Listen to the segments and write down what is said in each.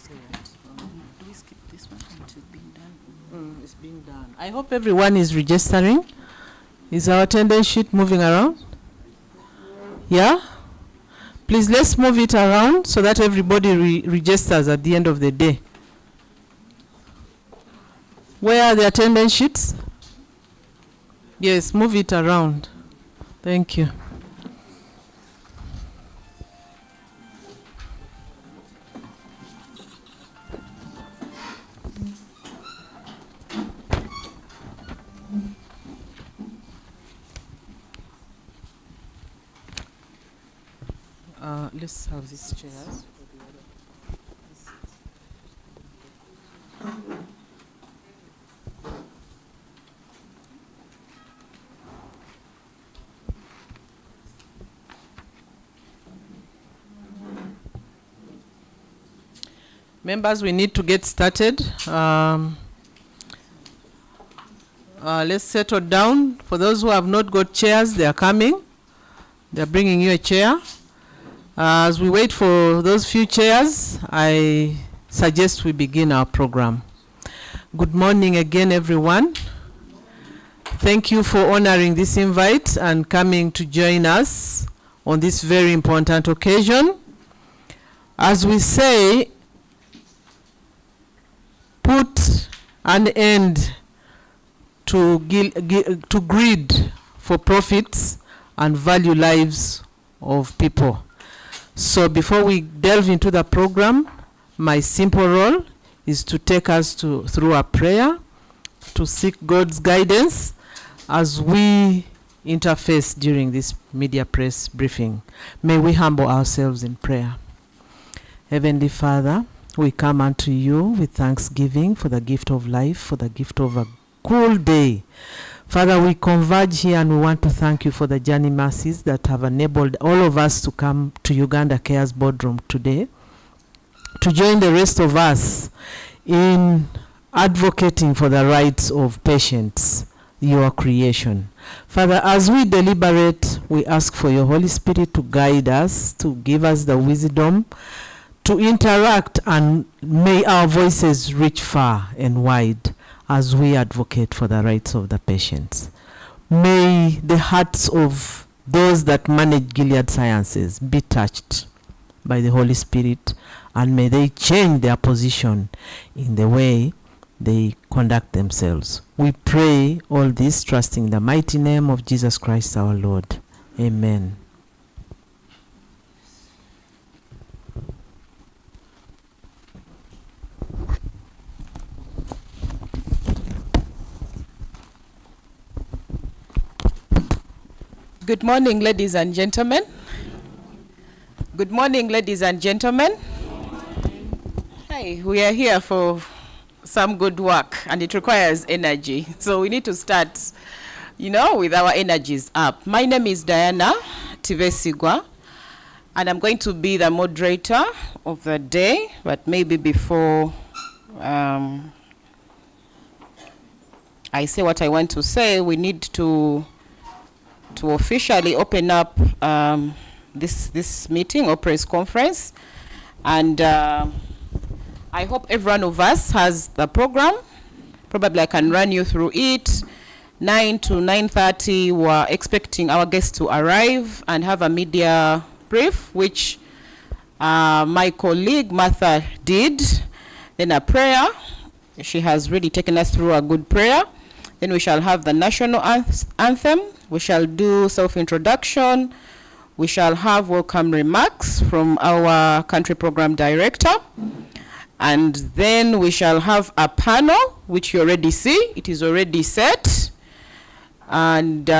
Do we skip this one until being done? It's being done. I hope everyone is registering. Is our attendance sheet moving around? Yeah? Please, let's move it around so that everybody registers at the end of the day. Where are the attendance sheets? Yes, move it around. Thank you. Let's have these chairs. Members, we need to get started. Let's settle down. For those who have not got chairs, they are coming. They are bringing you a chair. As we wait for those few chairs, I suggest we begin our program. Good morning again, everyone. Thank you for honoring this invite and coming to join us on this very important occasion. As we say, put an end to greed for profits and value lives of people. So before we delve into the program, my simple role is to take us through a prayer, to seek God's guidance as we interface during this media press briefing. May we humble ourselves in prayer. Heavenly Father, we come unto you with thanksgiving for the gift of life, for the gift of a cool day. Father, we converge here and we want to thank you for the journey mercies that have enabled all of us to come to Uganda Cares Boardroom today, to join the rest of us in advocating for the rights of patients, your creation. Father, as we deliberate, we ask for your Holy Spirit to guide us, to give us the wisdom to interact, and may our voices reach far and wide as we advocate for the rights of the patients. May the hearts of those that manage Gilead Sciences be touched by the Holy Spirit, and may they change their position in the way they conduct themselves. We pray all this trusting the mighty name of Jesus Christ our Lord. Amen. Good morning, ladies and gentlemen. Good morning, ladies and gentlemen. Hey, we are here for some good work, and it requires energy. So we need to start, with our energies up. My name is Diana Tivesigwa, and I'm going to be the moderator of the day, but maybe before I say what I want to say, we need to officially open up this meeting or press conference, and I hope every one of us has the program. Probably I can run you through it. 9 to 9:30, we're expecting our guests to arrive and have a media brief, which my colleague Martha did. Then a prayer. She has really taken us through a good prayer. Then we shall have the national anthem. We shall do self-introduction. We shall have welcome remarks from our country program director. And then we shall have a panel, which you already see. It is already set. And,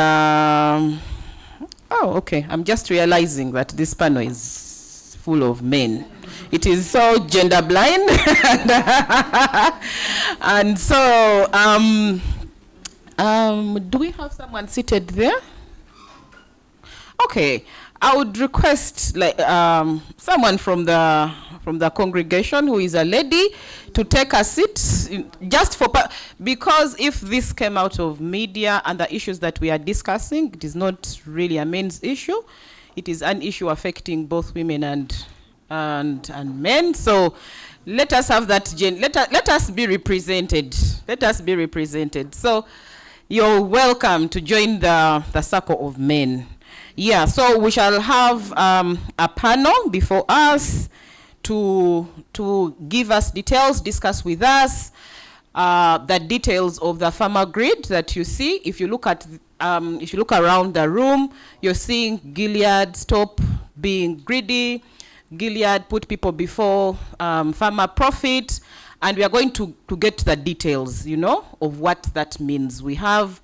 okay. I'm just realizing that this panel is full of men. It is so gender blind. And so, do we have someone seated there? Okay, I would request someone from the congregation who is a lady to take a seat, just because if this came out of media and the issues that we are discussing, it is not really a men's issue. It is an issue affecting both women and men. So let us have that let us be represented. Let us be represented. So you're welcome to join the circle of men. Yeah, so we shall have a panel before us to give us details, discuss with us the details of the farmer grid that you see. If you look around the room, you're seeing Gilead stop being greedy. Gilead put people before farmer profit, and we are going to get the details, of what that means. We have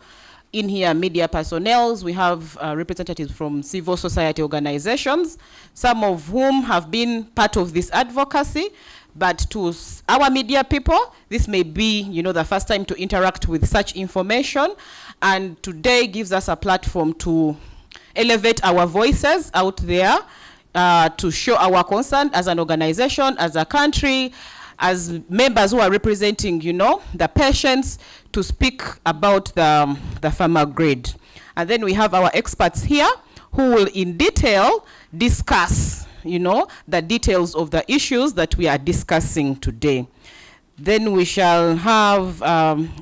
in here media personnel, we have representatives from civil society organizations, some of whom have been part of this advocacy, but to our media people, this may be, the first time to interact with such information, and today gives us a platform to elevate our voices out there, to show our concern as an organization, as a country, as members who are representing, the patients, to speak about the farmer grid. And then we have our experts here who will in detail discuss, the details of the issues that we are discussing today. Then we shall have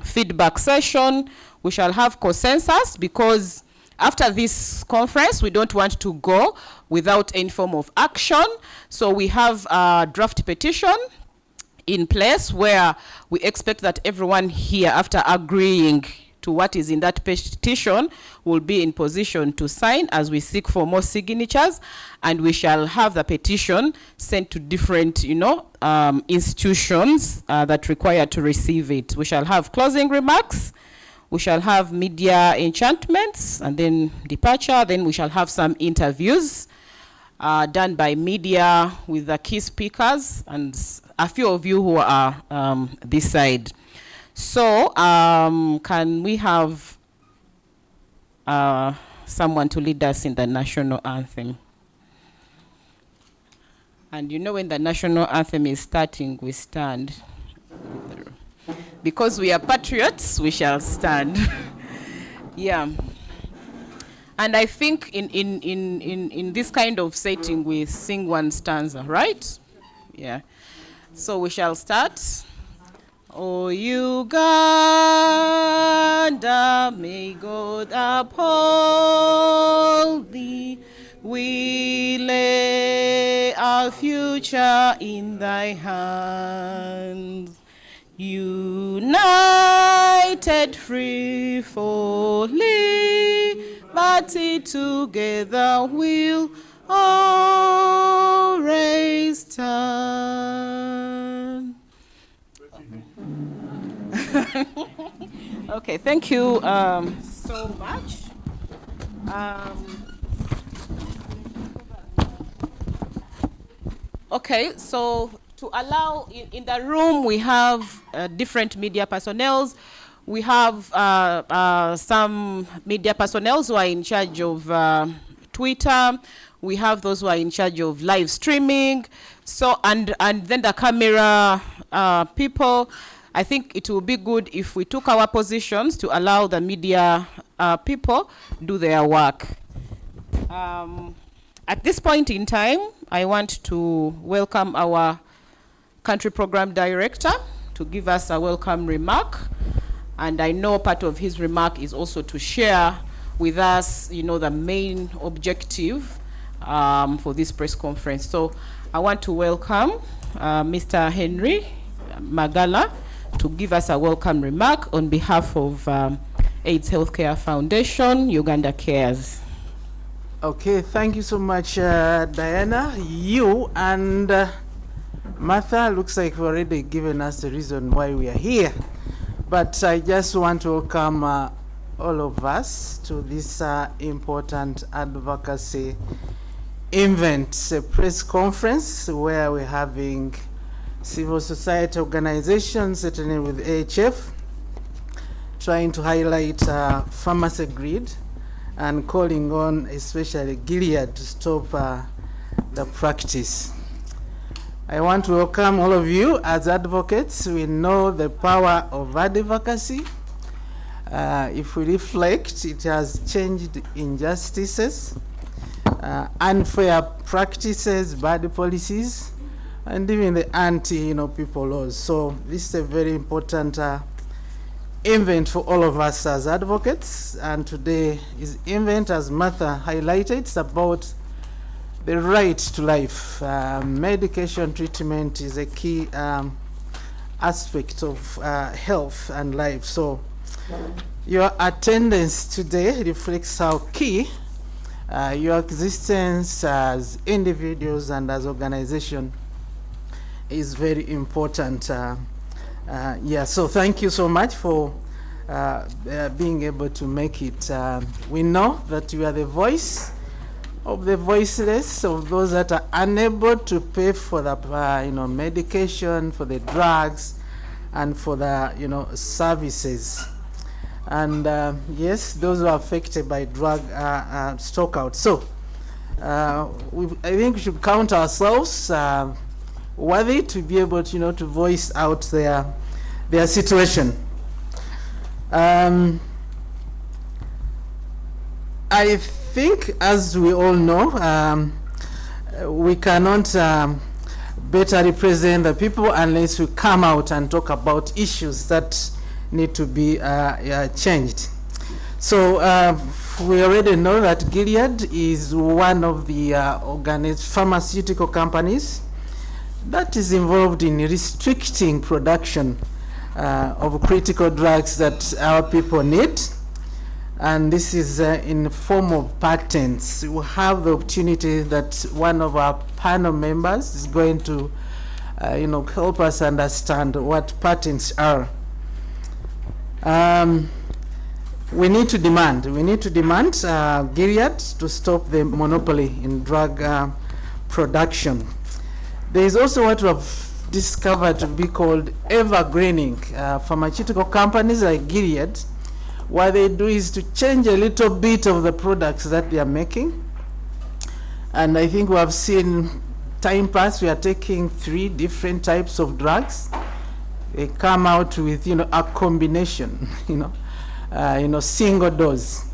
feedback session. We shall have consensus, because after this conference, we don't want to go without any form of action. So we have a draft petition in place where we expect that everyone here, after agreeing to what is in that petition, will be in position to sign as we seek for more signatures, and we shall have the petition sent to different, institutions that require to receive it. We shall have closing remarks. We shall have media enchantments, and then departure. Then we shall have some interviews done by media with the key speakers and a few of you who are this side. So can we have someone to lead us in the national anthem? And when the national anthem is starting, we stand. Because we are patriots, we shall stand. Yeah. And I think in this kind of setting, we sing one stanza, right? Yeah. So we shall start. O Uganda, may God uphold thee. We lay our future in thy hands. United, free for liberty, together we'll always stand. Okay, thank you so much. Okay, so to allow, in the room we have different media personnel. We have some media personnel who are in charge of Twitter. We have those who are in charge of live streaming. So, and then the camera people. I think it will be good if we took our positions to allow the media people do their work. At this point in time, I want to welcome our country program director to give us a welcome remark. And I know part of his remark is also to share with us, the main objective for this press conference. So I want to welcome Mr. Henry Magala to give us a welcome remark on behalf of AIDS Healthcare Foundation, Uganda Cares. Okay, thank you so much, Diana. You and Martha, looks like you've already given us the reason why we are here. But I just want to welcome all of us to this important advocacy event, a press conference where we're having civil society organizations, certainly with AHF, trying to highlight pharmacy grid and calling on especially Gilead to stop the practice. I want to welcome all of you as advocates. We know the power of advocacy. If we reflect, it has changed injustices, unfair practices, bad policies, and even the anti, people laws. So this is a very important event for all of us as advocates. And today is event, as Martha highlighted, it's about the right to life. Medication treatment is a key aspect of health and life. So your attendance today reflects how key your existence as individuals and as organization is very important. So thank you so much for being able to make it. We know that you are the voice of the voiceless, of those that are unable to pay for the medication, for the drugs, and for the services. And yes, those who are affected by drug stockout. So I think we should count ourselves worthy to be able to to voice out their situation. I think, as we all know, we cannot better represent the people unless we come out and talk about issues that need to be changed. So we already know that Gilead is one of the pharmaceutical companies that is involved in restricting production of critical drugs that our people need. And this is in the form of patents. We have the opportunity that one of our panel members is going to help us understand what patents are. We need to demand Gilead to stop the monopoly in drug production. There is also what we have discovered to be called evergreening. Pharmaceutical companies like Gilead, what they do is to change a little bit of the products that they are making. And I think we have seen time pass, we are taking 3 different types of drugs. They come out with a combination, single dose.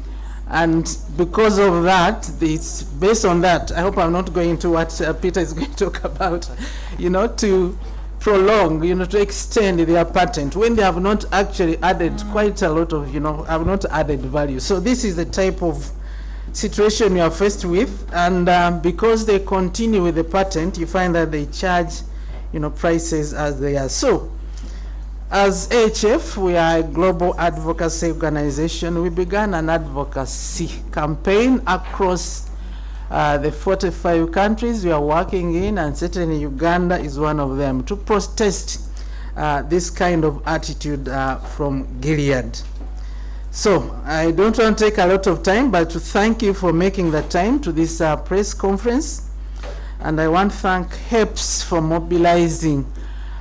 And because of that, it's based on that. I hope I'm not going into what Peter is going to talk about, to prolong, to extend their patent when they have not actually added quite a lot of, have not added value. So this is the type of situation we are faced with. And because they continue with the patent, you find that they charge, prices as they are. So as HF, we are a global advocacy organization. We began an advocacy campaign across the 45 countries we are working in, and certainly Uganda is one of them, to protest this kind of attitude from Gilead. So I don't want to take a lot of time, but to thank you for making the time to this press conference. And I want to thank HEPS for mobilizing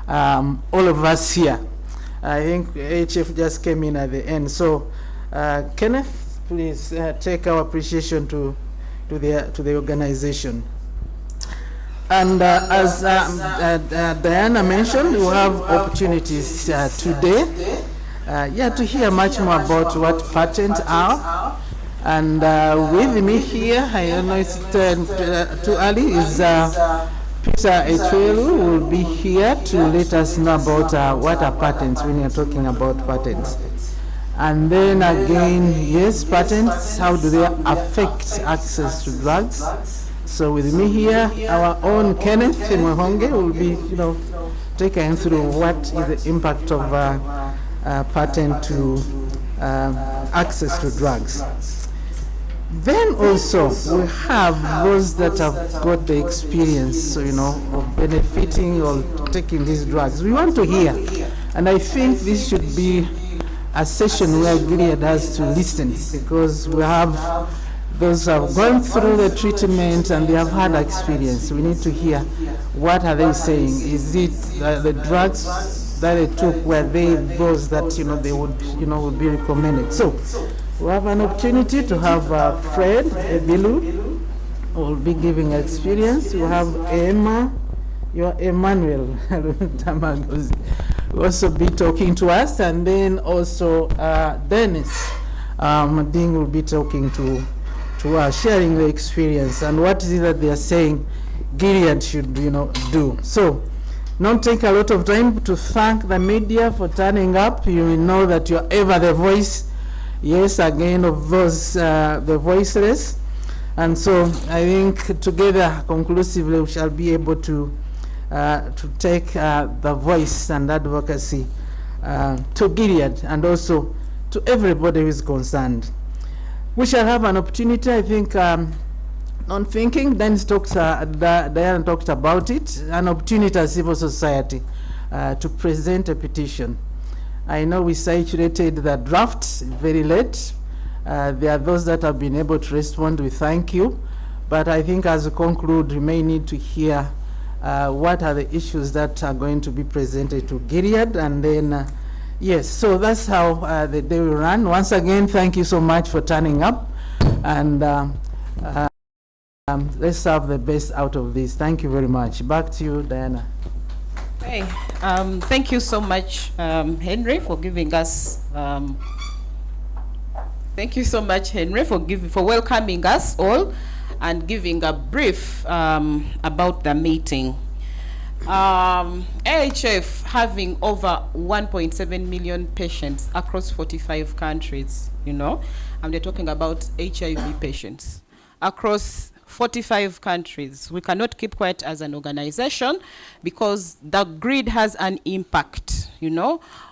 all of us here. I think HF just came in at the end. So Kenneth, please take our appreciation to the organization. And as Diana mentioned, we have opportunities today to hear much more about what patents are. And with me here, I don't know it's too early, is Peter Etwelu will be here to let us know about what are patents when you're talking about patents. And then again, yes, patents, how do they affect access to drugs? So with me here, our own Kenneth Mwehonge will be, taken through what is the impact of patent to access to drugs. Then also we have those that have got the experience, of benefiting or taking these drugs. We want to hear, and I think this should be a session where Gilead has to listen, because we have those who have gone through the treatment and they have had experience. We need to hear what are they saying. Is it the drugs that they took, were they those that they would be recommended? So we have an opportunity to have Fred Ebilu, who will be giving experience. We have Emma, Emmanuel Tamagozi, will also be talking to us, and then also Dennis Mading will be talking to us, sharing the experience and what is it that they are saying Gilead should, do. So, not take a lot of time to thank the media for turning up. You will know that you are ever the voice, yes, again, of those, the voiceless. And so I think together, conclusively, we shall be able to take the voice and advocacy to Gilead and also to everybody who is concerned. We shall have an opportunity, I think, on thinking, Diana talked about it, an opportunity as civil society to present a petition. I know we circulated the draft very late. There are those that have been able to respond with thank you, but I think as we conclude, we may need to hear what are the issues that are going to be presented to Gilead, and then, yes, so that's how the day will run. Once again, thank you so much for turning up, and let's have the best out of this. Thank you very much. Back to you, Diana. Hey, thank you so much, Henry, for giving us. Thank you so much, Henry, for welcoming us all and giving a brief about the meeting. AHF having over 1.7 million patients across 45 countries, and we're talking about HIV patients across 45 countries. We cannot keep quiet as an organization because the grid has an impact,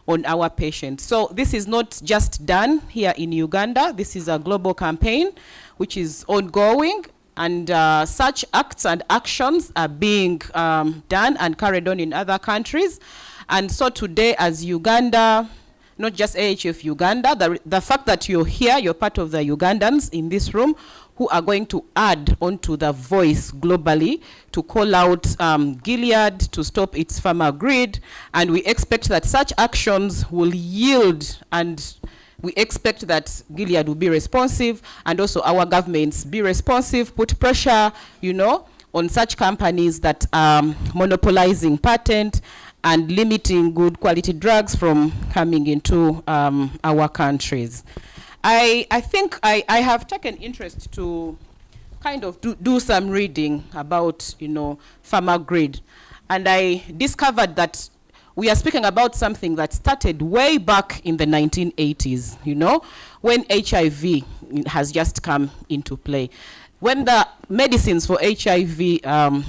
on our patients. So this is not just done here in Uganda. This is a global campaign which is ongoing, and such acts and actions are being done and carried on in other countries. And so today, as Uganda, not just AHF Uganda, the fact that you're here, you're part of the Ugandans in this room who are going to add onto the voice globally to call out Gilead to stop its pharma grid. And we expect that such actions will yield, and we expect that Gilead will be responsive, and also our governments be responsive, put pressure, on such companies that are monopolizing patent and limiting good quality drugs from coming into our countries. I think I have taken interest to kind of do some reading about, pharma grid. And I discovered that we are speaking about something that started way back in the 1980s, when HIV has just come into play. When the medicines for HIV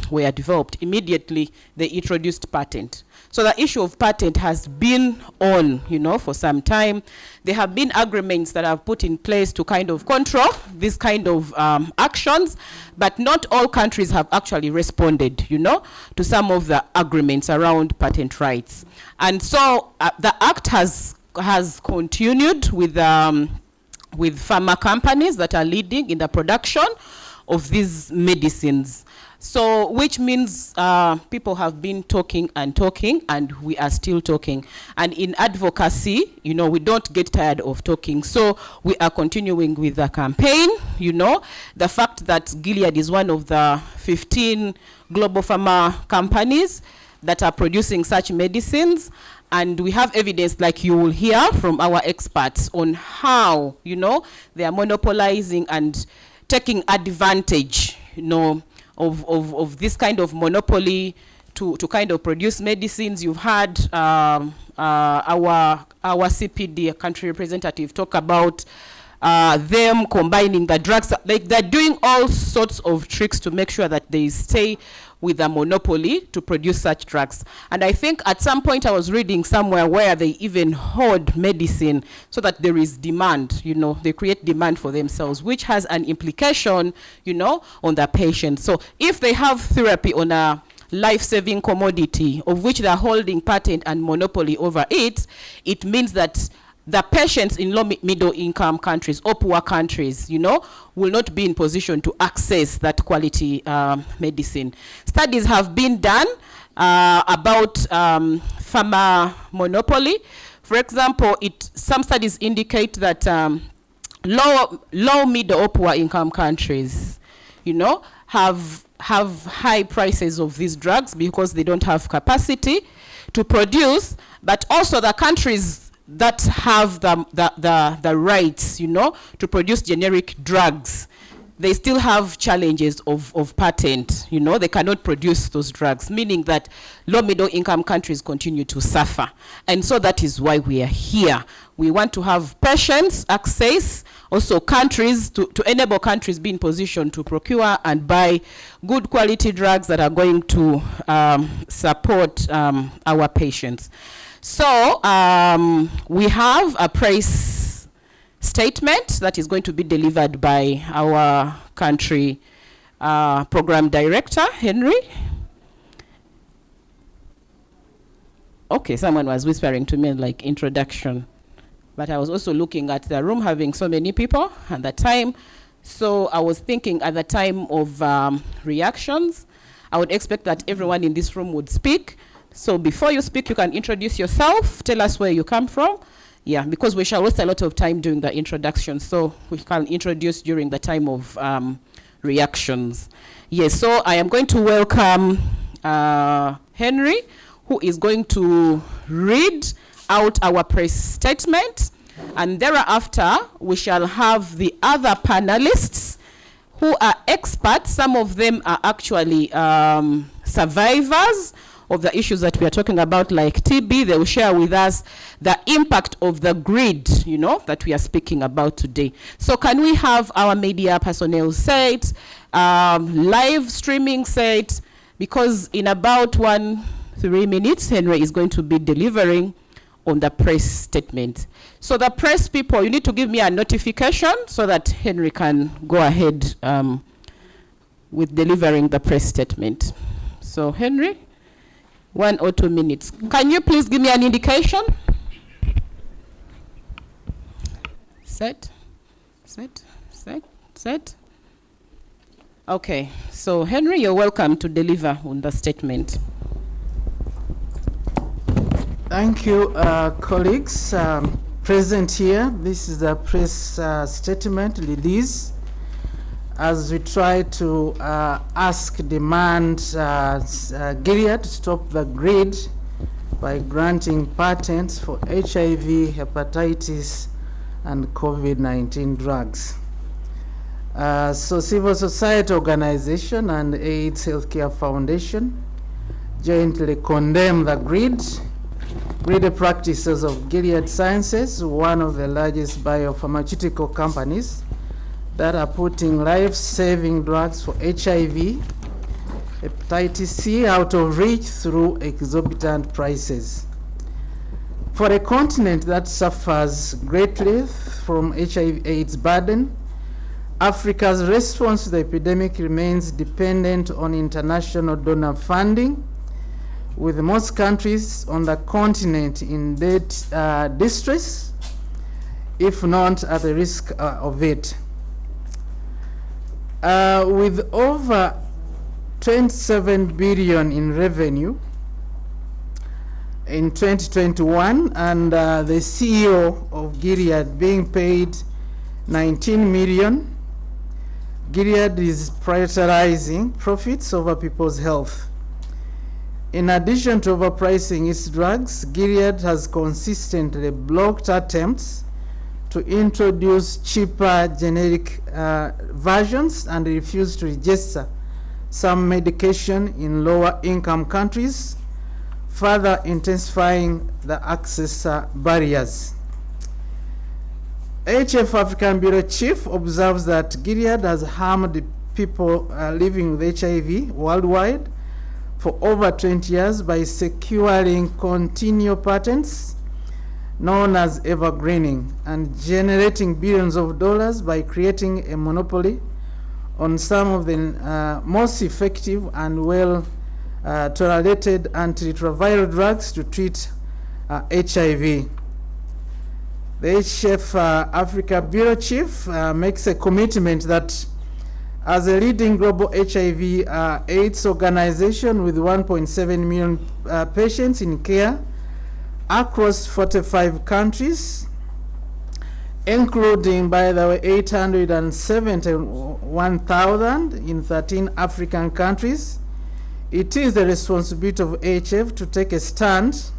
were developed, immediately they introduced patent. So the issue of patent has been on, for some time. There have been agreements that are put in place to kind of control this kind of actions, but not all countries have actually responded, to some of the agreements around patent rights. And so the act has continued with pharma companies that are leading in the production of these medicines. So, which means people have been talking, and we are still talking. And in advocacy, we don't get tired of talking. So we are continuing with the campaign. The fact that Gilead is one of the 15 global pharma companies that are producing such medicines. And we have evidence, like you will hear from our experts, on how, they are monopolizing and taking advantage, of this kind of monopoly to kind of produce medicines. You've had our CPD, country representative, talk about them combining the drugs. Like, they're doing all sorts of tricks to make sure that they stay with a monopoly to produce such drugs. And I think at some point I was reading somewhere where they even hoard medicine so that there is demand, they create demand for themselves, which has an implication, on the patient. So if they have therapy on a life-saving commodity of which they're holding patent and monopoly over it, it means that the patients in low middle income countries or poor countries, will not be in position to access that quality medicine. Studies have been done about pharma monopoly. For example, some studies indicate that low middle or poor income countries, have high prices of these drugs because they don't have capacity to produce, but also the countries that have the rights, to produce generic drugs, they still have challenges of patent. You know, they cannot produce those drugs, meaning that low middle income countries continue to suffer. And so that is why we are here. We want to have patients access, also countries, to enable countries be in position to procure and buy good quality drugs that are going to support our patients. So we have a press statement that is going to be delivered by our country program director, Henry. Okay, someone was whispering to me like introduction, but I was also looking at the room having so many people at the time. So I was thinking at the time of reactions, I would expect that everyone in this room would speak. So before you speak, you can introduce yourself, tell us where you come from. Yeah, because we shall waste a lot of time doing the introduction, so we can introduce during the time of reactions. Yes, so I am going to welcome Henry, who is going to read out our press statement, and thereafter we shall have the other panelists who are experts. Some of them are actually survivors of the issues that we are talking about, like TB. They will share with us the impact of the grid, you know, that we are speaking about today. So can we have our media personnel set, live streaming set, because in about 3 minutes, Henry is going to be delivering on the press statement. So the press people, you need to give me a notification so that Henry can go ahead with delivering the press statement. So Henry, 1 or 2 minutes. Can you please give me an indication? Set, set, set, set. Okay, so Henry, you're welcome to deliver on the statement. Thank you, colleagues present here. This is the press statement release as we try to demand Gilead to stop the grid by granting patents for HIV, hepatitis, and COVID-19 drugs. So civil society organization and AIDS Healthcare Foundation jointly condemn the greedy practices of Gilead Sciences, one of the largest biopharmaceutical companies that are putting life-saving drugs for HIV, hepatitis C out of reach through exorbitant prices. For a continent that suffers greatly from HIV/AIDS burden, Africa's response to the epidemic remains dependent on international donor funding, with most countries on the continent in debt distress, if not at the risk of it. With over 27 billion in revenue in 2021, and the CEO of Gilead being paid 19 million, Gilead is prioritizing profits over people's health. In addition to overpricing its drugs, Gilead has consistently blocked attempts to introduce cheaper generic versions and refused to register some medication in lower income countries, further intensifying the access barriers. HF African Bureau Chief observes that Gilead has harmed people living with HIV worldwide for over 20 years by securing continual patents known as evergreening and generating billions of dollars by creating a monopoly on some of the most effective and well tolerated antiretroviral drugs to treat HIV. The HF Africa Bureau Chief makes a commitment that as a leading global HIV AIDS organization with 1.7 million patients in care across 45 countries, including, by the way, 871,000 in 13 African countries, it is the responsibility of HF to take a stand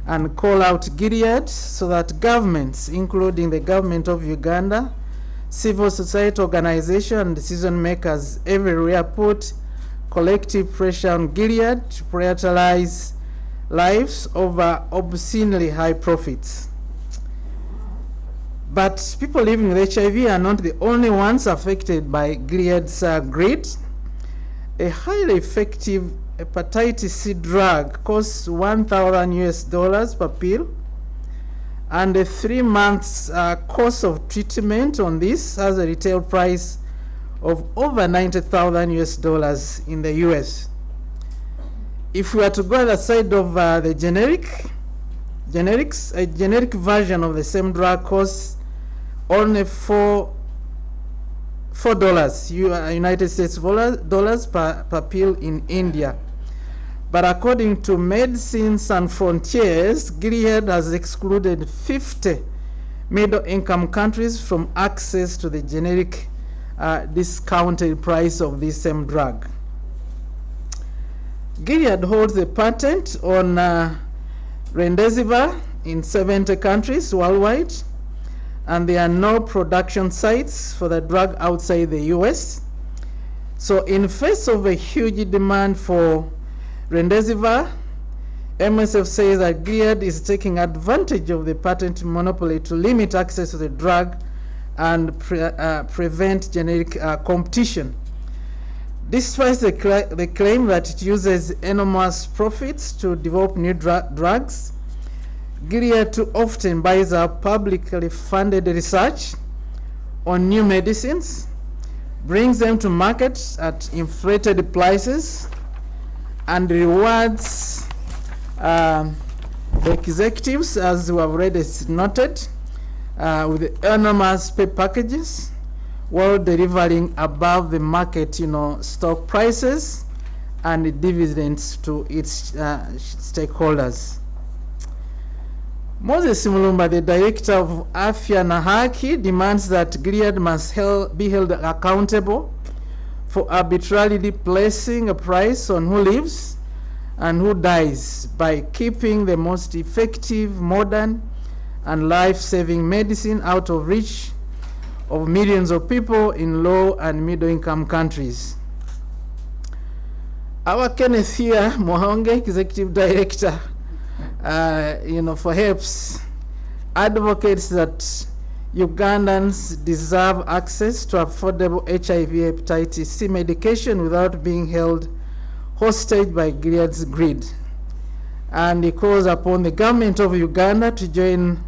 and call out Gilead so that governments, including the government of Uganda, civil society organizations and decision makers everywhere put collective pressure on Gilead to prioritize lives over obscenely high profits. But people living with HIV are not the only ones affected by Gilead's greed. A highly effective hepatitis C drug costs $1,000 per pill, and a 3 months course of treatment on this has a retail price of over $90,000 in the US. If we are to go on the side of the generics, a generic version of the same drug costs only $4 United States dollars per pill in India. But according to Medicines Sans Frontiers, Gilead has excluded 50 middle-income countries from access to the generic discounted price of this same drug. Gilead holds the patent on remdesivir in 70 countries worldwide, and there are no production sites for the drug outside the US. So in face of a huge demand for remdesivir, MSF says that Gilead is taking advantage of the patent monopoly to limit access to the drug and prevent generic competition. Despite the claim that it uses enormous profits to develop new drugs, Gilead too often buys up publicly funded research on new medicines, brings them to market at inflated prices, and rewards the executives, as we have already noted, with enormous pay packages, while delivering above the market, stock prices and dividends to its stakeholders. Moses Mulumba, the director of Afya na Haki, demands that Gilead must be held accountable for arbitrarily placing a price on who lives and who dies by keeping the most effective, modern, and life-saving medicine out of reach of millions of people in low and middle-income countries. Our Kenneth here, Mohonge, executive director, for HEPS, advocates that Ugandans deserve access to affordable HIV hepatitis C medication without being held hostage by Gilead's greed. And he calls upon the government of Uganda to join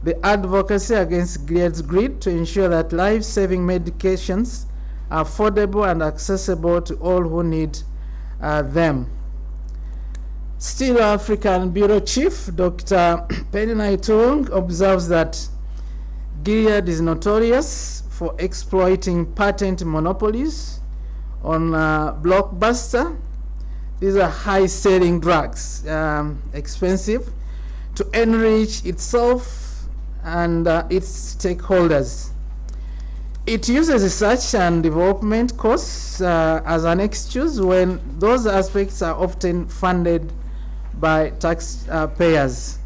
the advocacy against Gilead's greed to ensure that life-saving medications are affordable and accessible to all who need them. Still African Bureau Chief Dr. Penny Naitung observes that Gilead is notorious for exploiting patent monopolies on blockbuster. These are high-selling drugs, expensive, to enrich itself and its stakeholders. It uses research and development costs as an excuse when those aspects are often funded by taxpayers.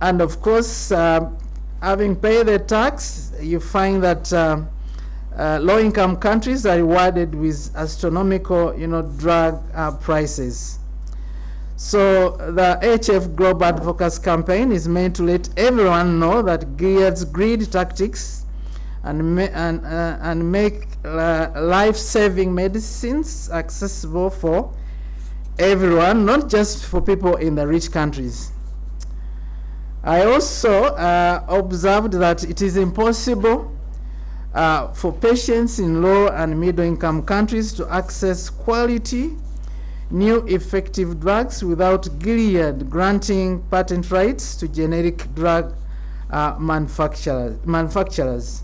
And of course, having paid the tax, you find that low-income countries are rewarded with astronomical, drug prices. So the HF Global Advocacy Campaign is meant to let everyone know that Gilead's greed tactics and make life-saving medicines accessible for everyone, not just for people in the rich countries. I also observed that it is impossible for patients in low and middle income countries to access quality, new effective drugs without Gilead granting patent rights to generic drug manufacturers.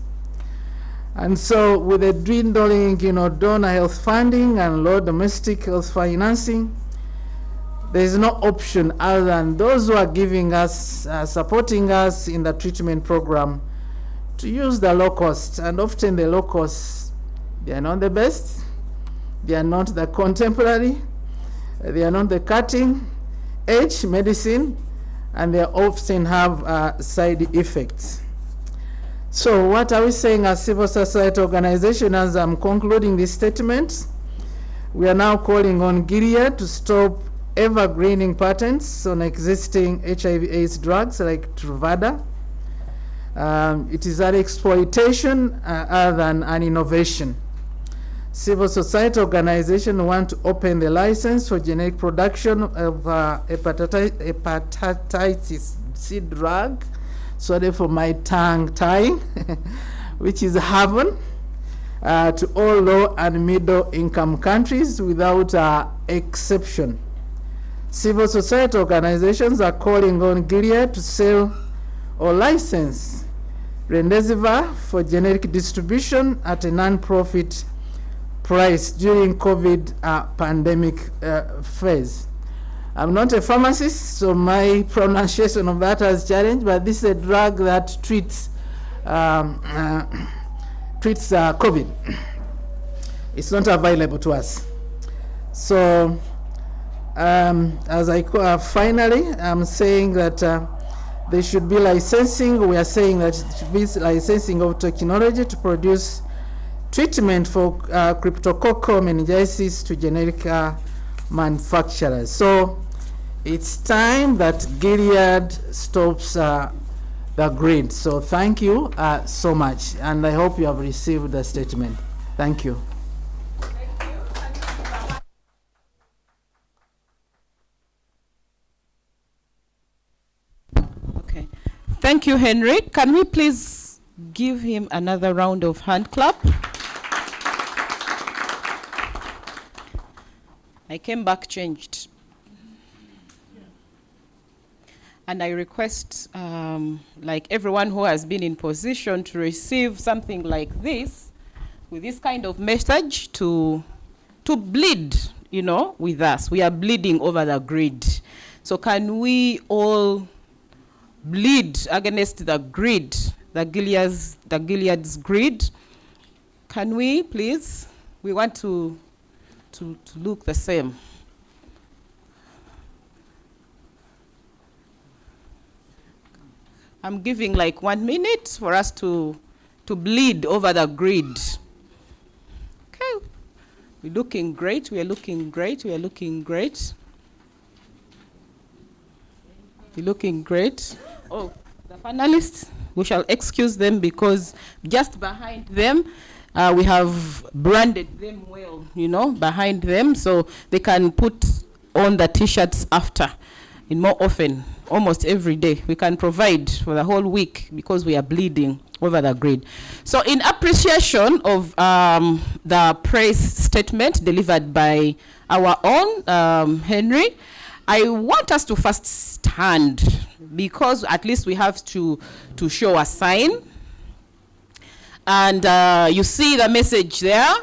And so with the dwindling, donor health funding and low domestic health financing, there is no option other than those who are giving us, supporting us in the treatment program to use the low cost. And often the low costs, they are not the best, they are not the contemporary, they are not the cutting edge medicine, and they often have side effects. So what are we saying as civil society organization as I'm concluding this statement? We are now calling on Gilead to stop evergreening patents on existing HIV/AIDS drugs like Truvada. It is an exploitation other than an innovation. Civil society organizations want to open the license for generic production of hepatitis C drug, sorry for my tongue tying, which is heaven, to all low and middle income countries without exception. Civil society organizations are calling on Gilead to sell or license remdesivir for generic distribution at a non-profit price during COVID pandemic phase. I'm not a pharmacist, so my pronunciation of that has challenged, but this is a drug that treats COVID. It's not available to us. So, as I finally, I'm saying that there should be licensing. We are saying that it should be licensing of technology to produce treatment for cryptococcal meningitis to generic manufacturers. So it's time that Gilead stops the grid. So thank you so much, and I hope you have received the statement. Thank you. Okay. Thank you, Henry. Can we please give him another round of hand clap? I came back changed. And I request, like everyone who has been in position to receive something like this, with this kind of message, to bleed, you know, with us. We are bleeding over the grid. So can we all bleed against the grid, the Gilead's grid? Can we, please? We want to look the same. I'm giving like 1 minute for us to bleed over the grid. Okay. We're looking great. We are looking great. We are looking great. We're looking great. Oh, the panelists, we shall excuse them because just behind them, we have branded them well, you know, behind them, so they can put on the t-shirts after, and more often, almost every day. We can provide for the whole week because we are bleeding over the grid. So in appreciation of the praise statement delivered by our own Henry, I want us to first stand, because at least we have to show a sign. And you see the message there.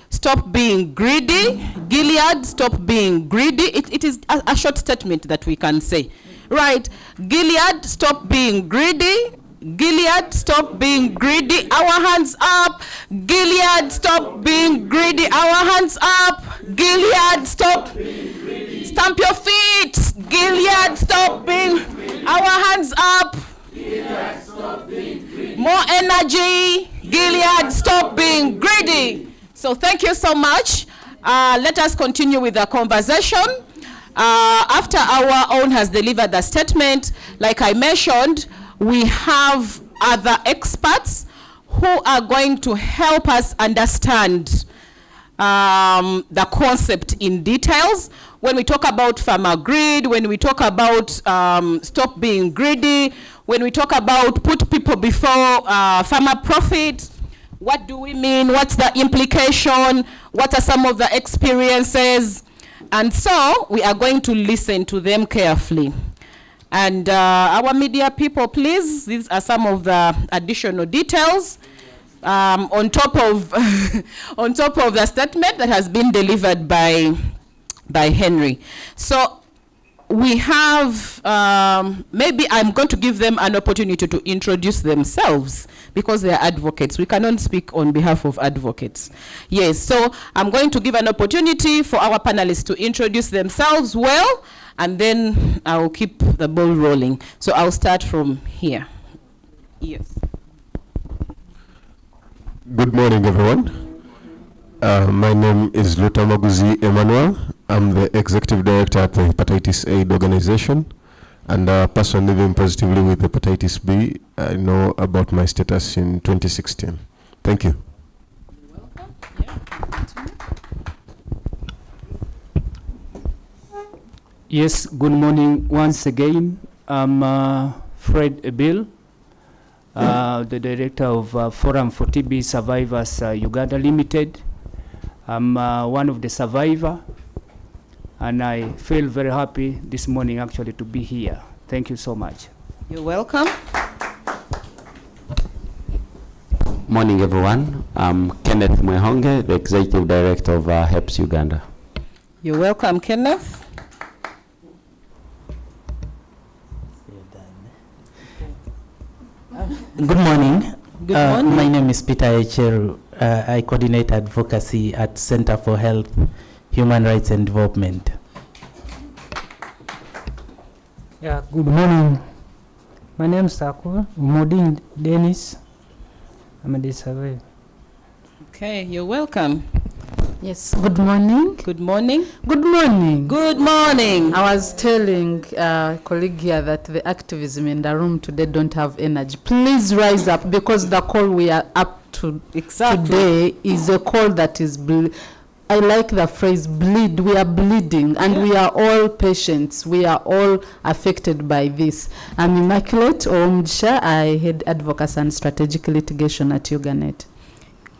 Stop being greedy. Gilead, stop being greedy. It is a short statement that we can say. Right. Gilead, stop being greedy. Gilead, stop being greedy. Our hands up. Gilead, stop being greedy. Our hands up. Gilead, stop being greedy. Stamp your feet. Gilead, stop being. Our hands up. Gilead, stop being greedy. More energy. Gilead, stop being greedy. So thank you so much. Let us continue with the conversation. After our own has delivered the statement, like I mentioned, we have other experts who are going to help us understand the concept in details. When we talk about farmer greed, when we talk about stop being greedy, when we talk about put people before farmer profit, what do we mean? What's the implication? What are some of the experiences? And so we are going to listen to them carefully. And our media people, please, these are some of the additional details on top of on top of the statement that has been delivered by Henry. So we have, maybe I'm going to give them an opportunity to introduce themselves because they are advocates. We cannot speak on behalf of advocates. Yes, so I'm going to give an opportunity for our panelists to introduce themselves well, and then I'll keep the ball rolling. So I'll start from here. Yes. Good morning, everyone. My name is Luta Maguzi Emmanuel. I'm the Executive Director at the Hepatitis Aid Organization, and a person living positively with Hepatitis B. I know about my status in 2016. Thank you. You're welcome. Yeah. Yes, good morning once again. I'm Fred Ebil, the director of Forum for TB Survivors Uganda Limited. I'm one of the survivors, and I feel very happy this morning actually to be here. Thank you so much. You're welcome. Morning, everyone. I'm Kenneth Mwehonge, the Executive Director of HEPS Uganda. You're welcome, Kenneth. Good morning. Good morning. My name is Peter Echeru. I coordinate advocacy at Center for Health, Human Rights and Development. Yeah, good morning. My name is Akwa Umodin Dennis. I'm a surveyor. Okay, you're welcome. Yes, good morning. Good morning. Good morning. Good morning. I was telling a colleague here that the activism in the room today don't have energy. Please rise up, because the call we are up to today is a call that is I like the phrase bleed. We are bleeding, and we are all patients. We are all affected by this. I'm Immaculate Omdsha. I head advocacy and strategic litigation at Uganet.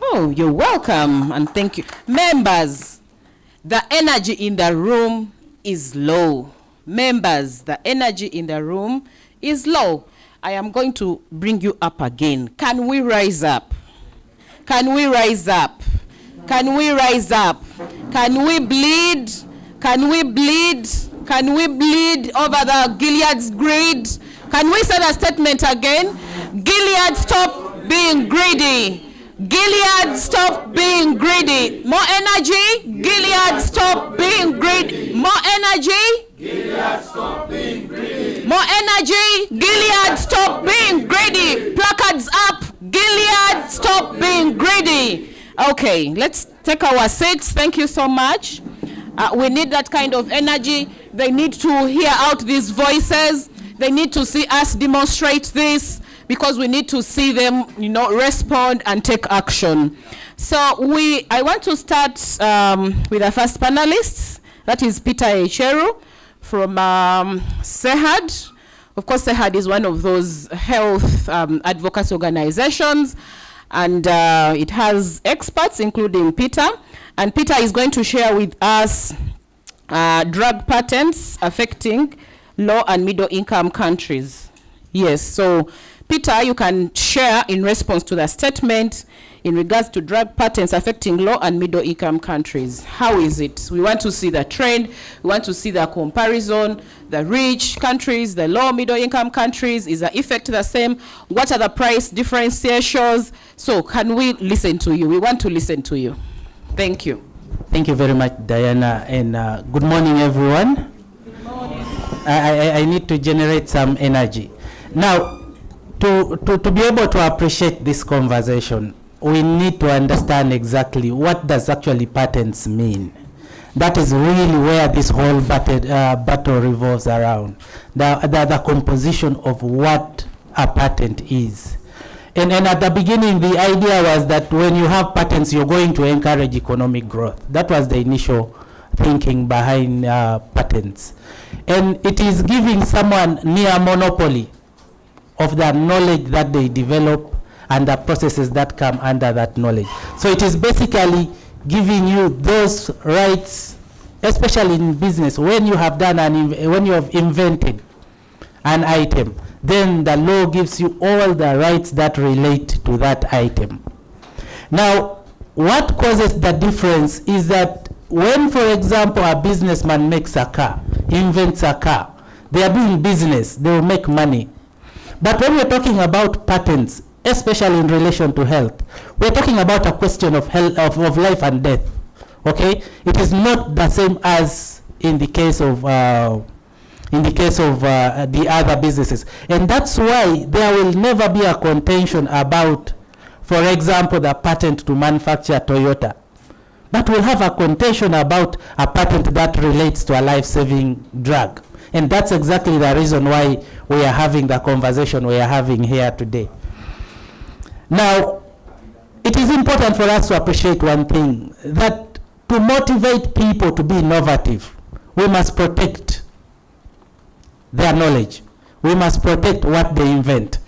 Oh, you're welcome, and thank you. Members, the energy in the room is low. Members, the energy in the room is low. I am going to bring you up again. Can we rise up? Can we rise up? Can we rise up? Can we bleed? Can we bleed? Can we bleed over the Gilead's greed? Can we say the statement again? Gilead, stop being greedy. Gilead, stop being greedy. More energy. Gilead, stop being greedy. More energy. Gilead, stop being greedy. More energy. Gilead, stop being greedy. Placards up. Gilead, stop being greedy. Okay, let's take our seats. Thank you so much. We need that kind of energy. They need to hear out these voices. They need to see us demonstrate this, because we need to see them, respond and take action. So I want to start with the first panelist. That is Peter Echeru from SEHAD. Of course, SEHAD is one of those health advocacy organizations, and it has experts, including Peter. And Peter is going to share with us drug patents affecting low and middle income countries. Yes, so Peter, you can share in response to the statement in regards to drug patents affecting low and middle income countries. How is it? We want to see the trend. We want to see the comparison, the rich countries, the low middle income countries. Is the effect the same? What are the price differentiations? So can we listen to you? We want to listen to you. Thank you. Thank you very much, Diana, and good morning, everyone. Good morning. I need to generate some energy. Now, to be able to appreciate this conversation, we need to understand exactly what does actually patents mean. That is really where this whole battle revolves around, the composition of what a patent is. And at the beginning, the idea was that when you have patents, you're going to encourage economic growth. That was the initial thinking behind patents. And it is giving someone near monopoly of the knowledge that they develop and the processes that come under that knowledge. So it is basically giving you those rights, especially in business. When you have done when you have invented an item, then the law gives you all the rights that relate to that item. Now, what causes the difference is that when, for example, a businessman makes a car, invents a car, they are doing business, they will make money. But when we're talking about patents, especially in relation to health, we're talking about a question of health, of life and death. Okay, it is not the same as in the case of the other businesses, and that's why there will never be a contention about for example, the patent to manufacture Toyota, but we'll have a contention about a patent that relates to a life-saving drug. And that's exactly the reason why we are having the conversation we are having here today. Now, it is important for us to appreciate one thing, that to motivate people to be innovative, we must protect their knowledge. We must protect what they invent.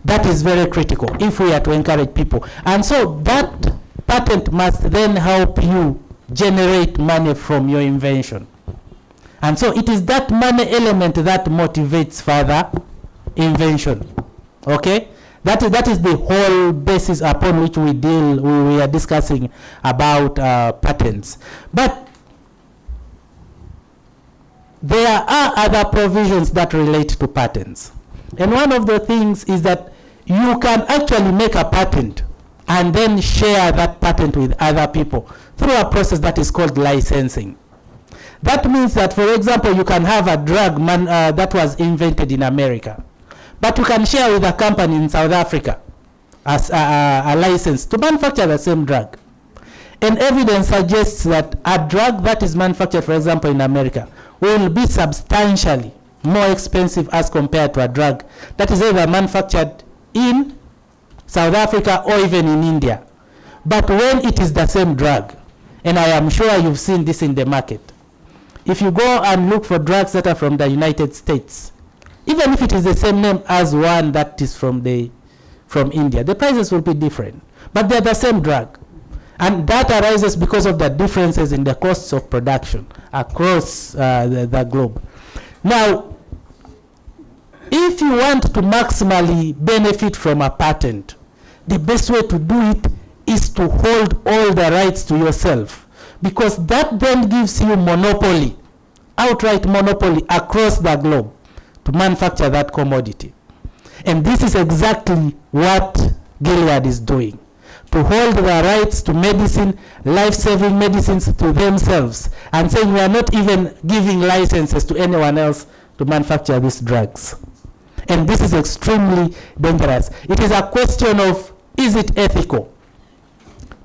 That is very critical if we are to encourage people. And so that patent must then help you generate money from your invention. And so it is that money element that motivates further invention. Okay? That is the whole basis upon which we are discussing about patents. But there are other provisions that relate to patents. And one of the things is that you can actually make a patent and then share that patent with other people through a process that is called licensing. That means that, for example, you can have a drug that was invented in America, but you can share with a company in South Africa as a license to manufacture the same drug. And evidence suggests that a drug that is manufactured, for example, in America, will be substantially more expensive as compared to a drug that is either manufactured in South Africa or even in India. But when it is the same drug, and I am sure you've seen this in the market, if you go and look for drugs that are from the United States, even if it is the same name as one that is from India, the prices will be different. But they're the same drug. And that arises because of the differences in the costs of production across the globe. Now, if you want to maximally benefit from a patent, the best way to do it is to hold all the rights to yourself, because that then gives you monopoly, outright monopoly across the globe to manufacture that commodity. And this is exactly what Gilead is doing, to hold the rights to medicine, life-saving medicines to themselves, and saying we are not even giving licenses to anyone else to manufacture these drugs. And this is extremely dangerous. It is a question of, is it ethical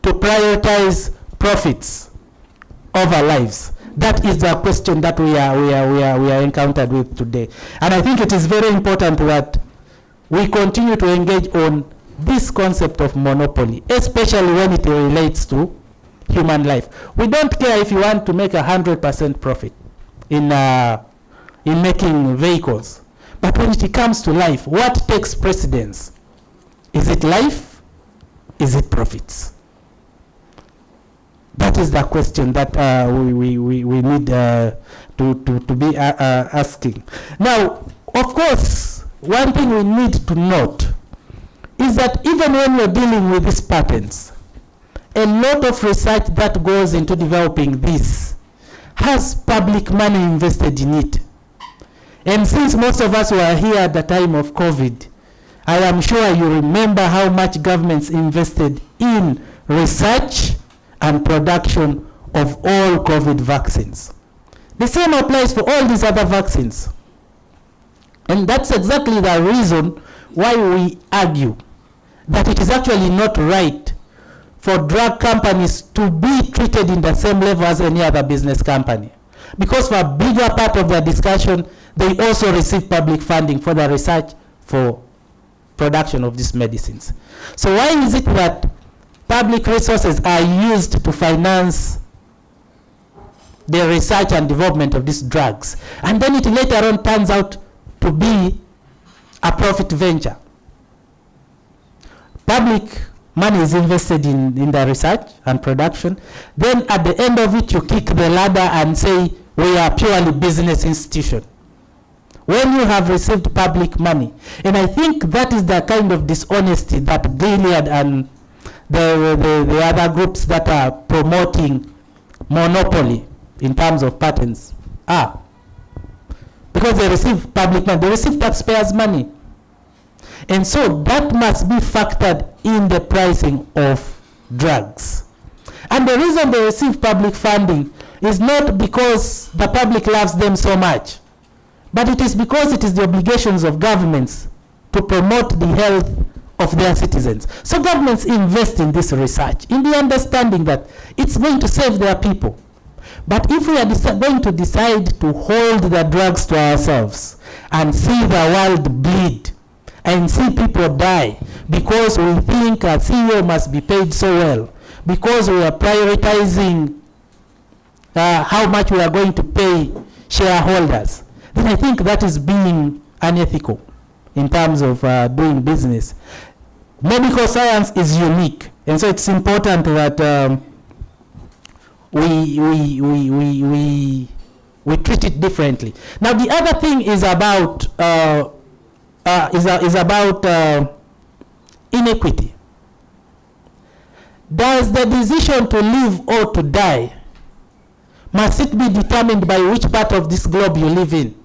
to prioritize profits over lives? That is the question that we are encountered with today. And I think it is very important that we continue to engage on this concept of monopoly, especially when it relates to human life. We don't care if you want to make 100% profit in making vehicles. But when it comes to life, what takes precedence? Is it life? Is it profits? That is the question that we need to be asking. Now, of course, one thing we need to note is that even when we're dealing with these patents, a lot of research that goes into developing this has public money invested in it. And since most of us were here at the time of COVID, I am sure you remember how much governments invested in research and production of all COVID vaccines. The same applies for all these other vaccines. And that's exactly the reason why we argue that it is actually not right for drug companies to be treated in the same level as any other business company. Because for a bigger part of the discussion, they also receive public funding for the research for production of these medicines. So why is it that public resources are used to finance the research and development of these drugs, and then it later on turns out to be a profit venture? Public money is invested in the research and production. Then at the end of it, you kick the ladder and say, we are purely business institution, when you have received public money. And I think that is the kind of dishonesty that Gilead and the other groups that are promoting monopoly in terms of patents are. Because they receive public money, they receive taxpayers' money. And so that must be factored in the pricing of drugs. And the reason they receive public funding is not because the public loves them so much, but it is because it is the obligations of governments to promote the health of their citizens. So governments invest in this research, in the understanding that it's going to save their people. But if we are going to decide to hold the drugs to ourselves and see the world bleed and see people die because we think a CEO must be paid so well, because we are prioritizing how much we are going to pay shareholders, then I think that is being unethical in terms of doing business. Medical science is unique, and so it's important that we treat it differently. Now, the other thing is about inequity. Does the decision to live or to die, must it be determined by which part of this globe you live in?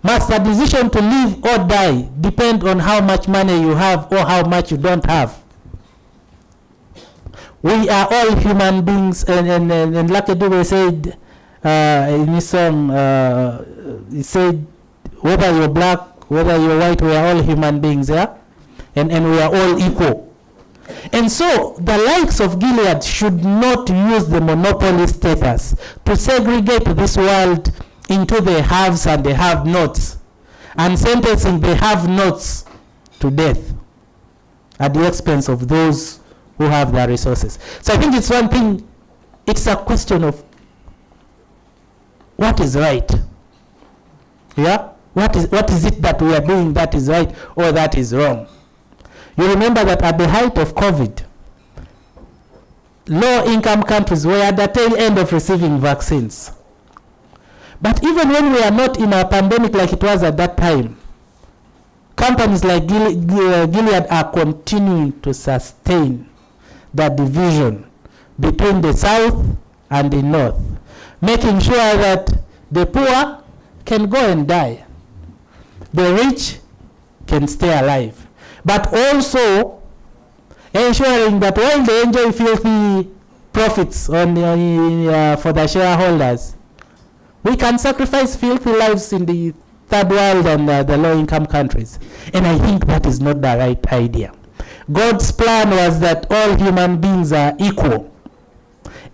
Must the decision to live or die depend on how much money you have or how much you don't have? We are all human beings, and Lucky Dube said in his song, he said, whether you're black, whether you're white, we are all human beings, yeah? And we are all equal. And so the likes of Gilead should not use the monopoly status to segregate this world into the haves and the have-nots, and sentencing the have-nots to death at the expense of those who have the resources. So I think it's one thing, it's a question of what is right. Yeah? What is it that we are doing that is right or that is wrong? You remember that at the height of COVID, low-income countries were at the tail end of receiving vaccines. But even when we are not in a pandemic like it was at that time, companies like Gilead are continuing to sustain the division between the South and the North, making sure that the poor can go and die, the rich can stay alive, but also ensuring that while they enjoy filthy profits for the shareholders, we can sacrifice filthy lives in the third world and the low-income countries. And I think that is not the right idea. God's plan was that all human beings are equal,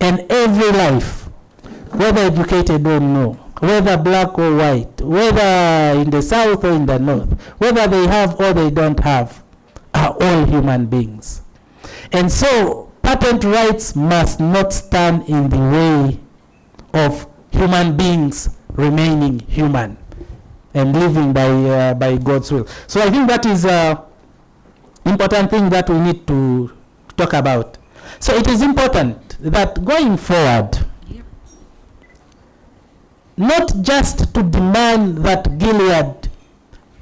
and every life, whether educated or no, whether black or white, whether in the South or in the North, whether they have or they don't have, are all human beings. And so patent rights must not stand in the way of human beings remaining human and living by God's will. So I think that is an important thing that we need to talk about. So it is important that going forward, not just to demand that Gilead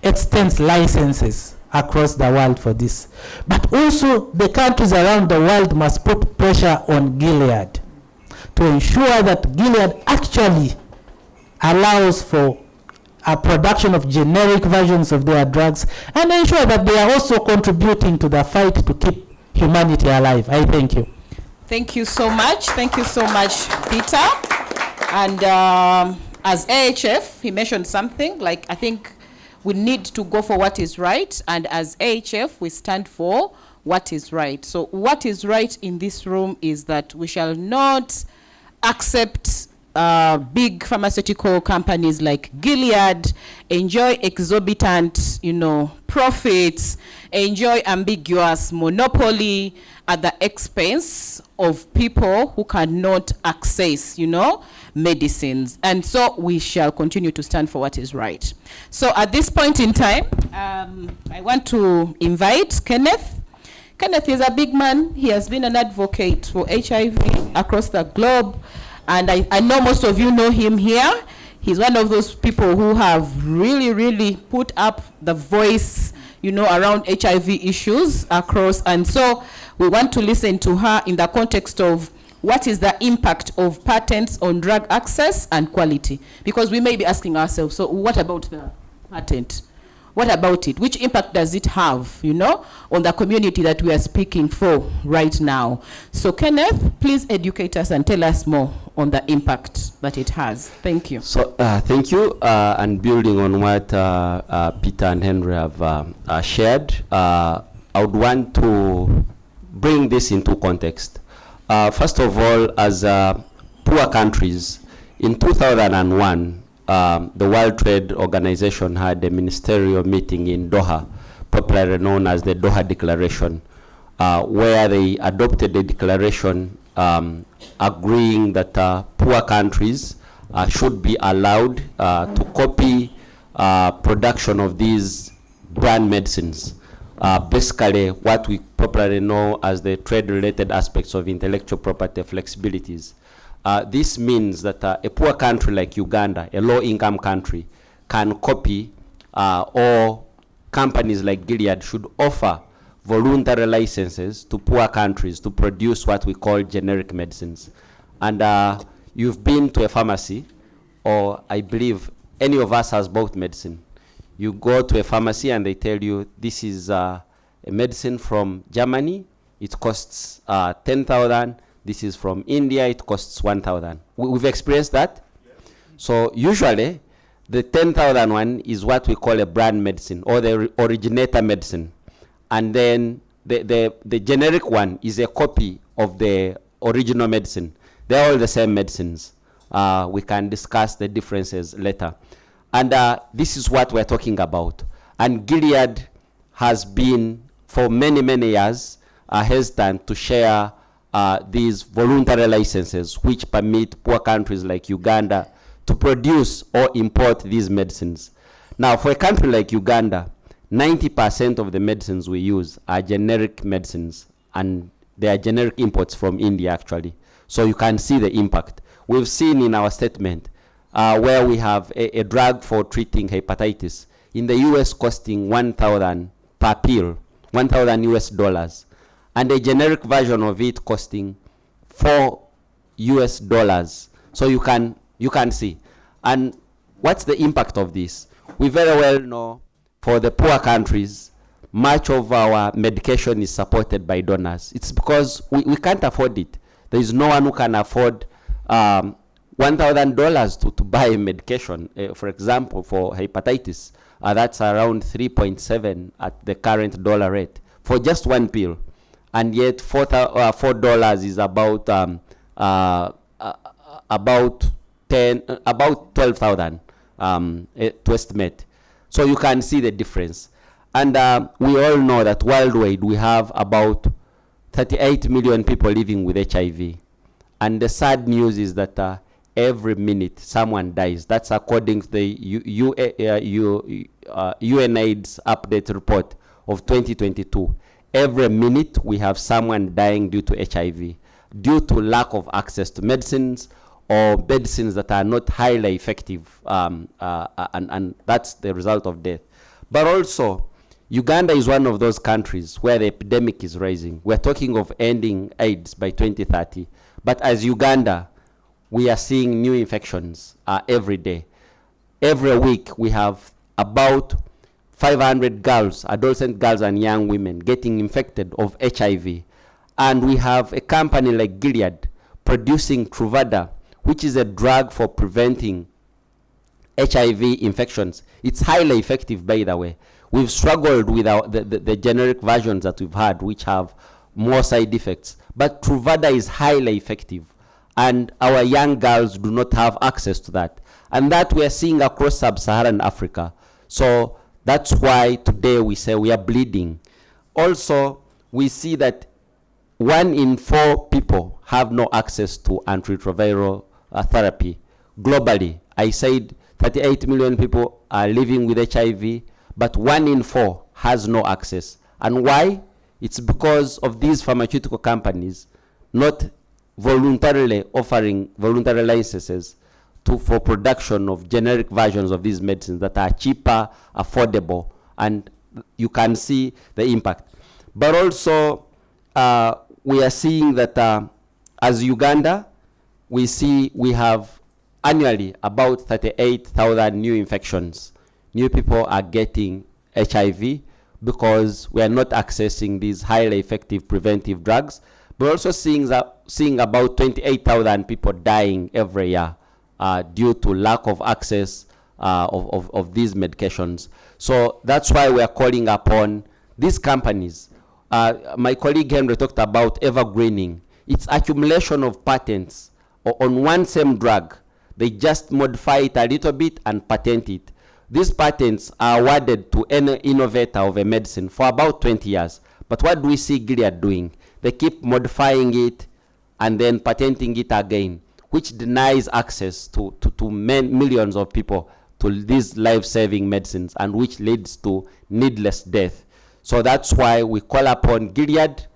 extends licenses across the world for this, but also the countries around the world must put pressure on Gilead to ensure that Gilead actually allows for a production of generic versions of their drugs, and ensure that they are also contributing to the fight to keep humanity alive. I thank you. Thank you so much. Thank you so much, Peter. And as AHF, he mentioned something like, I think we need to go for what is right. And as AHF, we stand for what is right. So what is right in this room is that we shall not accept big pharmaceutical companies like Gilead enjoy exorbitant, profits, enjoy ambiguous monopoly at the expense of people who cannot access, medicines. And so we shall continue to stand for what is right. So at this point in time, I want to invite Kenneth. Kenneth is a big man. He has been an advocate for HIV across the globe. And I know most of you know him here. He's one of those people who have really, really put up the voice, around HIV issues across. And so we want to listen to her in the context of what is the impact of patents on drug access and quality. Because we may be asking ourselves, so what about the patent? What about it? Which impact does it have, you know, on the community that we are speaking for right now? So Kenneth, please educate us and tell us more on the impact that it has. Thank you. So thank you. And building on what Peter and Henry have shared, I would want to bring this into context. First of all, as poor countries, in 2001, the World Trade Organization had a ministerial meeting in Doha, popularly known as the Doha Declaration, where they adopted a declaration agreeing that poor countries should be allowed to copy production of these brand medicines. Basically, what we popularly know as the trade-related aspects of intellectual property flexibilities. This means that a poor country like Uganda, a low-income country, can copy, or companies like Gilead should offer voluntary licenses to poor countries to produce what we call generic medicines. And you've been to a pharmacy, or I believe any of us has bought medicine. You go to a pharmacy and they tell you this is a medicine from Germany, it costs 10,000. This is from India, it costs 1,000. We've experienced that. Yes. So usually, the 10,000 one is what we call a brand medicine, or the originator medicine. And then the generic one is a copy of the original medicine. They're all the same medicines. We can discuss the differences later. And this is what we're talking about. And Gilead has been, for many, many years, hesitant to share these voluntary licenses which permit poor countries like Uganda to produce or import these medicines. Now, for a country like Uganda, 90% of the medicines we use are generic medicines, and they are generic imports from India, actually. So you can see the impact. We've seen in our statement where we have a drug for treating hepatitis in the US costing 1,000 per pill, $1,000, and a generic version of it costing $4. So you can see. And what's the impact of this? We very well know for the poor countries, much of our medication is supported by donors. It's because we can't afford it. There is no one who can afford $1,000 to buy medication. For example, for hepatitis, that's around 3.7 at the current dollar rate for just one pill. And yet $4 is about 12,000 to estimate. So you can see the difference. And we all know that worldwide we have about 38 million people living with HIV. And the sad news is that every minute someone dies. That's according to the UNAIDS update report of 2022. Every minute we have someone dying due to HIV, due to lack of access to medicines, or medicines that are not highly effective, and that's the result of death. But also, Uganda is one of those countries where the epidemic is rising. We're talking of ending AIDS by 2030. But as Uganda, we are seeing new infections every day. Every week we have about 500 girls, adolescent girls and young women getting infected of HIV. And we have a company like Gilead producing Truvada, which is a drug for preventing HIV infections. It's highly effective, by the way. We've struggled with the generic versions that we've had, which have more side effects. But Truvada is highly effective. And our young girls do not have access to that. And that we are seeing across sub-Saharan Africa. So that's why today we say we are bleeding. Also, we see that 1 in 4 people have no access to antiretroviral therapy. Globally, I said 38 million people are living with HIV, but 1 in 4 has no access. And why? It's because of these pharmaceutical companies not voluntarily offering voluntary licenses for production of generic versions of these medicines that are cheaper, affordable, and you can see the impact. But also, we are seeing that as Uganda, we have annually about 38,000 new infections. New people are getting HIV because we are not accessing these highly effective preventive drugs. We're also seeing about 28,000 people dying every year due to lack of access of these medications. So that's why we are calling upon these companies. My colleague Henry talked about evergreening. It's accumulation of patents on one same drug. They just modify it a little bit and patent it. These patents are awarded to any innovator of a medicine for about 20 years. But what do we see Gilead doing? They keep modifying it and then patenting it again, which denies access to millions of people to these life-saving medicines, and which leads to needless death. So that's why we call upon Gilead,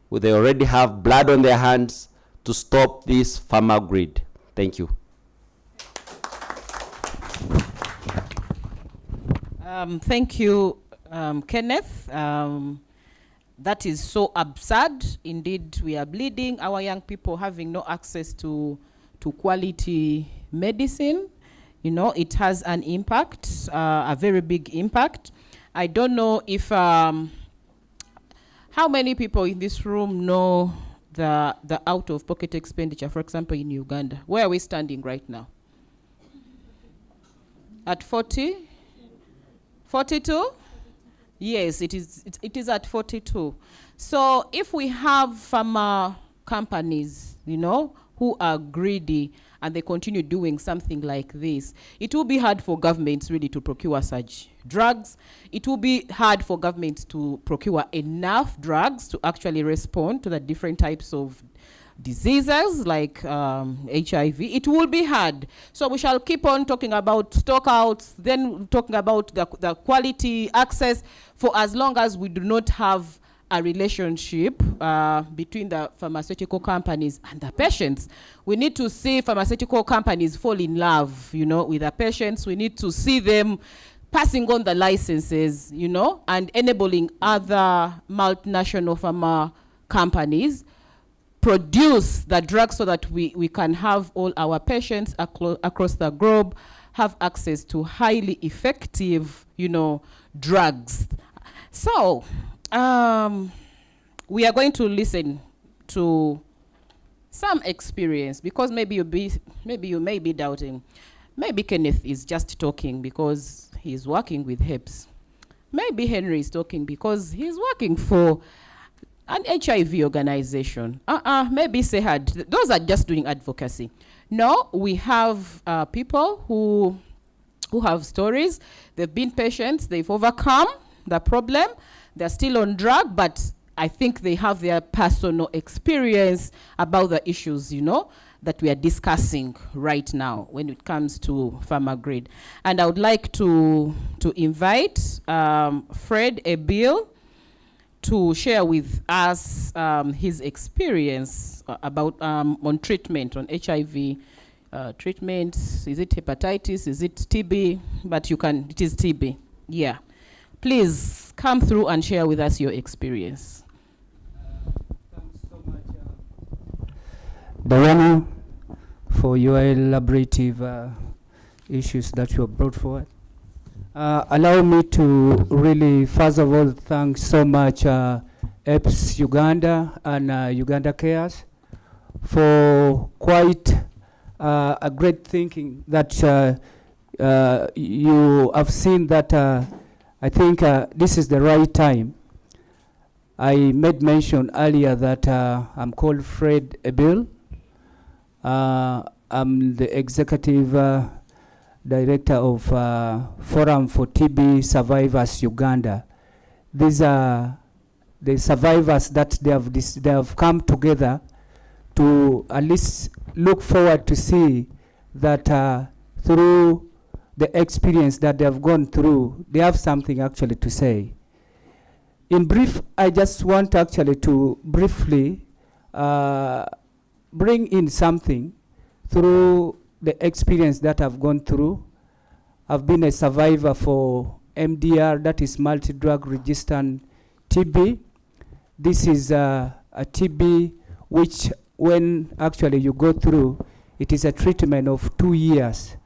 who they already have blood on their hands, to stop this pharma greed. Thank you. Thank you, Kenneth. That is so absurd. Indeed, we are bleeding. Our young people having no access to quality medicine. You know, it has an impact, a very big impact. I don't know if, how many people in this room know the out-of-pocket expenditure, for example, in Uganda? Where are we standing right now? At 40? 42? Yes, it is at 42. So if we have pharma companies, you know, who are greedy and they continue doing something like this, it will be hard for governments really to procure such drugs. It will be hard for governments to procure enough drugs to actually respond to the different types of diseases like HIV. It will be hard. So we shall keep on talking about stockouts, then talking about the quality access for as long as we do not have a relationship between the pharmaceutical companies and the patients. We need to see pharmaceutical companies fall in love, you know, with the patients. We need to see them passing on the licenses, you know, and enabling other multinational pharma companies produce the drugs so that we can have all our patients across the globe have access to highly effective, you know, drugs. So, we are going to listen to some experience, because maybe you may be doubting. Maybe Kenneth is just talking because he's working with HEPS. Maybe Henry is talking because he's working for an HIV organization. Maybe Sehad. Those are just doing advocacy. No, we have people who have stories. They've been patients. They've overcome the problem. They're still on drug, but I think they have their personal experience about the issues, you know, that we are discussing right now when it comes to pharma grade. And I would like to invite Fred Ebil to share with us his experience about on treatment, on HIV treatment. Is it hepatitis? Is it TB? But it is TB. Yeah. Please come through and share with us your experience. Thanks so much, Diana, for your elaborative issues that you have brought forward. Allow me to really, first of all, thank so much EPS Uganda and Uganda Cares for quite a great thinking that you have seen that I think this is the right time. I made mention earlier that I'm called Fred Ebil. I'm the executive director of Forum for TB Survivors Uganda. These are the survivors that they have come together to at least look forward to see that through the experience that they have gone through, they have something actually to say. In brief, I just want actually to briefly bring in something through the experience that I've gone through. I've been a survivor for MDR, that is multi-drug resistant TB. This is a TB which when actually you go through, it is a treatment of 2 years.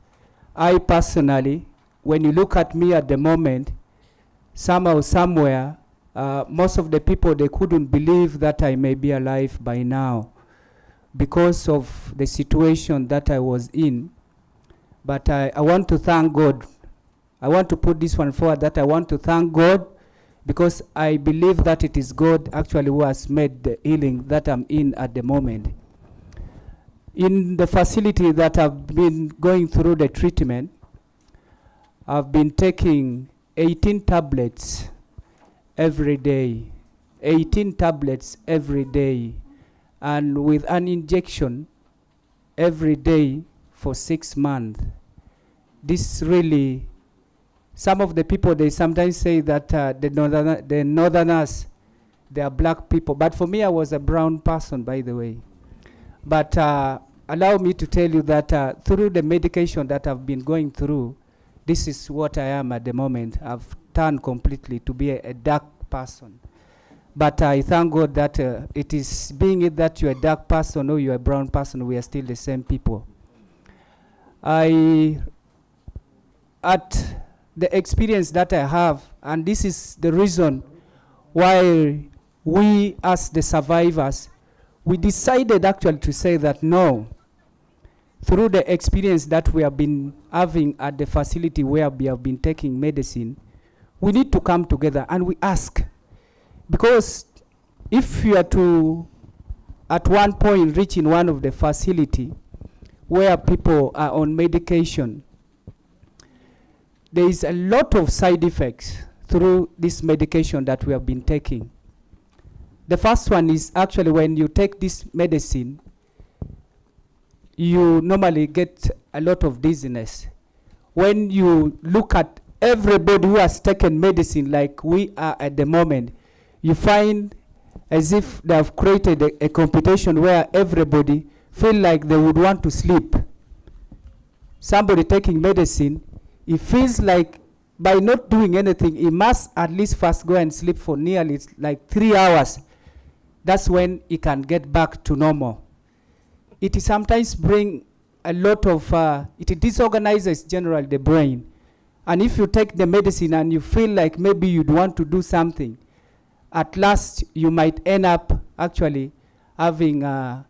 I personally, when you look at me at the moment, somehow, somewhere, most of the people, they couldn't believe that I may be alive by now because of the situation that I was in. But I want to thank God. I want to put this one forward, that I want to thank God, because I believe that it is God actually who has made the healing that I'm in at the moment. In the facility that I've been going through the treatment, I've been taking 18 tablets every day, 18 tablets every day, and with an injection every day for 6 months. This really, some of the people, they sometimes say that the northerners, they are black people. But for me, I was a brown person, by the way. But allow me to tell you that through the medication that I've been going through, this is what I am at the moment. I've turned completely to be a dark person. But I thank God that it is being it that you're a dark person or you're a brown person, we are still the same people. At the experience that I have, and this is the reason why we as the survivors, we decided actually to say that no, through the experience that we have been having at the facility where we have been taking medicine, we need to come together and we ask. Because if you are to, at one point, reach in one of the facility where people are on medication, there is a lot of side effects through this medication that we have been taking. The first one is actually when you take this medicine, you normally get a lot of dizziness. When you look at everybody who has taken medicine like we are at the moment, you find as if they have created a competition where everybody feel like they would want to sleep. Somebody taking medicine, he feels like by not doing anything, he must at least first go and sleep for nearly like 3 hours. That's when he can get back to normal. It sometimes bring a lot of, it disorganizes generally the brain. And if you take the medicine and you feel like maybe you'd want to do something, at last you might end up actually having a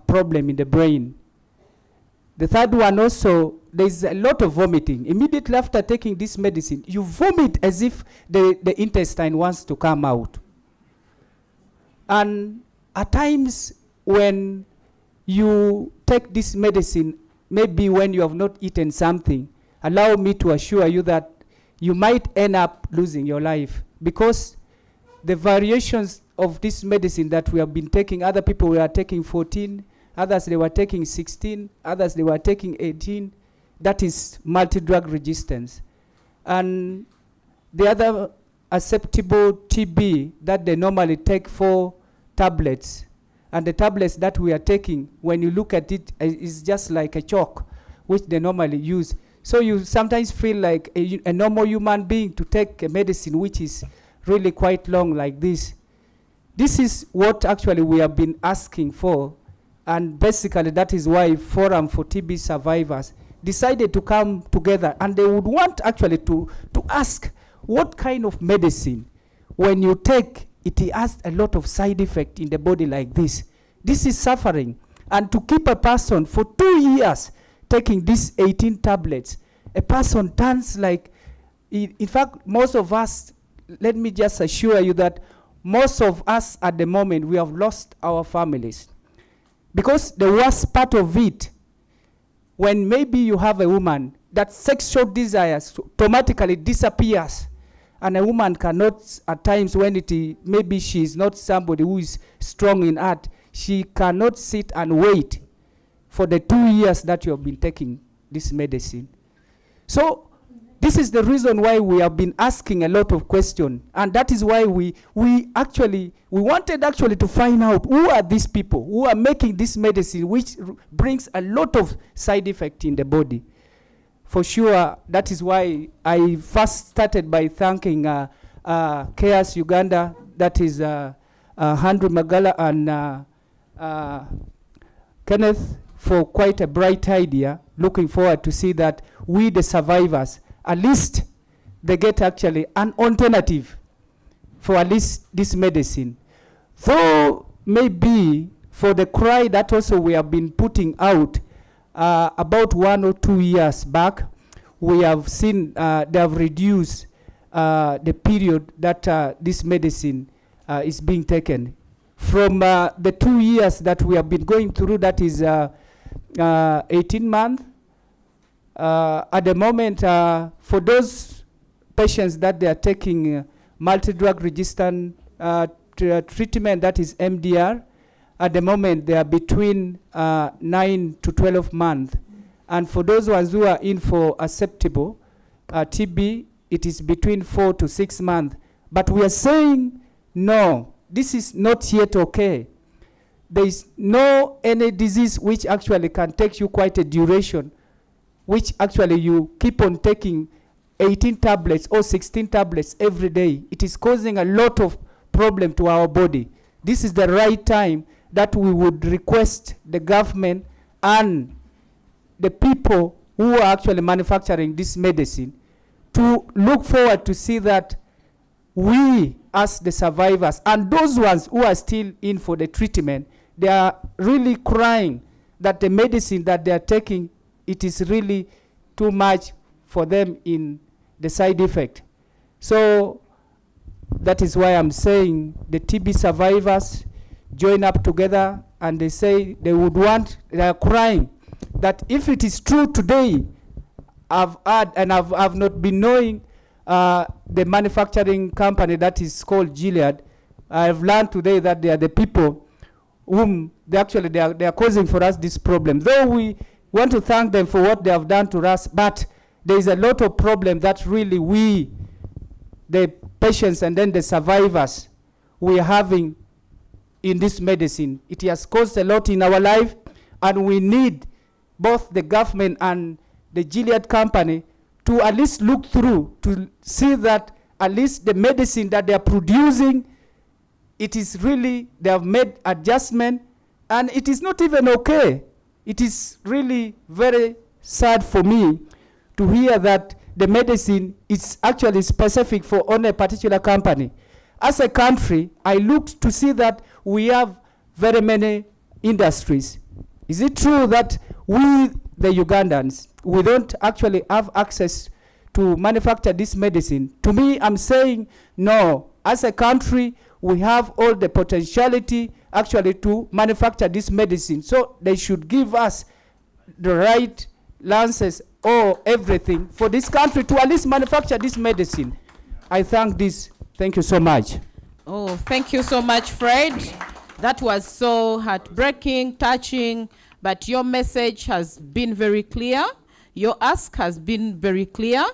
problem in the brain. The third one also, there's a lot of vomiting. Immediately after taking this medicine, you vomit as if the intestine wants to come out. And at times when you take this medicine, maybe when you have not eaten something, allow me to assure you that you might end up losing your life, because the variations of this medicine that we have been taking, other people were taking 14, others they were taking 16, others they were taking 18. That is multi-drug resistance. And the other acceptable TB that they normally take 4 tablets, and the tablets that we are taking, when you look at it, is just like a chalk, which they normally use. So you sometimes feel like a normal human being to take a medicine which is really quite long like this. This is what actually we have been asking for, and basically that is why Forum for TB Survivors decided to come together, and they would want actually to ask what kind of medicine, when you take it, has a lot of side effect in the body like this. This is suffering. And to keep a person for 2 years taking these 18 tablets, a person turns like, in fact, most of us, let me just assure you that most of us at the moment, we have lost our families. Because the worst part of it, when maybe you have a woman, that sexual desires automatically disappears. And a woman cannot, at times when maybe she is not somebody who is strong in art, she cannot sit and wait for the 2 years that you have been taking this medicine. So this is the reason why we have been asking a lot of questions. And that is why we wanted actually to find out who are these people who are making this medicine, which brings a lot of side effect in the body. For sure, that is why I first started by thanking Chaos Uganda, that is Andrew Magala and Kenneth, for quite a bright idea, looking forward to see that we, the survivors, at least they get actually an alternative for at least this medicine. Though maybe for the cry that also we have been putting out about 1 or 2 years back, we have seen they have reduced the period that this medicine is being taken. From the 2 years that we have been going through, that is 18 months, at the moment, for those patients that they are taking multi-drug resistant treatment, that is MDR, at the moment they are between 9 to 12 months. And for those ones who are in for acceptable TB, it is between 4 to 6 months. But we are saying, no, this is not yet okay. There is no any disease which actually can take you quite a duration, which actually you keep on taking 18 tablets or 16 tablets every day. It is causing a lot of problem to our body. This is the right time that we would request the government and the people who are actually manufacturing this medicine to look forward to see that we, as the survivors, and those ones who are still in for the treatment, they are really crying that the medicine that they are taking, it is really too much for them in the side effect. So that is why I'm saying the TB survivors join up together, and they say they would want, they are crying that if it is true today, I've had, and I've not been knowing the manufacturing company that is called Gilead. I've learned today that they are the people whom they are causing for us this problem. Though we want to thank them for what they have done to us, but there is a lot of problem that really we, the patients and then the survivors, we are having in this medicine. It has caused a lot in our life, and we need both the government and the Gilead company to at least look through to see that at least the medicine that they are producing, it is really, they have made adjustment, and it is not even okay. It is really very sad for me to hear that the medicine is actually specific for only a particular company. As a country, I look to see that we have very many industries. Is it true that we, the Ugandans, we don't actually have access to manufacture this medicine? To me, I'm saying no. As a country, we have all the potentiality actually to manufacture this medicine. So they should give us the right lances or everything for this country to at least manufacture this medicine. I thank this. Thank you so much. Oh, thank you so much, Fred. That was so heartbreaking, touching, but your message has been very clear. Your ask has been very clear.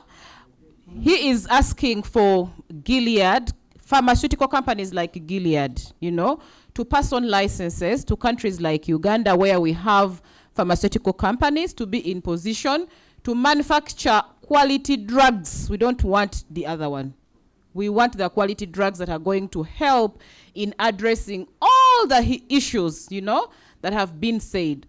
He is asking for Gilead, pharmaceutical companies like Gilead, you know, to pass on licenses to countries like Uganda, where we have pharmaceutical companies, to be in position to manufacture quality drugs. We don't want the other one. We want the quality drugs that are going to help in addressing all the issues, you know, that have been said.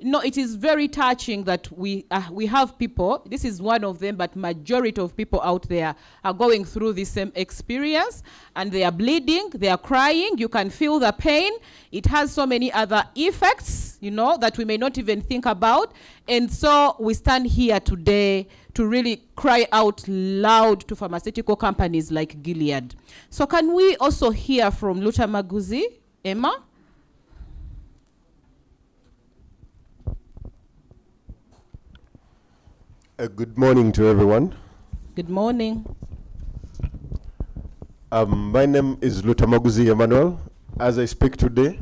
No, it is very touching that we have people, this is one of them, but majority of people out there are going through the same experience, and they are bleeding, they are crying, you can feel the pain. It has so many other effects, you know, that we may not even think about. And so we stand here today to really cry out loud to pharmaceutical companies like Gilead. So can we also hear from Lutamaguzi, Emma? Good morning to everyone. Good morning. My name is Lutamaguzi Emmanuel. As I speak today,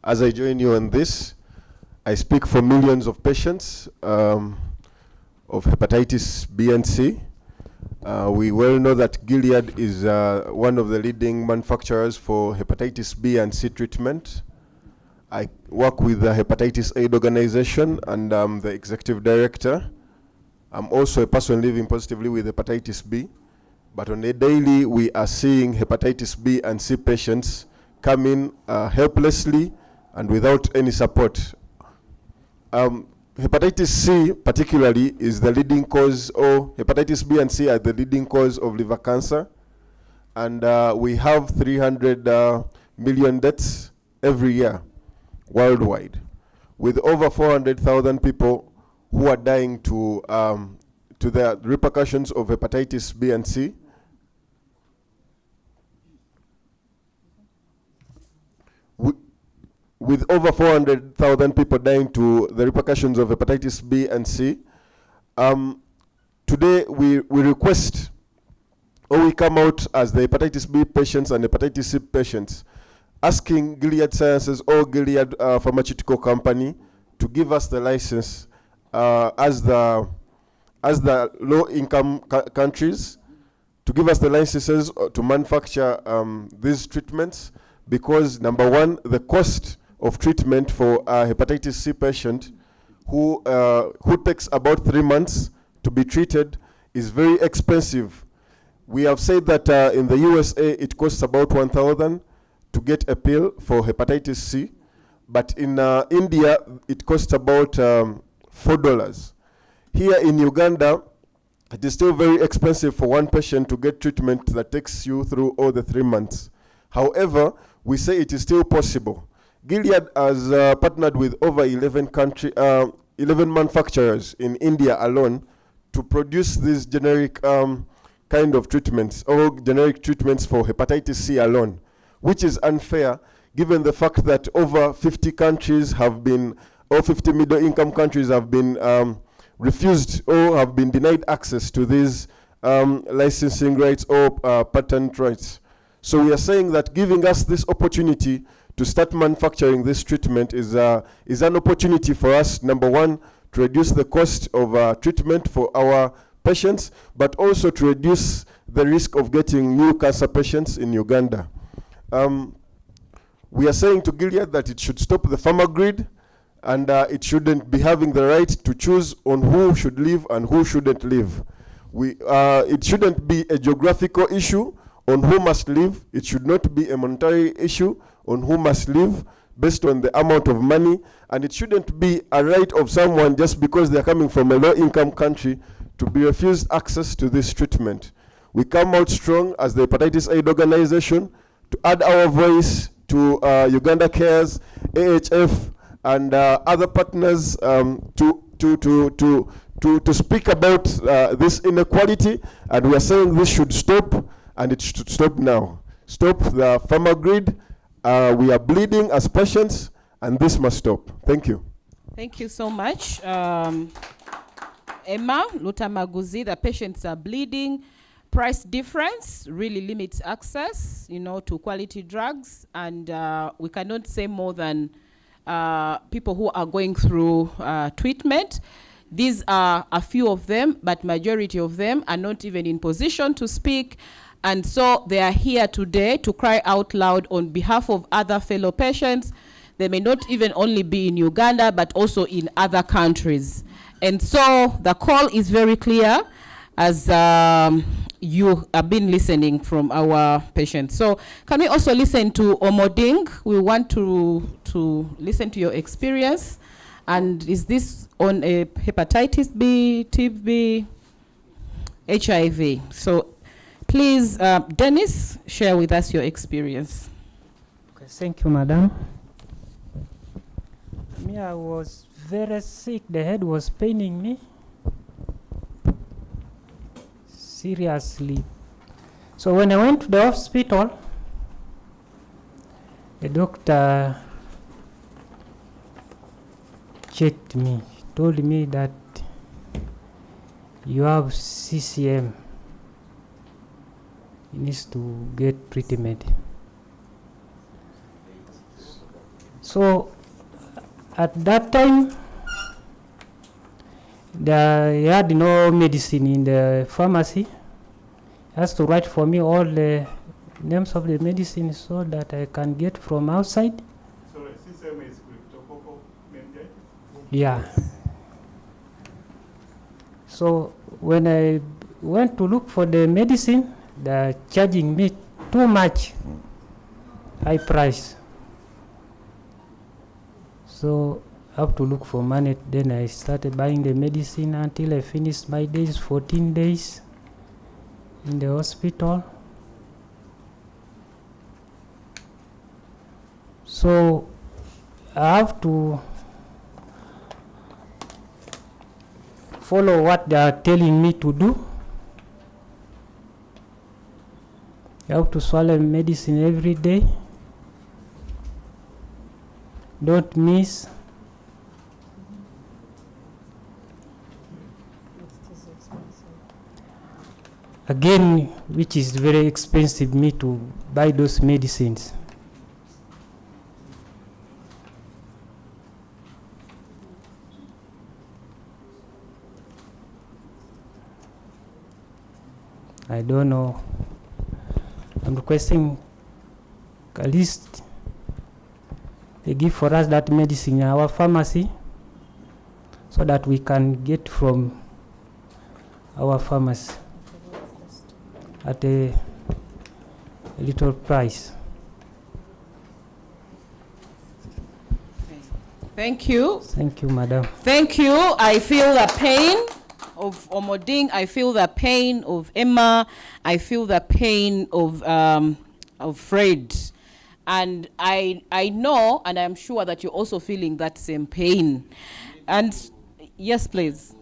as I join you on this, I speak for millions of patients of hepatitis B and C. We well know that Gilead is one of the leading manufacturers for hepatitis B and C treatment. I work with the Hepatitis Aid organization, and I'm the executive director. I'm also a person living positively with hepatitis B, but on a daily we are seeing hepatitis B and C patients come in helplessly and without any support. hepatitis C particularly is the leading cause, or hepatitis B and C are the leading cause of liver cancer. And we have 300 million deaths every year worldwide, with over 400,000 people who are dying to the repercussions of hepatitis B and C. With over 400,000 people dying to the repercussions of hepatitis B and C. Today we request, or we come out as the hepatitis B patients and hepatitis C patients, asking Gilead Sciences or Gilead pharmaceutical company to give us the license as the low-income countries, to give us the licenses to manufacture these treatments, because number one, the cost of treatment for a hepatitis C patient who takes about 3 months to be treated is very expensive. We have said that in the USA it costs about 1,000 to get a pill for hepatitis C, but in India it costs about $4. Here in Uganda, it is still very expensive for one patient to get treatment that takes you through all the 3 months. However, we say it is still possible. Gilead has partnered with over 11 manufacturers in India alone to produce these generic kind of treatments, or generic treatments for hepatitis C alone, which is unfair given the fact that over 50 countries have been, or 50 middle-income countries have been refused or have been denied access to these licensing rights or patent rights. So we are saying that giving us this opportunity to start manufacturing this treatment is an opportunity for us, number one, to reduce the cost of treatment for our patients, but also to reduce the risk of getting new cancer patients in Uganda. We are saying to Gilead that it should stop the farmer grid, and it shouldn't be having the right to choose on who should live and who shouldn't live. It shouldn't be a geographical issue on who must live. It should not be a monetary issue on who must live based on the amount of money, and it shouldn't be a right of someone just because they're coming from a low-income country to be refused access to this treatment. We come out strong as the Hepatitis Aid Organization to add our voice to Uganda Cares, AHF, and other partners to speak about this inequality, and we are saying this should stop, and it should stop now. Stop the farmer grid. We are bleeding as patients, and this must stop. Thank you. Thank you so much. Emma Lutamaguzi, the patients are bleeding. Price difference really limits access, to quality drugs, and we cannot say more than people who are going through treatment. These are a few of them, but majority of them are not even in position to speak. And so they are here today to cry out loud on behalf of other fellow patients. They may not even only be in Uganda, but also in other countries. And so the call is very clear as you have been listening from our patients. So can we also listen to Omoding? We want to listen to your experience. And is this on a hepatitis B, TB, HIV? So please, Dennis, share with us your experience. Okay, thank you, madam. Me, I was very sick. The head was paining me seriously. So when I went to the hospital, the doctor checked me, told me that you have CCM. He needs to get treatment. So at that time, he had no medicine in the pharmacy. He has to write for me all the names of the medicine so that I can get from outside. So CCM is cryptococcal meningitis? Yeah. So when I went to look for the medicine, they're charging me too much, high price. So have to look for money. Then I started buying the medicine until I finished my days, 14 days in the hospital. So I have to follow what they are telling me to do. You have to swallow medicine every day. Don't miss. Again, which is very expensive me to buy those medicines. I don't know. I'm requesting at least they give for us that medicine in our pharmacy so that we can get from our pharmacy at a little price. Thank you. Thank you, madam. Thank you. I feel the pain of Omoding. I feel the pain of Emma. I feel the pain of Fred. And I know, and I'm sure that you're also feeling that same pain. And yes, please.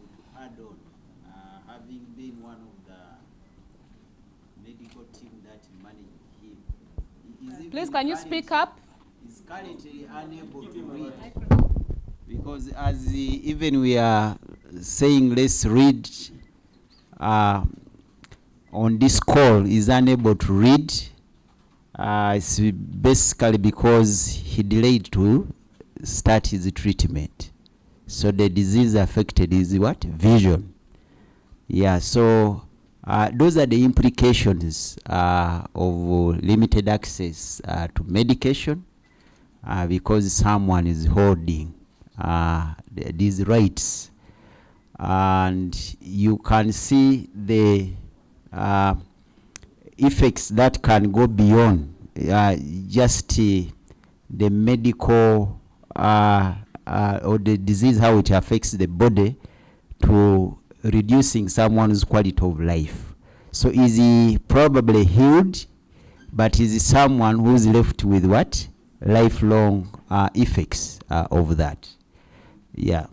Having been one of the medical team that managed him, Please, can you speak up? He's currently unable to read. Because as even we are saying let's read on this call, he's unable to read. It's basically because he delayed to start his treatment. So the disease affected his what? Vision. Yeah, so those are the implications of limited access to medication because someone is holding these rights. And you can see the effects that can go beyond just the medical or the disease, how it affects the body, to reducing someone's quality of life. So is he probably healed, but is he someone who's left with what? Lifelong effects of that. Yeah.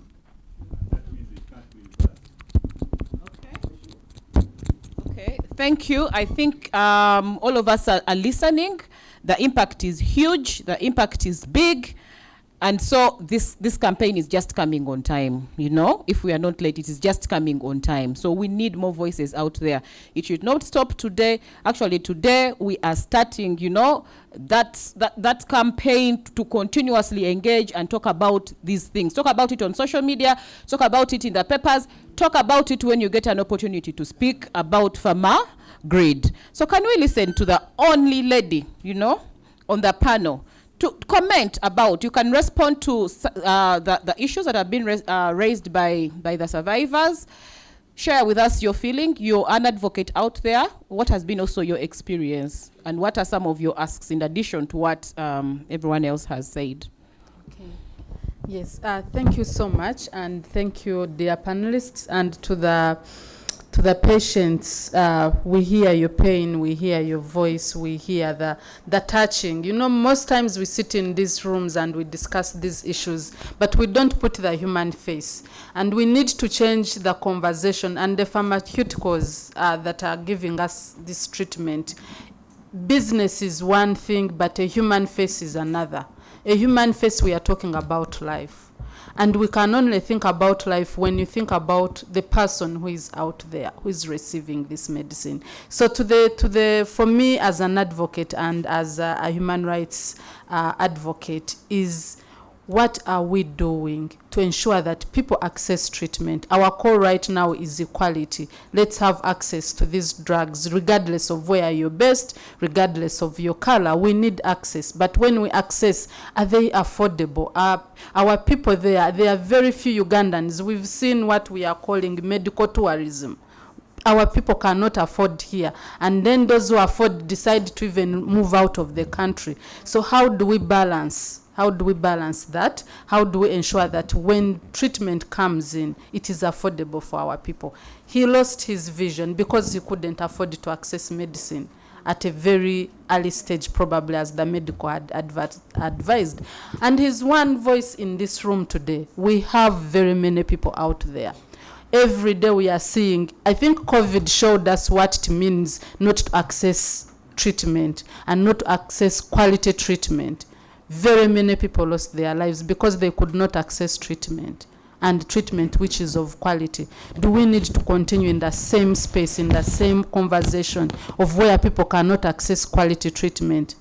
Okay, thank you. I think all of us are listening. The impact is huge. The impact is big. And so this campaign is just coming on time, you know. If we are not late, it is just coming on time. So we need more voices out there. It should not stop today. Actually, today we are starting, you know, that campaign to continuously engage and talk about these things. Talk about it on social media. Talk about it in the papers. Talk about it when you get an opportunity to speak about Pharma Grid. So can we listen to the only lady, you know, on the panel to comment about? You can respond to the issues that have been raised by the survivors. Share with us your feeling. You're an advocate out there. What has been also your experience? And what are some of your asks in addition to what everyone else has said? Okay. Yes, thank you so much. And thank you, dear panelists, and to the patients. We hear your pain, we hear your voice, we hear the touching. You know, most times we sit in these rooms and we discuss these issues, but we don't put the human face. And we need to change the conversation. And the pharmaceuticals that are giving us this treatment, business is one thing, but a human face is another. A human face, we are talking about life. And we can only think about life when you think about the person who is out there, who is receiving this medicine. So for me as an advocate and as a human rights advocate is, what are we doing to ensure that people access treatment? Our call right now is equality. Let's have access to these drugs, regardless of where you're based, regardless of your color. We need access. But when we access, are they affordable? Our people there are very few Ugandans. We've seen what we are calling medical tourism. Our people cannot afford here. And then those who afford decide to even move out of the country. So how do we balance? How do we balance that? How do we ensure that when treatment comes in, it is affordable for our people? He lost his vision because he couldn't afford to access medicine at a very early stage, probably as the medical had advised. And he's one voice in this room today. We have very many people out there. Every day we are seeing, I think COVID showed us what it means not to access treatment and not to access quality treatment. Very many people lost their lives because they could not access treatment, and treatment which is of quality. Do we need to continue in the same space, in the same conversation of where people cannot access quality treatment?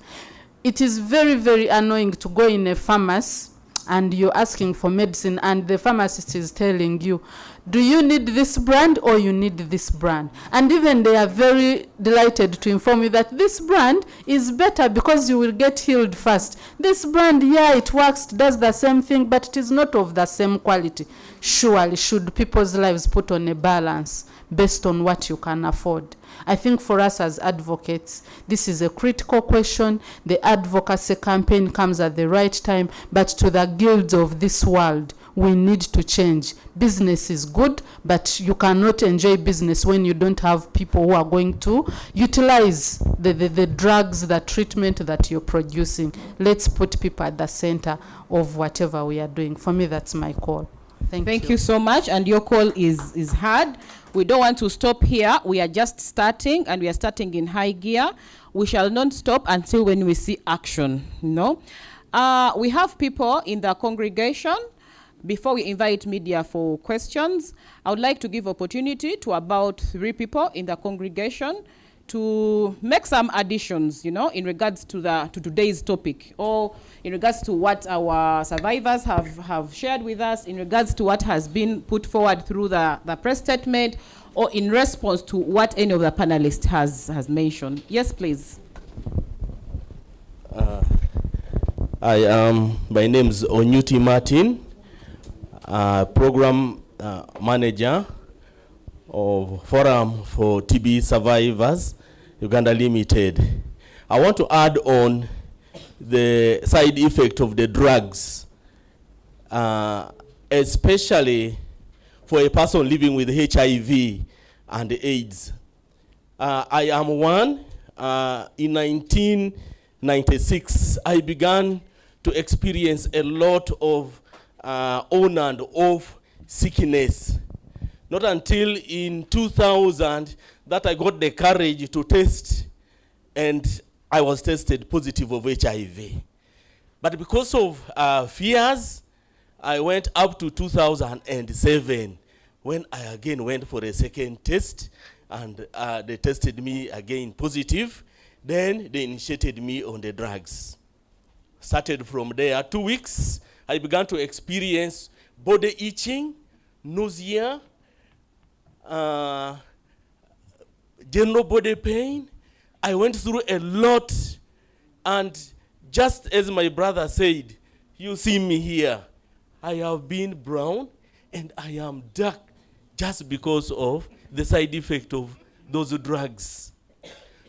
It is very, very annoying to go in a pharmacy and you're asking for medicine and the pharmacist is telling you, do you need this brand or you need this brand? And even they are very delighted to inform you that this brand is better because you will get healed first. This brand, yeah, it works, does the same thing, but it is not of the same quality. Surely, should people's lives put on a balance based on what you can afford? I think for us as advocates, this is a critical question. The advocacy campaign comes at the right time, but to the guilds of this world, we need to change. Business is good, but you cannot enjoy business when you don't have people who are going to utilize the drugs, the treatment that you're producing. Let's put people at the center of whatever we are doing. For me, that's my call. Thank you so much, and your call is heard. We don't want to stop here. We are just starting, and we are starting in high gear. We shall not stop until when we see action, no? We have people in the congregation. Before we invite media for questions, I would like to give opportunity to about 3 people in the congregation to make some additions, you know, in regards to today's topic, or in regards to what our survivors have shared with us, in regards to what has been put forward through the press statement, or in response to what any of the panelists has mentioned. Yes, please. My name is Onyuti Martin, program manager of Forum for TB Survivors, Uganda Limited. I want to add on the side effect of the drugs, especially for a person living with HIV and AIDS. I am one. In 1996, I began to experience a lot of on and off sickness. Not until in 2000 that I got the courage to test, and I was tested positive of HIV. But because of fears, I went up to 2007 when I again went for a second test, and they tested me again positive. Then they initiated me on the drugs. Started from there, 2 weeks, I began to experience body itching, nausea, general body pain. I went through a lot, and just as my brother said, you see me here, I have been brown and I am dark just because of the side effect of those drugs.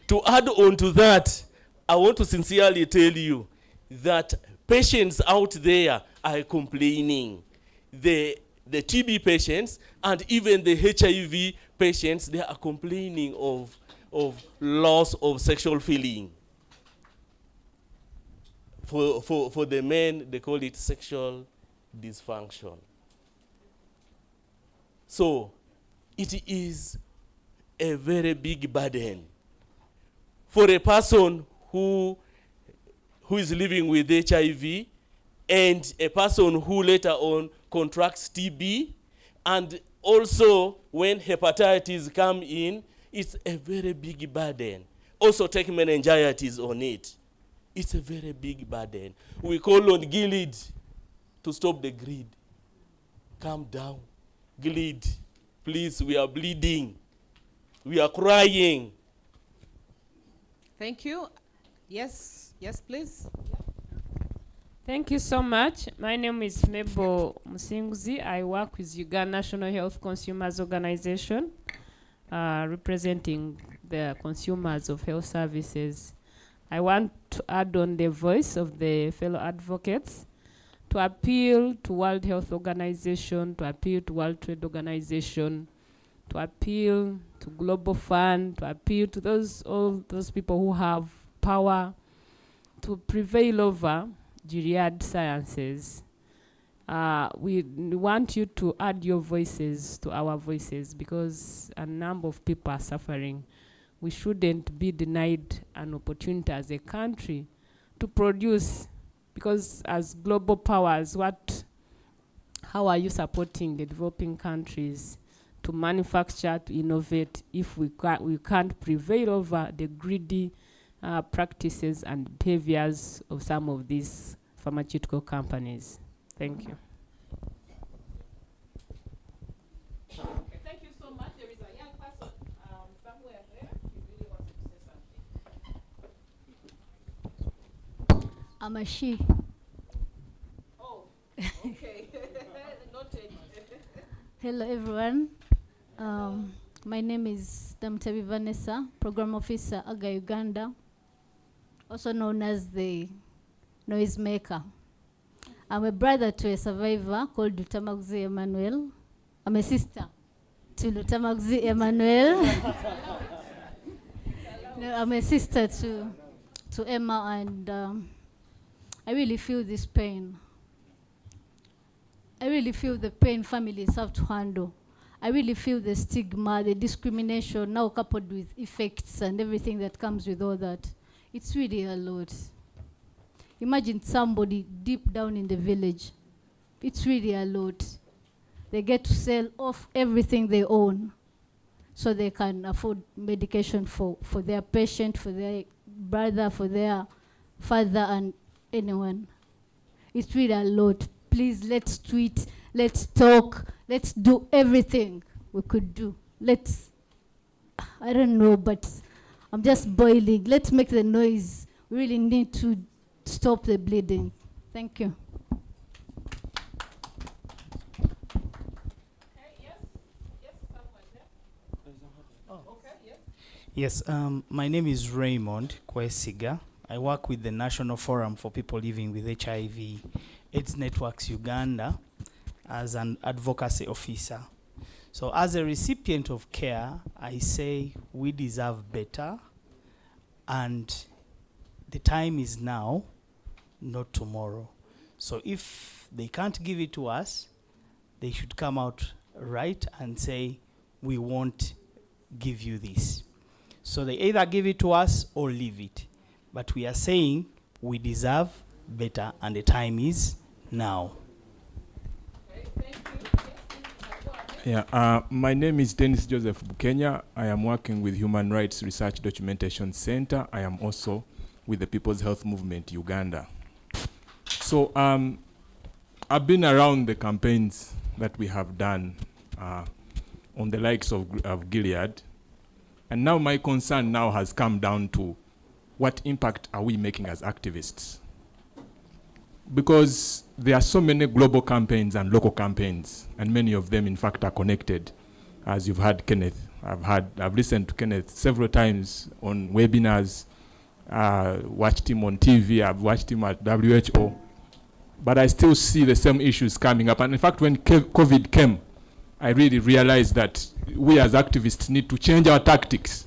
To add on to that, I want to sincerely tell you that patients out there are complaining. The TB patients and even the HIV patients, they are complaining of loss of sexual feeling. For the men, they call it sexual dysfunction. So it is a very big burden for a person who is living with HIV, and a person who later on contracts TB, and also when hepatitis come in, it's a very big burden. Also take meningitis on it. It's a very big burden. We call on Gilead to stop the greed. Calm down. Gilead, please, we are bleeding. We are crying. Thank you. Yes, please. Thank you so much. My name is Mebo Musinguzi. I work with Uganda National Health Consumers Organization, representing the consumers of health services. I want to add on the voice of the fellow advocates to appeal to World Health Organization, to appeal to World Trade Organization, to appeal to Global Fund, to appeal to all those people who have power to prevail over Gilead Sciences. We want you to add your voices to our voices because a number of people are suffering. We shouldn't be denied an opportunity as a country to produce, because as global powers, how are you supporting the developing countries to manufacture, to innovate, if we can't prevail over the greedy practices and behaviors of some of these pharmaceutical companies? Thank you. Thank you so much. There is a young person somewhere there. He really wants to say something. I'm a she. Oh, okay. Noted. Hello, everyone. My name is Damtabi Vanessa, Program Officer, AGA Uganda, also known as the noisemaker. I'm a brother to a survivor called Lutamaguzi Emmanuel. I'm a sister to Lutamaguzi Emmanuel. No, I'm a sister to Emma, and I really feel this pain. I really feel the pain families have to handle. I really feel the stigma, the discrimination, now coupled with effects and everything that comes with all that. It's really a lot. Imagine somebody deep down in the village. It's really a lot. They get to sell off everything they own so they can afford medication for their patient, for their brother, for their father, and anyone. It's really a lot. Please, let's tweet, let's talk, let's do everything we could do. I don't know, but I'm just boiling. Let's make the noise. We really need to stop the bleeding. Thank you. Yes, my name is Raymond Kwesiga. I work with the National Forum for People Living with HIV AIDS Networks Uganda as an advocacy officer. So as a recipient of care, I say we deserve better, and the time is now, not tomorrow. So if they can't give it to us, they should come out right and say, we won't give you this. So they either give it to us or leave it. But we are saying we deserve better, and the time is now. Yeah, my name is Dennis Joseph Bukenya. I am working with Human Rights Research Documentation Center. I am also with the People's Health Movement Uganda. So I've been around the campaigns that we have done on the likes of Gilead. And now my concern now has come down to what impact are we making as activists? Because there are so many global campaigns and local campaigns, and many of them in fact are connected. As you've heard Kenneth, I've listened to Kenneth several times on webinars, watched him on TV, I've watched him at WHO, but I still see the same issues coming up. And in fact, when COVID came, I really realized that we as activists need to change our tactics.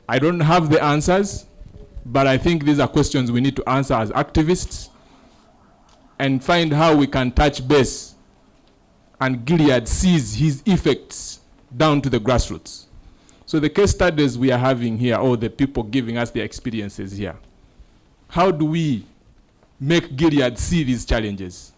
I don't have the answers, but I think these are questions we need to answer as activists and find how we can touch base and Gilead sees his effects down to the grassroots. So the case studies we are having here, or the people giving us their experiences here, how do we make Gilead see these challenges?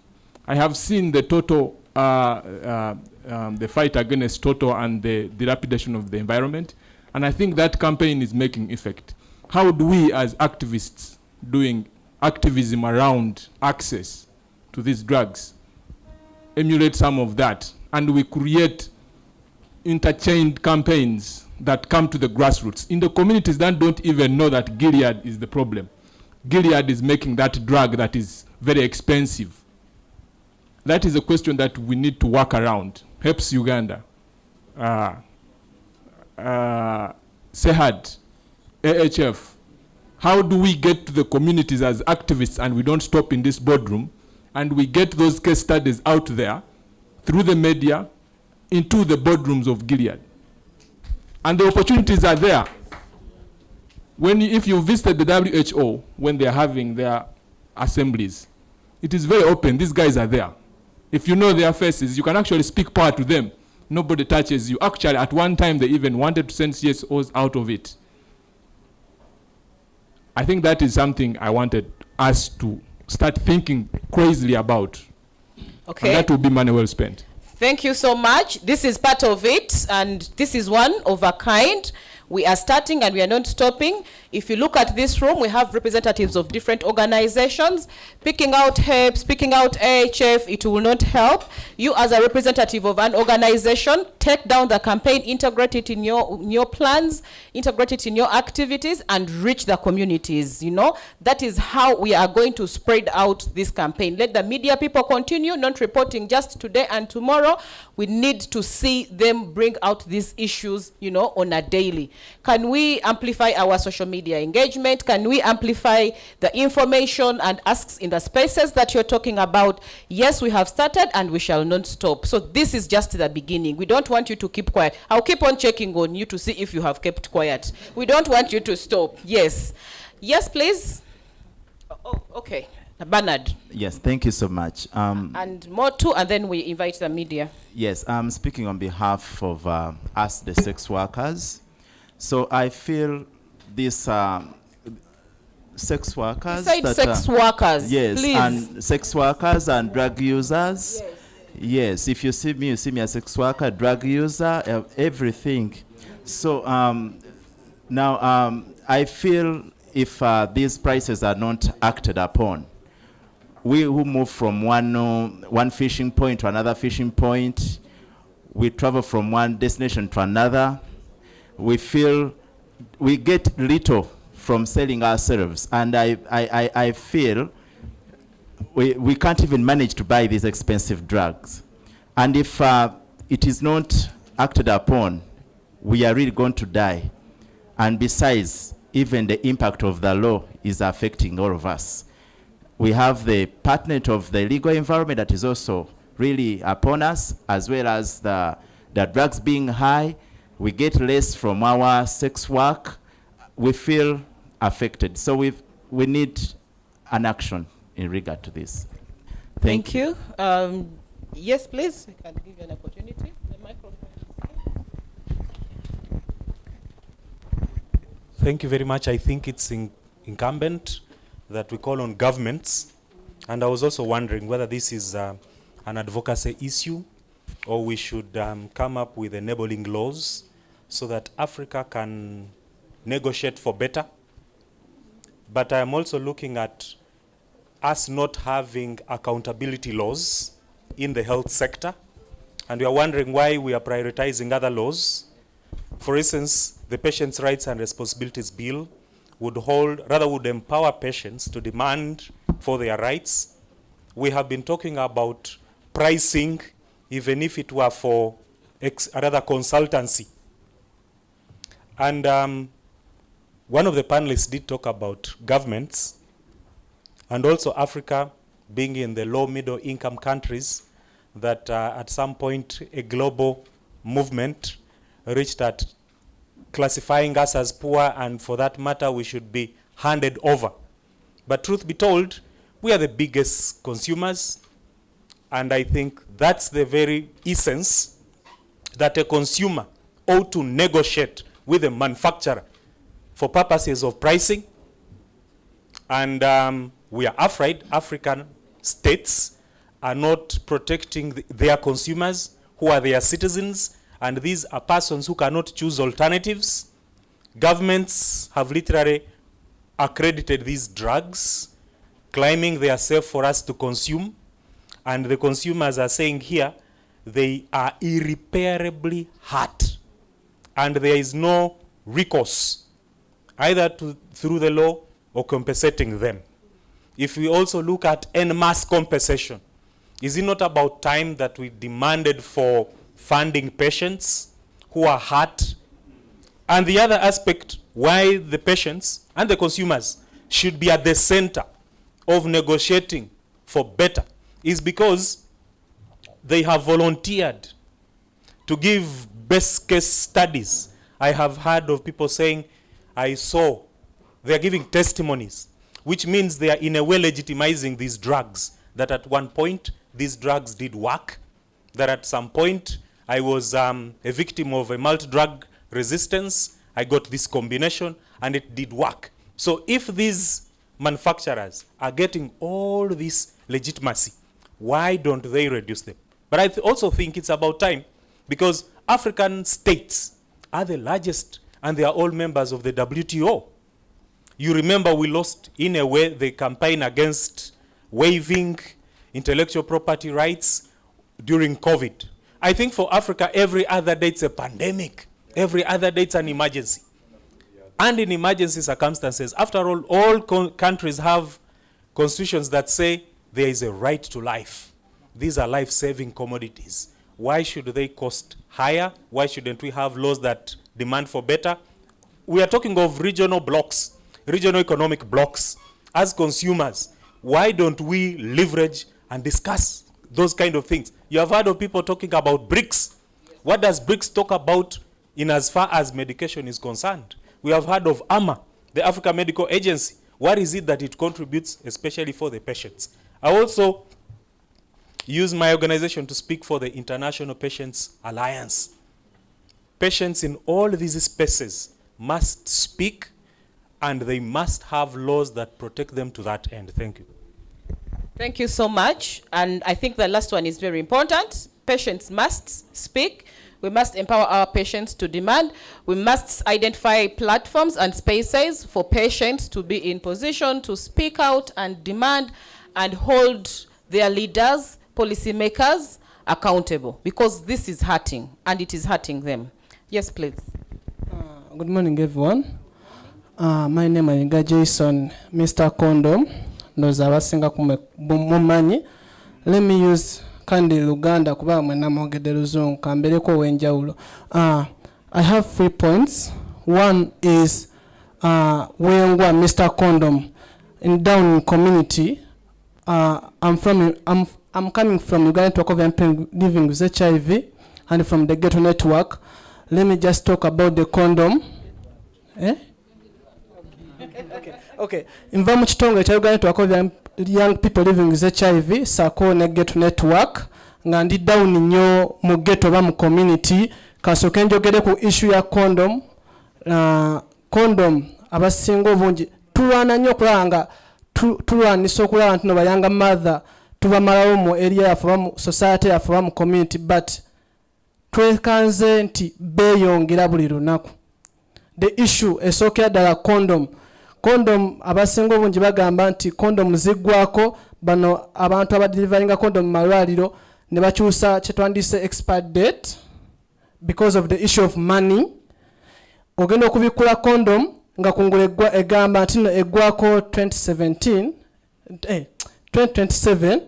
I have seen the total, the fight against total and the dilapidation of the environment, and I think that campaign is making effect. How do we as activists doing activism around access to these drugs emulate some of that, and we create interchained campaigns that come to the grassroots in the communities that don't even know that Gilead is the problem. Gilead is making that drug that is very expensive. That is a question that we need to work around. Helps Uganda, SEHAD, AHF, How do we get to the communities as activists and we don't stop in this boardroom, and we get those case studies out there through the media into the boardrooms of Gilead? And the opportunities are there. If you visit the WHO when they're having their assemblies, it is very open. These guys are there. If you know their faces, you can actually speak power to them. Nobody touches you. Actually, at one time, they even wanted to send CSOs out of it. I think that is something I wanted us to start thinking crazily about. Okay. And that will be money well spent. Thank you so much. This is part of it, and this is one of a kind. We are starting and we are not stopping. If you look at this room, we have representatives of different organizations. Picking out HEP, picking out AHF, it will not help. You as a representative of an organization, take down the campaign, integrate it in your plans, integrate it in your activities, and reach the communities. You know, that is how we are going to spread out this campaign. Let the media people continue, not reporting just today and tomorrow. We need to see them bring out these issues, you know, on a daily. Can we amplify our social media engagement? Can we amplify the information and asks in the spaces that you're talking about? Yes, we have started and we shall not stop. So this is just the beginning. We don't want you to keep quiet. I'll keep on checking on you to see if you have kept quiet. We don't want you to stop. Yes. Yes, please. Oh, okay. Bernard. Yes, thank you so much. And more too, and then we invite the media. Yes, I'm speaking on behalf of us, the sex workers. So I feel these sex workers. Besides sex workers, yes, please. And sex workers and drug users. Yes, if you see me as a sex worker, drug user, everything. So now I feel if these prices are not acted upon, we who move from one fishing point to another fishing point, we travel from one destination to another, we feel we get little from selling ourselves, and I feel we can't even manage to buy these expensive drugs. And if it is not acted upon, we are really going to die. And besides, even the impact of the law is affecting all of us. We have the pertinent of the legal environment that is also really upon us, as well as the drugs being high. We get less from our sex work. We feel affected. So we need an action in regard to this. Thank you. Yes, please. I can give you an opportunity. The microphone. Thank you very much. I think it's incumbent that we call on governments. And I was also wondering whether this is an advocacy issue, or we should come up with enabling laws so that Africa can negotiate for better. But I am also looking at us not having accountability laws in the health sector. And we are wondering why we are prioritizing other laws. For instance, the Patients' Rights and Responsibilities Bill would empower patients to demand for their rights. We have been talking about pricing, even if it were for another consultancy. And one of the panelists did talk about governments, and also Africa being in the low middle income countries, that at some point a global movement reached at classifying us as poor, and for that matter we should be handed over. But truth be told, we are the biggest consumers, and I think that's the very essence, that a consumer ought to negotiate with a manufacturer for purposes of pricing. And we are afraid African states are not protecting their consumers, who are their citizens, and these are persons who cannot choose alternatives. Governments have literally accredited these drugs, claiming they are safe for us to consume, and the consumers are saying here they are irreparably hurt, and there is no recourse either through the law or compensating them. If we also look at en masse compensation, is it not about time that we demanded for funding patients who are hurt? And the other aspect why the patients and the consumers should be at the center of negotiating for better is because they have volunteered to give best case studies. I have heard of people saying, I saw, they are giving testimonies, which means they are in a way legitimizing these drugs, that at one point these drugs did work, that at some point I was a victim of a multi-drug resistance, I got this combination and it did work. So if these manufacturers are getting all this legitimacy, why don't they reduce them? But I also think it's about time, because African states are the largest and they are all members of the WTO. You remember we lost, in a way, the campaign against waiving intellectual property rights during COVID. I think for Africa, every other day it's a pandemic. Every other day it's an emergency. And in emergency circumstances, after all countries have constitutions that say there is a right to life. These are life-saving commodities. Why should they cost higher? Why shouldn't we have laws that demand for better? We are talking of regional blocks, regional economic blocks. As consumers, why don't we leverage and discuss those kind of things? You have heard of people talking about BRICS. What does BRICS talk about in as far as medication is concerned? We have heard of AMA, the African Medical Agency. What is it that it contributes, especially for the patients? I also use my organization to speak for the International Patients Alliance. Patients in all these spaces must speak, and they must have laws that protect them to that end. Thank you. Thank you so much. And I think the last one is very important. Patients must speak. We must empower our patients to demand. We must identify platforms and spaces for patients to be in position to speak out and demand and hold their leaders, policymakers accountable, because this is hurting and it is hurting them. Yes, please. Good morning, everyone. My name is Jason, Mr. Condom. Let me use Kandi Luganda kuba mwena mwogede luzungu kambeleko wenjawulo. I have 3 points. One is wengwa Mr. Condom in down community. I'm coming from Uganda to Kobe living with HIV and from the Ghetto Network. Let me just talk about the condom. Okay. Inva mu kitongo ekya Uganda twakola young people living with HIV sako ne Ghetto Network nga ndi down nnyo mu ghetto ba mu community kasoke njogere ku issue ya condom. Condom abasinga obungi tulwana nnyo kulanga tulwanisa okulaba nti no bayanga mother tubamalawo mu area yafu ba mu society yafu ba mu community, but twekanze nti beeyongera buli lunaku. The issue esookera ddala condom abasinga obungi bagamba nti condom ziggwako, bano abantu abadelivaringa condom mu malwaliro ne bakyusa kye twandise expired date because of the issue of money. Ogenda okubikula condom nga kungula egamba nti no eggwako 2027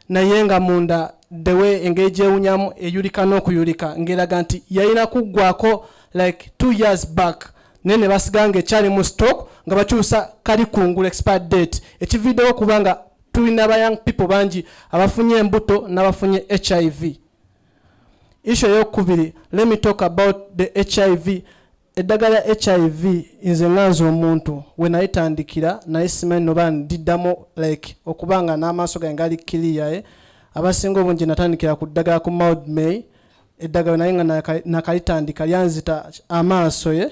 naye nga munda the way engeri gyewunyamu eyulika n'okuyulika ngeraga nti yalina kuggwako like 2 years back nene basiganga ekyali mu stock nga bakyusa kali kungula expired date. Ekividdewo kubanga tulina ba young people bangi abafunye embuto n'abafunye HIV. Issue eyokubiri, let me talk about the HIV. Eddagala HIV nze nganza omuntu we nayitandikira naye simanyi noba ndiddamu like okubanga n'amaaso gange gali clear. Abasinga obungi natandikira ku ddagala ku Mount May. Eddagala naye nga nakalitandika lyanzita amaaso ye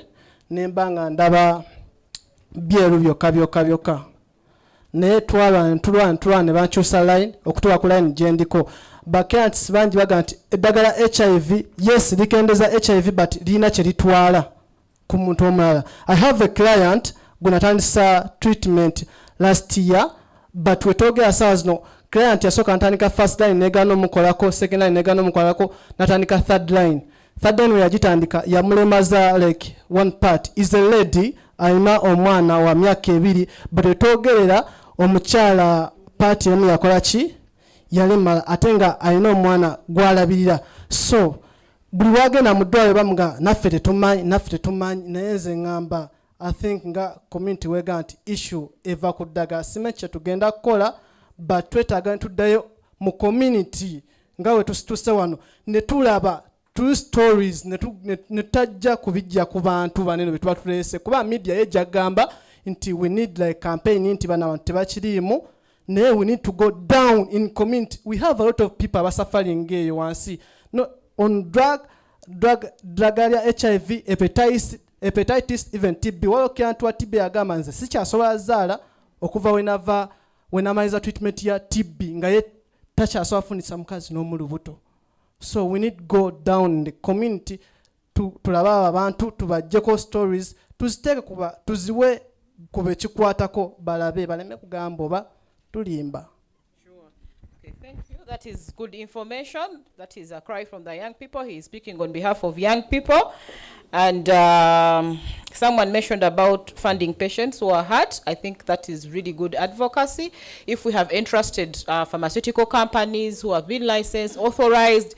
nembanga ndaba byeru byokka naye tulwana ne bankyusa line okutuuka ku line gyendiko. Bakyantis bangi baga nti eddagala HIV yes likendeza HIV but lina kye litwala ku muntu omulala. I have a client gwe natandisa treatment last year, but wetogera saa zino client yasooka natandika first line negana omukolako, second line negana omukolako, natandika third line. Third line we yagitandika yamulemaza like one part is a lady alina omwana wa myaka 2, but etogerera omukyala part emu yakola ki yalema ate nga alina omwana gwalabirira. So buli wagenda mu ddwaliro bamuga naffe tetumanyi naye nze ngamba I think nga community wega nti issue eva ku ddagala simanyi kye tugenda kukola but twetaaga tuddayo mu community nga we tusituse wano ne tulaba true stories ne tajja kubijja ku bantu banene bye tuba tuleese kuba media yejja gamba nti we need like campaign nti bana abantu tebakiriimu naye we need to go down in community. We have a lot of people are suffering eyo wansi no on drug area HIV hepatitis even TB waliwo kintu wa TB agamba nze sikyasobola zaala okuva wenamaliza treatment ya TB nga ye takyasobola funisa mukazi n'omuli buto. So we need go down in the community tulaba abantu tubajjeko stories tuziteeke kuba tuziwe kuba ekikwatako balabe baleme kugamba oba tulimba. Okay, thank you. That is good information. That is a cry from the young people. He is speaking on behalf of young people. And someone mentioned about funding patients who are hurt. I think that is really good advocacy. If we have entrusted pharmaceutical companies who have been licensed, authorized,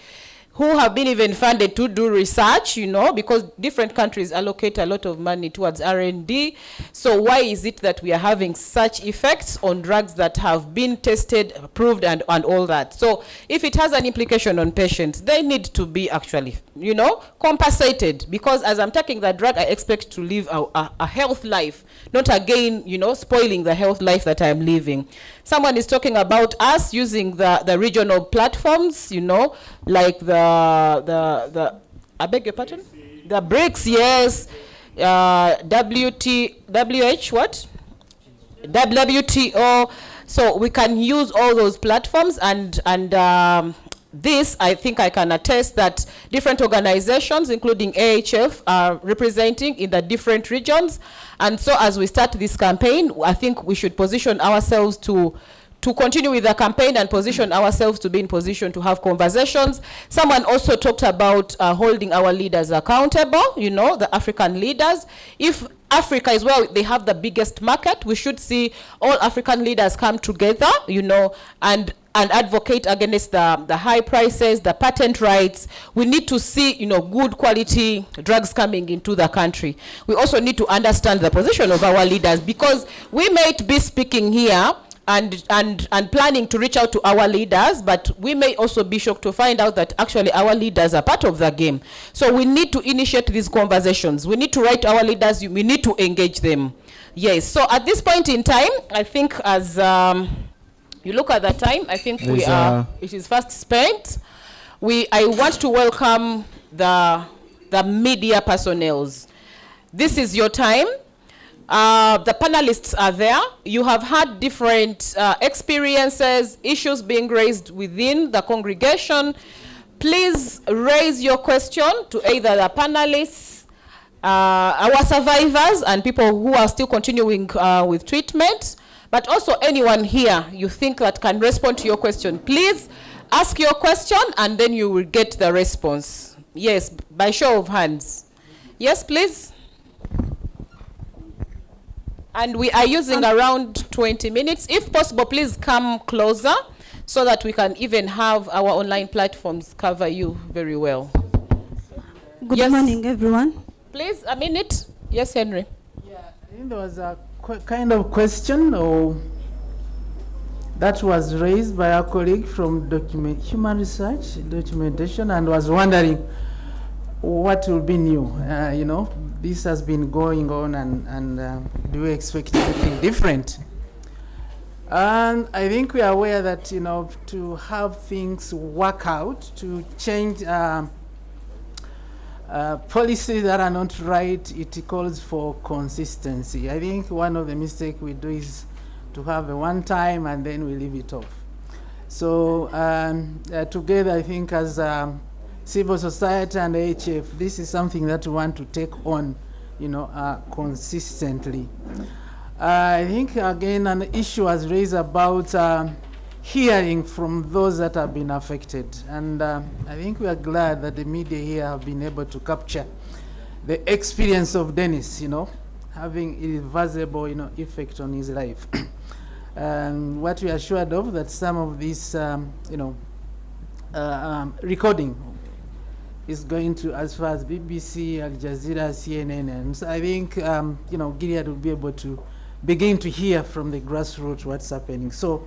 who have been even funded to do research, you know, because different countries allocate a lot of money towards R&D. So why is it that we are having such effects on drugs that have been tested, approved, and all that? So if it has an implication on patients, they need to be actually, you know, compensated, because as I'm taking that drug, I expect to live a health life, not again, you know, spoiling the health life that I'm living. Someone is talking about us using the regional platforms, you know, like I beg your pardon? The BRICS, yes. WTO. So we can use all those platforms and this, I think I can attest that different organizations, including AHF, are representing in the different regions. And so as we start this campaign, I think we should position ourselves to continue with the campaign and position ourselves to be in position to have conversations. Someone also talked about holding our leaders accountable, you know, the African leaders. If Africa is where they have the biggest market, we should see all African leaders come together, you know, and advocate against the high prices, the patent rights. We need to see, you know, good quality drugs coming into the country. We also need to understand the position of our leaders, because we might be speaking here and planning to reach out to our leaders, but we may also be shocked to find out that actually our leaders are part of the game. So we need to initiate these conversations. We need to write to our leaders. We need to engage them. Yes, so at this point in time, I think as you look at the time, I think it is fast spent. I want to welcome the media personnels. This is your time. The panelists are there. You have had different experiences, issues being raised within the congregation. Please raise your question to either the panelists, our survivors, and people who are still continuing with treatment, but also anyone here you think that can respond to your question. Please ask your question and then you will get the response. Yes, by show of hands. Yes, please. And we are using around 20 minutes. If possible, please come closer so that we can even have our online platforms cover you very well. Good morning, everyone. Please, a minute. Yes, Henry. Yeah, I think there was a kind of question that was raised by our colleague from human research documentation, and was wondering what will be new. You know, this has been going on, and do we expect anything different? And I think we are aware that, you know, to have things work out, to change policies that are not right, it calls for consistency. I think one of the mistakes we do is to have a one time and then we leave it off. So together, I think as civil society and HF, this is something that we want to take on, you know, consistently. I think again an issue was raised about hearing from those that have been affected, and I think we are glad that the media here have been able to capture the experience of Dennis, you know, having irreversible, you know, effect on his life. And what we are assured of that some of these, you know, recording is going to as far as BBC, Al Jazeera, CNN, and so I think Gilead will be able to begin to hear from the grassroots what's happening. So,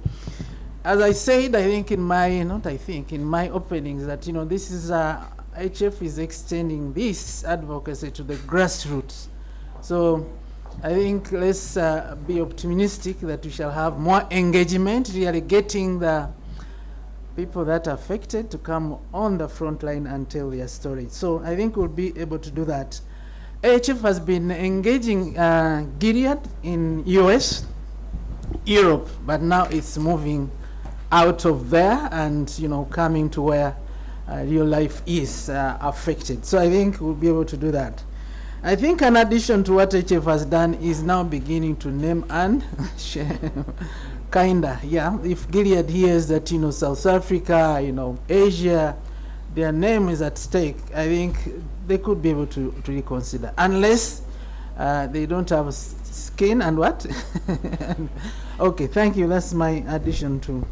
as I said, I think in my in my openings that this is HF is extending this advocacy to the grassroots. So, I think let's be optimistic that we shall have more engagement, really getting the people that are affected to come on the front line and tell their story. So I think we'll be able to do that. AHF has been engaging Gilead in US, Europe, but now it's moving out of there and coming to where real life is affected. So I think we'll be able to do that. I think in addition to what HF has done is now beginning to name and kinda, yeah. If Gilead hears that South Africa, Asia, their name is at stake, I think they could be able to reconsider, unless they don't have skin and what. Okay, thank you. That's my addition to.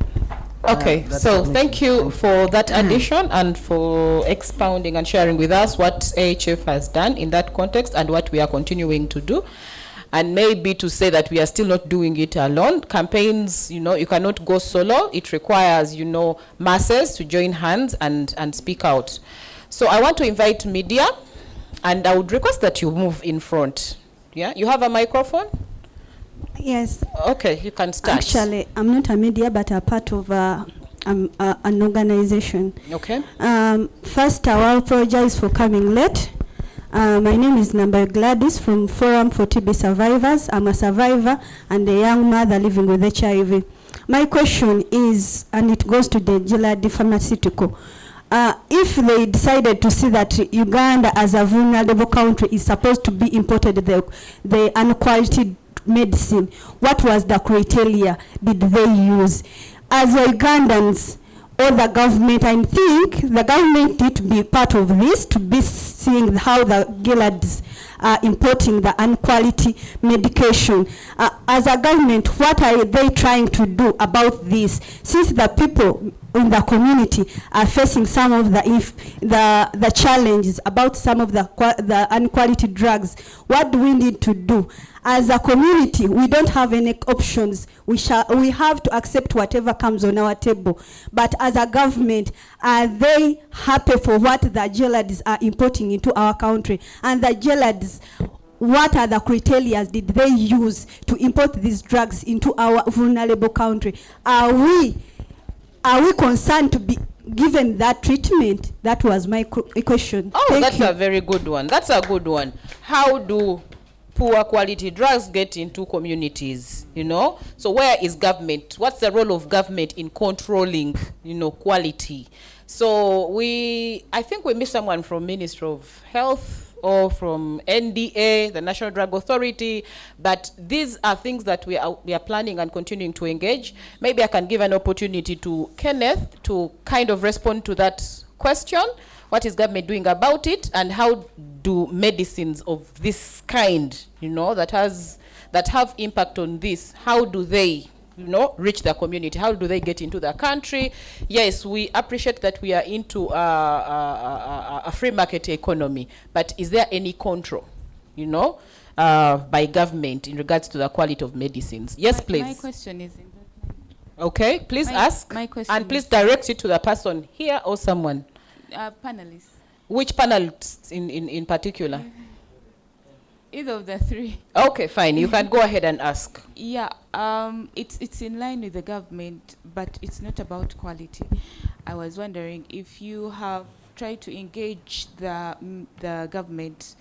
Okay, so thank you for that addition and for expounding and sharing with us what AHF has done in that context and what we are continuing to do. And maybe to say that we are still not doing it alone. Campaigns, you cannot go solo. It requires, masses to join hands and speak out. So I want to invite media, and I would request that you move in front. Yeah, you have a microphone? Yes. Okay, you can start. Actually, I'm not a media, but a part of an organization. Okay. First, I will apologize for coming late. My name is Number Gladys from Forum for TB Survivors. I'm a survivor and a young mother living with HIV. My question is, and it goes to the Gilead Pharmaceutical. If they decided to see that Uganda as a vulnerable country is supposed to be imported the unqualified medicine, what was the criteria did they use? As Ugandans or the government, I think the government need to be part of this, to be seeing how the Gileads are importing the unquality medication. As a government, what are they trying to do about this? Since the people in the community are facing some of the challenges about some of the unquality drugs, what do we need to do? As a community, we don't have any options. We have to accept whatever comes on our table. But as a government, are they happy for what the Gileads are importing into our country? And the Gileads, what are the criteria did they use to import these drugs into our vulnerable country? Are we concerned to be given that treatment? That was my question. Oh, that's a very good one. That's a good one. How do poor quality drugs get into communities, So where is government? What's the role of government in controlling, quality? So I think we missed someone from Ministry of Health or from NDA, the National Drug Authority, but these are things that we are planning and continuing to engage. Maybe I can give an opportunity to Kenneth to kind of respond to that question. What is government doing about it, and how do medicines of this kind, that have impact on this, how do they, reach the community? How do they get into the country? Yes, we appreciate that we are into a free market economy, but is there any control, by government in regards to the quality of medicines? Yes, please. My question is in that. Okay, please ask. My question and please direct it to the person here or someone. Panelists. Which panelists in particular? Either of the three. Okay, fine. You can go ahead and ask. Yeah, it's in line with the government, but it's not about quality. I was wondering if you have tried to engage the government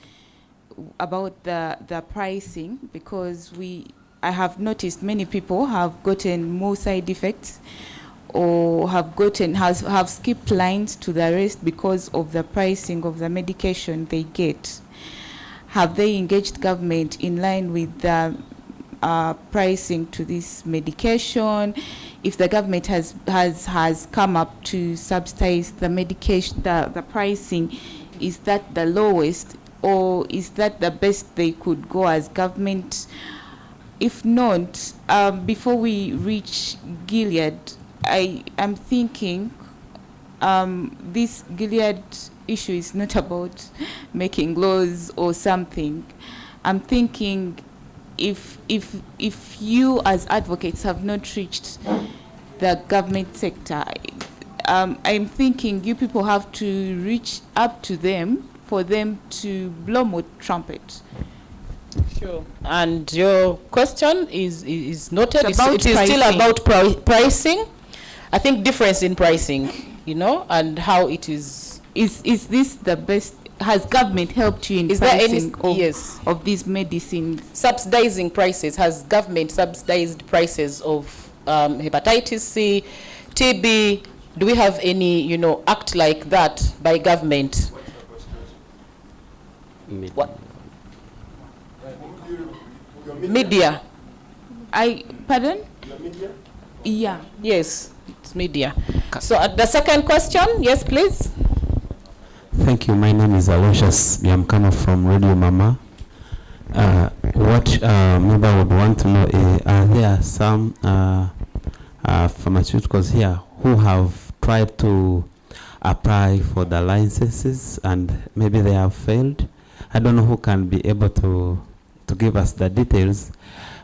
about the pricing, because I have noticed many people have gotten more side effects or have skipped lines to the rest because of the pricing of the medication they get. Have they engaged government in line with the pricing to this medication? If the government has come up to subsidize the medication, the pricing, is that the lowest, or is that the best they could go as government? If not, before we reach Gilead, I am thinking this Gilead issue is not about making laws or something. I'm thinking if you as advocates have not reached the government sector, I'm thinking you people have to reach up to them for them to blow more trumpet. Sure. And your question is noted. It's about it is still pricing. about pricing. I think difference in pricing, you know, and how it is. Is this the best? Has government helped you in Is there any pricing of these medicines? Subsidizing prices. Has government subsidized prices of hepatitis C, TB? Do we have any, you know, act like that by government? What? Media. Pardon? Yeah. Yes, it's media. So the second question, yes, please. Thank you. My name is Aloysius Biamkama from Radio Mama. What maybe I would want to know is, are there some pharmaceuticals here who have tried to apply for the licenses and maybe they have failed? I don't know who can be able to give us the details,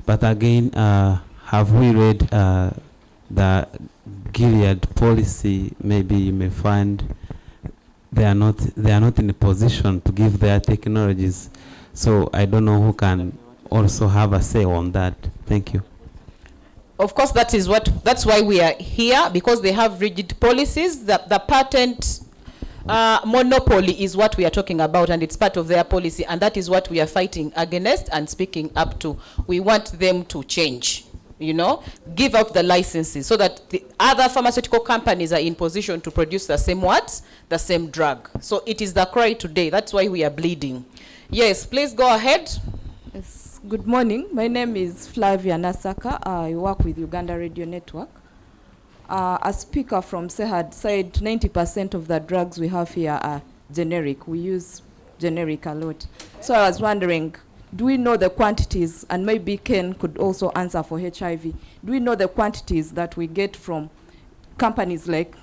but again, have we read the Gilead policy? Maybe you may find they are not in a position to give their technologies. So I don't know who can also have a say on that. Thank you. Of course, that's why we are here, because they have rigid policies. The patent monopoly is what we are talking about, and it's part of their policy, and that is what we are fighting against and speaking up to. We want them to change, you know, give up the licenses so that the other pharmaceutical companies are in position to produce the same the same drug. So it is the cry today. That's why we are bleeding. Yes, please go ahead. Yes. Good morning. My name is Flavia Nasaka. I work with Uganda Radio Network. A speaker from SEHAD said 90% of the drugs we have here are generic. We use generic a lot. So I was wondering, do we know the quantities, and maybe Ken could also answer for HIV, do we know the quantities that we get from companies like,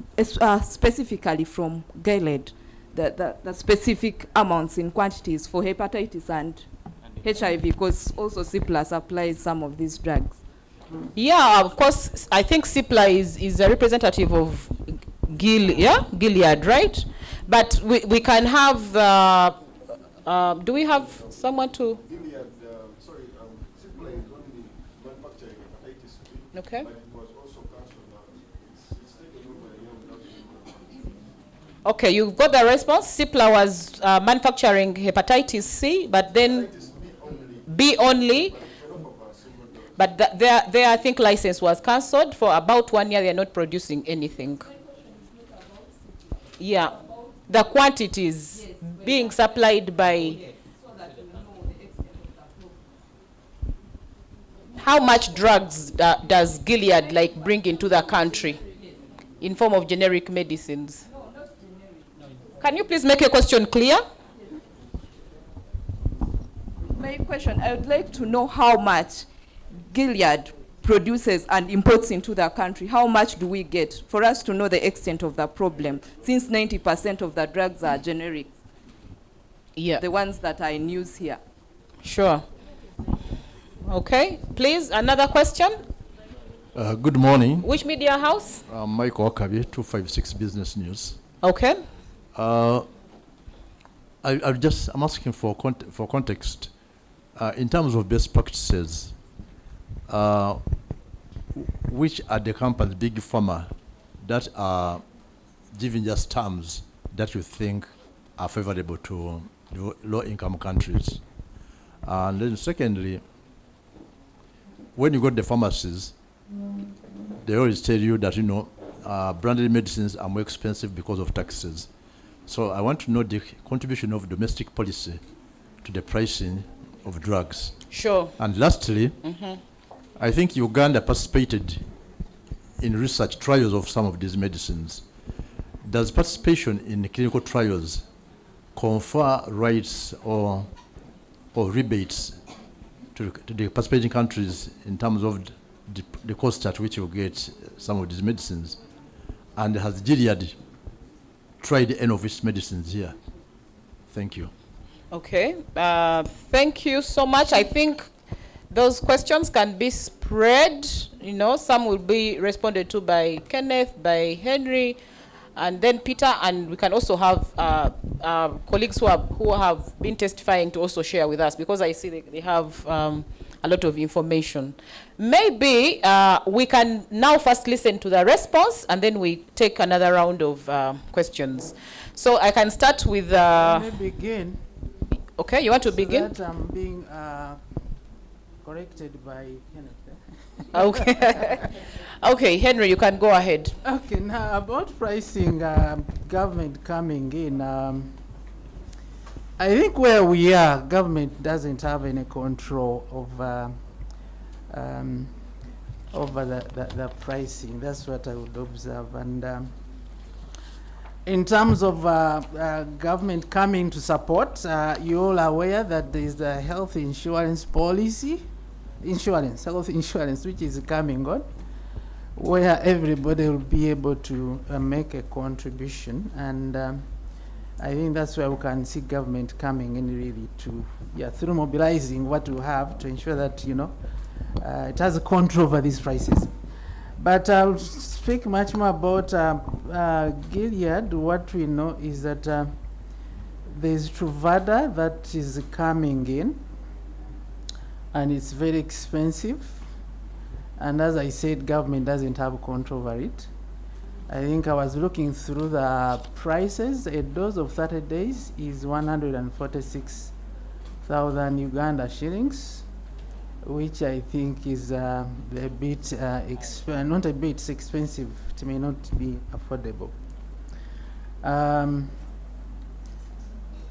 specifically from Gilead, the specific amounts in quantities for hepatitis and HIV, because also CIPLA supplies some of these drugs? Yeah, of course. I think CIPLA is a representative of Gilead, right? But we can have. Do we have someone to? Gilead, sorry, CIPLA is only manufacturing hepatitis B. Okay. But it was also cancelled. It's taken over a year without any money. Okay, you've got the response. CIPLA was manufacturing hepatitis C, but then B only. But their I think license was cancelled for about 1 year. They are not producing anything. Yeah, the quantities being supplied by. How much drugs does Gilead bring into the country in form of generic medicines? Can you please make your question clear? My question, I would like to know how much Gilead produces and imports into the country. How much do we get, for us to know the extent of the problem, since 90% of the drugs are generic? Yeah. The ones that are in use here. Sure. Okay, please, another question. Good morning. Which media house? Michael Okabi, 256 Business News. Okay. I'm asking for context. In terms of best practices, which are the companies, big pharma, that are giving just terms that you think are favorable to low-income countries? And then secondly, when you go to the pharmacies, they always tell you that, branded medicines are more expensive because of taxes. So I want to know the contribution of domestic policy to the pricing of drugs. Sure. And lastly, I think Uganda participated in research trials of some of these medicines. Does participation in clinical trials confer rights or rebates to the participating countries in terms of the cost at which you get some of these medicines? And has Gilead tried any of its medicines here. Thank you. Okay, thank you so much. I think those questions can be spread, you know, some will be responded to by Kenneth, by Henry, and then Peter, and we can also have colleagues who have been testifying to also share with us, because I see they have a lot of information. Maybe we can now first listen to the response, and then we take another round of questions. So I can start with... Let me begin. Okay, you want to begin? That I'm being corrected by Kenneth. Okay. Okay, Henry, you can go ahead. Okay, now about pricing, government coming in, I think where we are, government doesn't have any control over the pricing. That's what I would observe. And in terms of government coming to support, you're all aware that there is the health insurance policy, health insurance, which is coming on, where everybody will be able to make a contribution. And I think that's where we can see government coming in really to, through mobilizing what we have to ensure that, you know, it has a control over these prices. But I'll speak much more about Gilead. What we know is that there's Truvada that is coming in, and it's very expensive. And as I said, government doesn't have control over it. I think I was looking through the prices. A dose of 30 days is 146,000 Uganda shillings, which I think is a bit, not a bit, it's expensive. It may not be affordable.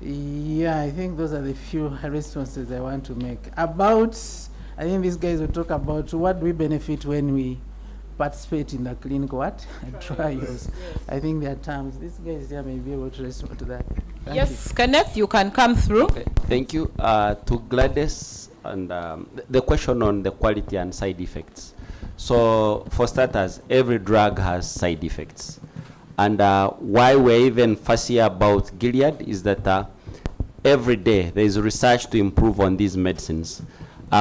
Yeah, I think those are the few responses I want to make. About, I think these guys will talk about what we benefit when we participate in the clinical trials. I think there are terms. These guys here may be able to respond to that. Thank yes, you. Kenneth, you can come through. Okay. Thank you. To Gladys, and the question on the quality and side effects. So for starters, every drug has side effects. And why we're even fussy about Gilead is that every day there is research to improve on these medicines.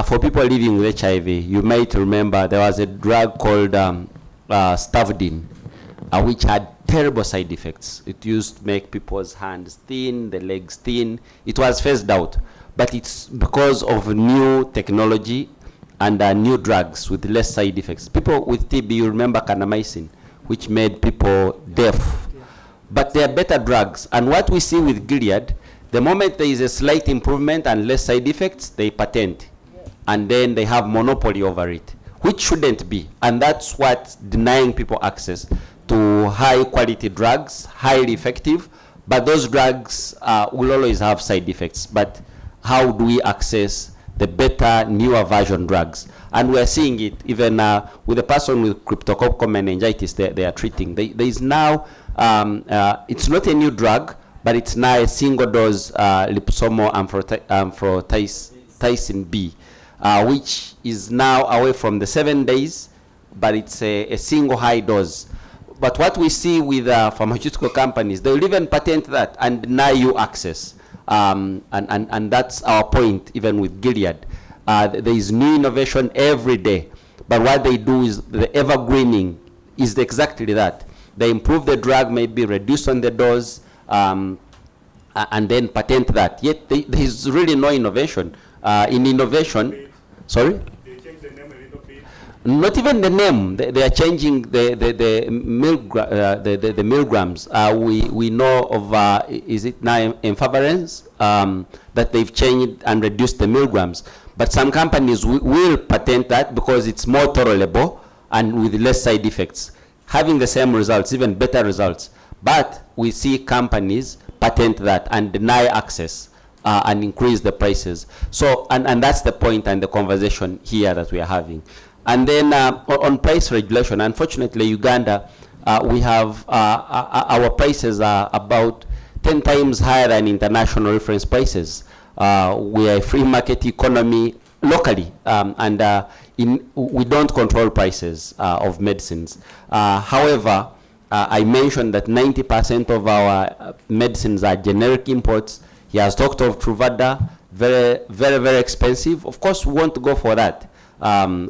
For people living with HIV, you might remember there was a drug called Stavudine, which had terrible side effects. It used to make people's hands thin, the legs thin. It was phased out. But it's because of new technology and new drugs with less side effects. People with TB, you remember kanamycin, which made people deaf. But they are better drugs. And what we see with Gilead, the moment there is a slight improvement and less side effects, they patent. And then they have monopoly over it, which shouldn't be. And that's what's denying people access to high quality drugs, highly effective. But those drugs will always have side effects. But how do we access the better, newer version drugs? And we're seeing it even with a person with cryptococcal meningitis they are treating. There is now, it's not a new drug, but it's now a single dose liposomal amphotericin B, which is now away from the 7 days, but it's a single high dose. But what we see with pharmaceutical companies, they will even patent that and deny you access. And that's our point, even with Gilead. There is new innovation every day. But what they do is the evergreening is exactly that. They improve the drug, maybe reduce on the dose, and then patent that. Yet there is really no innovation. In innovation, sorry? Not even the name. They are changing the milligrams. We know of is it now efavirenz that they've changed and reduced the milligrams. But some companies will patent that because it's more tolerable and with less side effects, having the same results, even better results. But we see companies patent that and deny access and increase the prices. So and that's the point and the conversation here that we are having. And then on price regulation, unfortunately, Uganda, we have our prices are about 10 times higher than international reference prices. We are a free market economy locally, and we don't control prices of medicines. However, I mentioned that 90% of our medicines are generic imports. He has talked of Truvada, very, very, very expensive. Of course, we want to go for that. And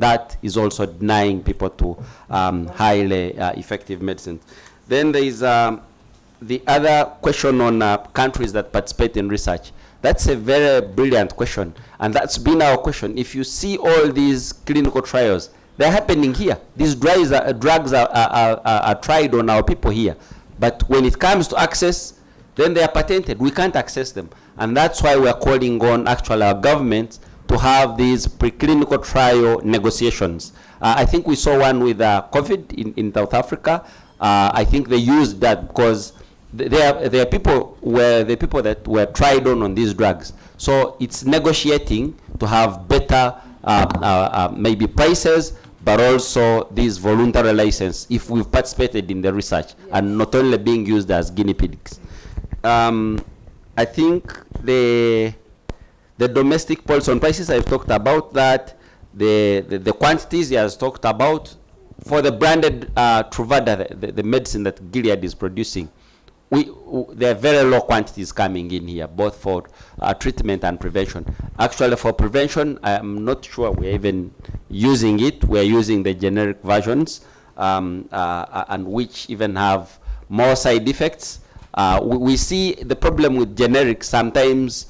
that is also denying people to highly effective medicines. Then there is the other question on countries that participate in research. That's a very brilliant question, and that's been our question. If you see all these clinical trials, they're happening here. These drugs are tried on our people here, but when it comes to access, then they are patented. We can't access them, and that's why we are calling on actually our government to have these preclinical trial negotiations. I think we saw one with COVID in South Africa. I think they used that because there are people that were tried on these drugs. So it's negotiating to have better maybe prices, but also this voluntary license if we've participated in the research, and not only being used as guinea pigs. I think the domestic policy on prices, I've talked about that. The quantities he has talked about. For the branded Truvada, the medicine that Gilead is producing, there are very low quantities coming in here, both for treatment and prevention. Actually, for prevention, I'm not sure we're even using it. We're using the generic versions, and which even have more side effects. We see the problem with generics. Sometimes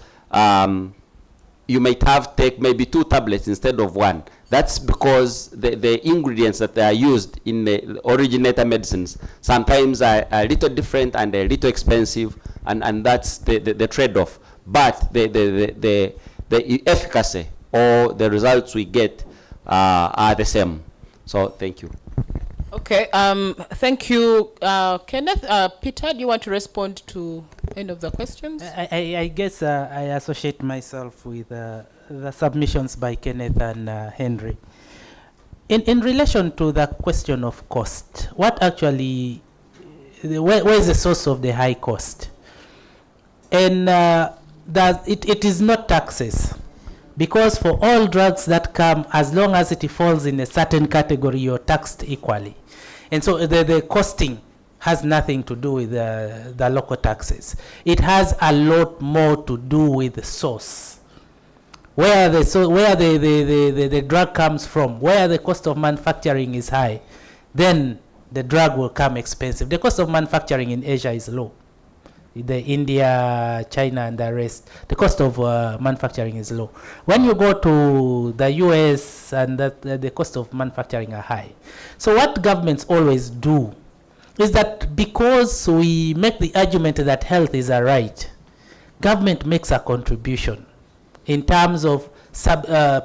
you might have take maybe 2 tablets instead of 1. That's because the ingredients that are used in the originator medicines sometimes are a little different and a little expensive, and that's the trade-off. But the efficacy or the results we get are the same. So thank you. Okay, thank you, Kenneth. Peter, do you want to respond to any of the questions? I guess I associate myself with the submissions by Kenneth and Henry. In relation to the question of cost, what actually, where is the source of the high cost? And it is not taxes. Because for all drugs that come, as long as it falls in a certain category, you're taxed equally. And so the costing has nothing to do with the local taxes. It has a lot more to do with the source. Where the drug comes from, where the cost of manufacturing is high, then the drug will come expensive. The cost of manufacturing in Asia is low. The India, China, and the rest, the cost of manufacturing is low. When you go to the US, and the cost of manufacturing are high. So what governments always do is that because we make the argument that health is a right, government makes a contribution in terms of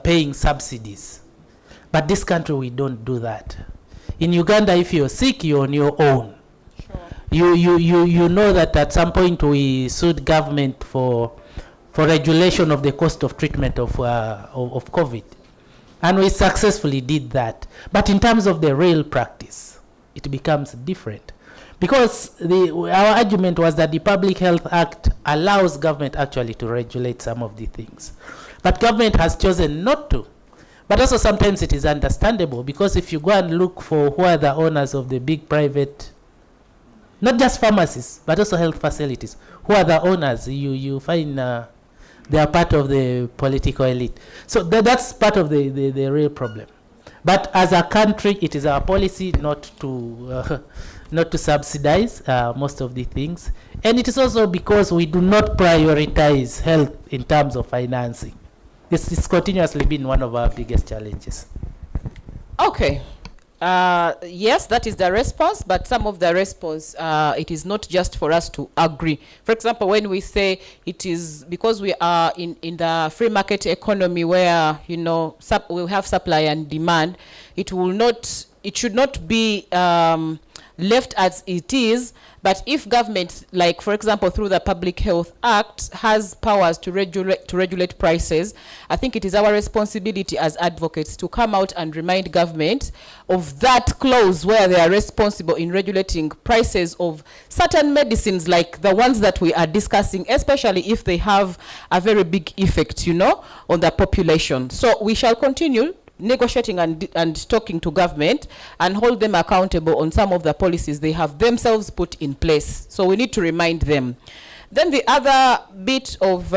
paying subsidies. But this country, we don't do that. In Uganda, if you're sick, you're on your own. You know that at some point we sued government for regulation of the cost of treatment of COVID. And we successfully did that. But in terms of the real practice, it becomes different. Because our argument was that the Public Health Act allows government actually to regulate some of the things. But government has chosen not to. But also sometimes it is understandable, because if you go and look for who are the owners of the big private, not just pharmacies, but also health facilities, who are the owners, you find they are part of the political elite. So that's part of the real problem. But as a country, it is our policy not to subsidize most of the things. And it is also because we do not prioritize health in terms of financing. This has continuously been one of our biggest challenges. Okay. Yes, that is the response, but some of the response, it is not just for us to agree. For example, when we say it is because we are in the free market economy where, we have supply and demand, it should not be left as it is. But if government, like for example through the Public Health Act, has powers to regulate prices, I think it is our responsibility as advocates to come out and remind government of that clause where they are responsible in regulating prices of certain medicines, like the ones that we are discussing, especially if they have a very big effect, on the population. So we shall continue negotiating and talking to government and hold them accountable on some of the policies they have themselves put in place. So we need to remind them. Then the other bit of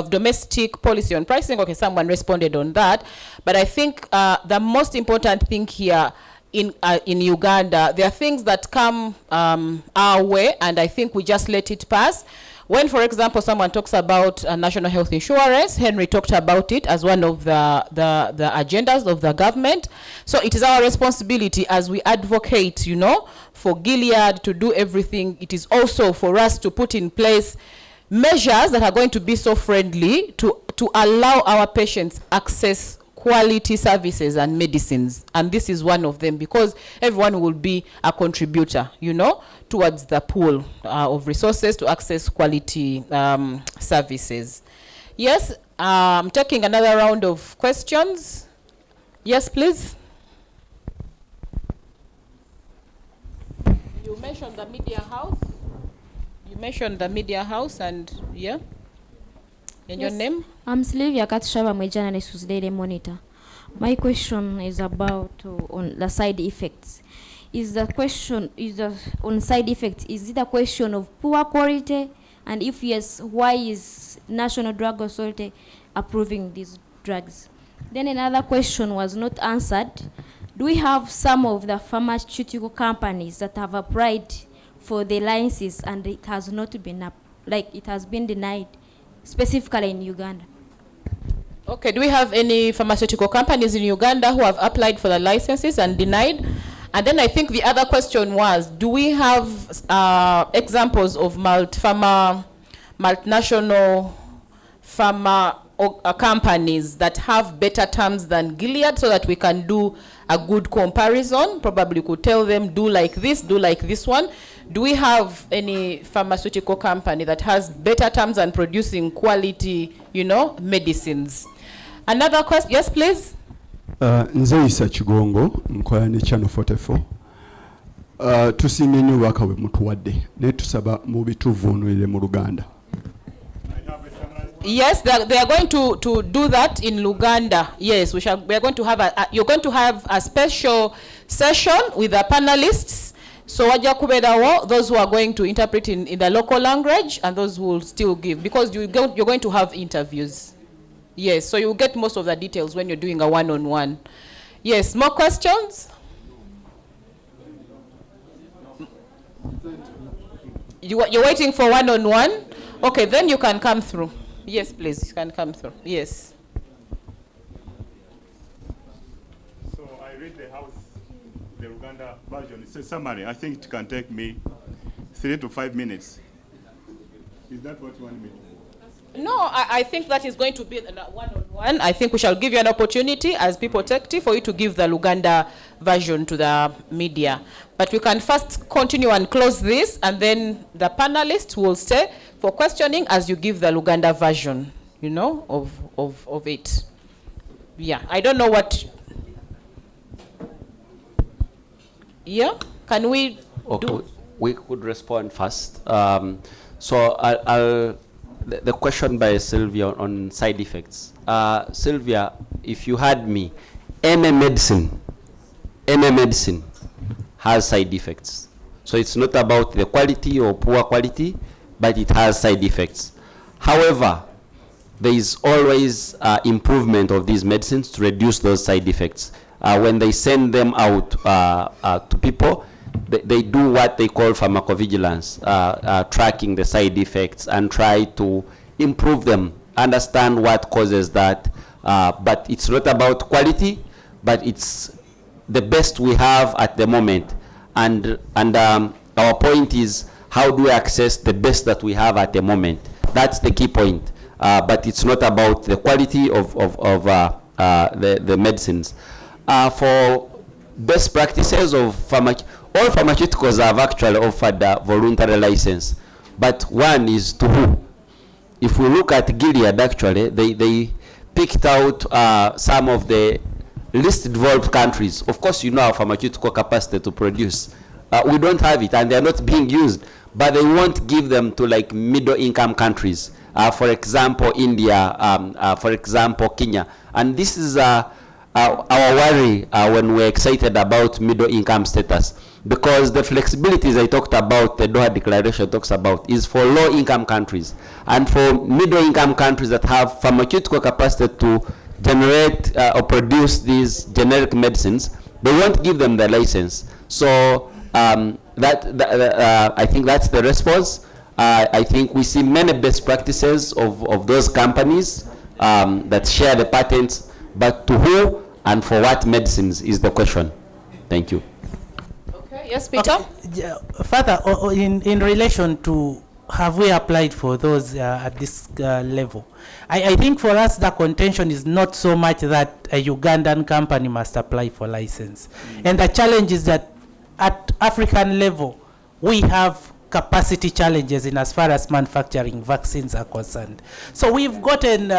domestic policy on pricing, okay, someone responded on that, but I think the most important thing here in Uganda, there are things that come our way, and I think we just let it pass. When, for example, someone talks about national health insurance, Henry talked about it as one of the agendas of the government. So it is our responsibility as we advocate, you know, for Gilead to do everything. It is also for us to put in place measures that are going to be so friendly to allow our patients access quality services and medicines. And this is one of them, because everyone will be a contributor, you know, towards the pool of resources to access quality services. Yes, I'm taking another round of questions. Yes, please. You mentioned the media house. You mentioned the media house, and yeah. And yes. Your name? I'm Sylvia Katshava Mejana, News Daily Monitor. My question is about on the side effects. Is the question on side effects? Is it a question of poor quality? And if yes, why is National Drug Authority approving these drugs? Then another question was not answered. Do we have some of the pharmaceutical companies that have applied for the licenses and it has not been it has been denied, specifically in Uganda? Okay, do we have any pharmaceutical companies in Uganda who have applied for the licenses and denied? And then I think the other question was, do we have examples of multinational pharma companies that have better terms than Gilead, so that we can do a good comparison? Probably could tell them, do like this one. Do we have any pharmaceutical company that has better terms and producing quality, you know, medicines? Another question, yes, please. Nze Isa Chigongo, nkola ne Channel 44. Tusiimye nnyo obubaka bwe mutuwadde, naye tusaba mubituvuunulire mu Luganda. Yes, they are going to do that in Luganda. Yes, we are going to have you're going to have a special session with the panelists. So wajja kubeerawo those who are going to interpret in the local language, and those who will still give, because you're going to have interviews. Yes, so you get most of the details when you're doing a one-on-one. Yes, more questions? You're waiting for one-on-one? Okay, then you can come through. Yes, please, you can come through. Yes. So I read the Uganda version. It's a summary. I think it can take me 3 to 5 minutes. Is that what you want me to do? No, I think that is going to be one-on-one. I think we shall give you an opportunity as people take tea for you to give the Luganda version to the media. But we can first continue and close this, and then the panelists will stay for questioning as you give the Luganda version, you know, of it. Yeah, I don't know what. Yeah, can we do? We could respond first. So the question by Sylvia on side effects. Sylvia, if you had me, any medicine has side effects. So it's not about the quality or poor quality, but it has side effects. However, there is always improvement of these medicines to reduce those side effects. When they send them out to people, they do what they call pharmacovigilance, tracking the side effects and try to improve them, understand what causes that. But it's not about quality, but it's the best we have at the moment. And our point is, how do we access the best that we have at the moment? That's the key point. But it's not about the quality of the medicines. For best practices of all pharmaceuticals have actually offered a voluntary license, but one is to who? If we look at Gilead, actually, they picked out some of the least developed countries. Of course, you know our pharmaceutical capacity to produce. We don't have it, and they're not being used, but they won't give them to like middle-income countries. For example, India, for example, Kenya. And this is our worry when we're excited about middle income status, because the flexibilities I talked about, the Doha Declaration talks about, is for low income countries. And for middle income countries that have pharmaceutical capacity to generate or produce these generic medicines, they won't give them the license. So I think that's the response. I think we see many best practices of those companies that share the patents, but to who and for what medicines is the question. Thank you. Okay, yes, Peter? Okay. Further, in relation to have we applied for those at this level, I think for us the contention is not so much that a Ugandan company must apply for license. And the challenge is that at African level, we have capacity challenges in as far as manufacturing vaccines are concerned. So we've gotten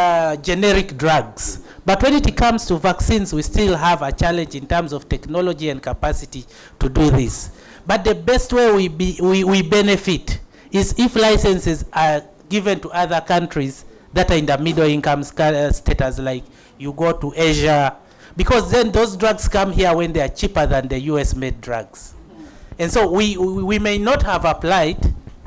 generic drugs, but when it comes to vaccines, we still have a challenge in terms of technology and capacity to do this. But the best way we benefit is if licenses are given to other countries that are in the middle income status, like you go to Asia, because then those drugs come here when they are cheaper than the US made drugs. And so we may not have applied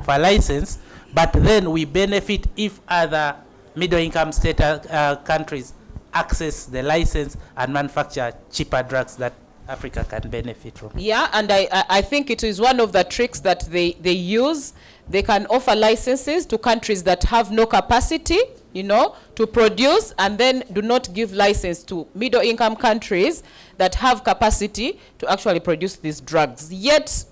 for a license, but then we benefit if other middle income status countries access the license and manufacture cheaper drugs that Africa can benefit from. Yeah, and I think it is one of the tricks that they use. They can offer licenses to countries that have no capacity, you know, to produce, and then do not give license to middle income countries that have capacity to actually produce these drugs. Yet,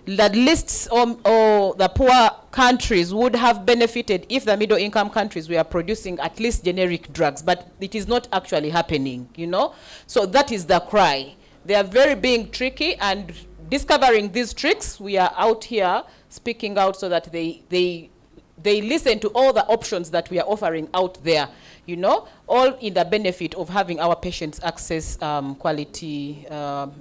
the lists or the poor countries would have benefited if the middle income countries were producing at least generic drugs, but it is not actually happening, you know. So that is the cry. They are very being tricky, and discovering these tricks, we are out here speaking out so that they listen to all the options that we are offering out there, you know, all in the benefit of having our patients access quality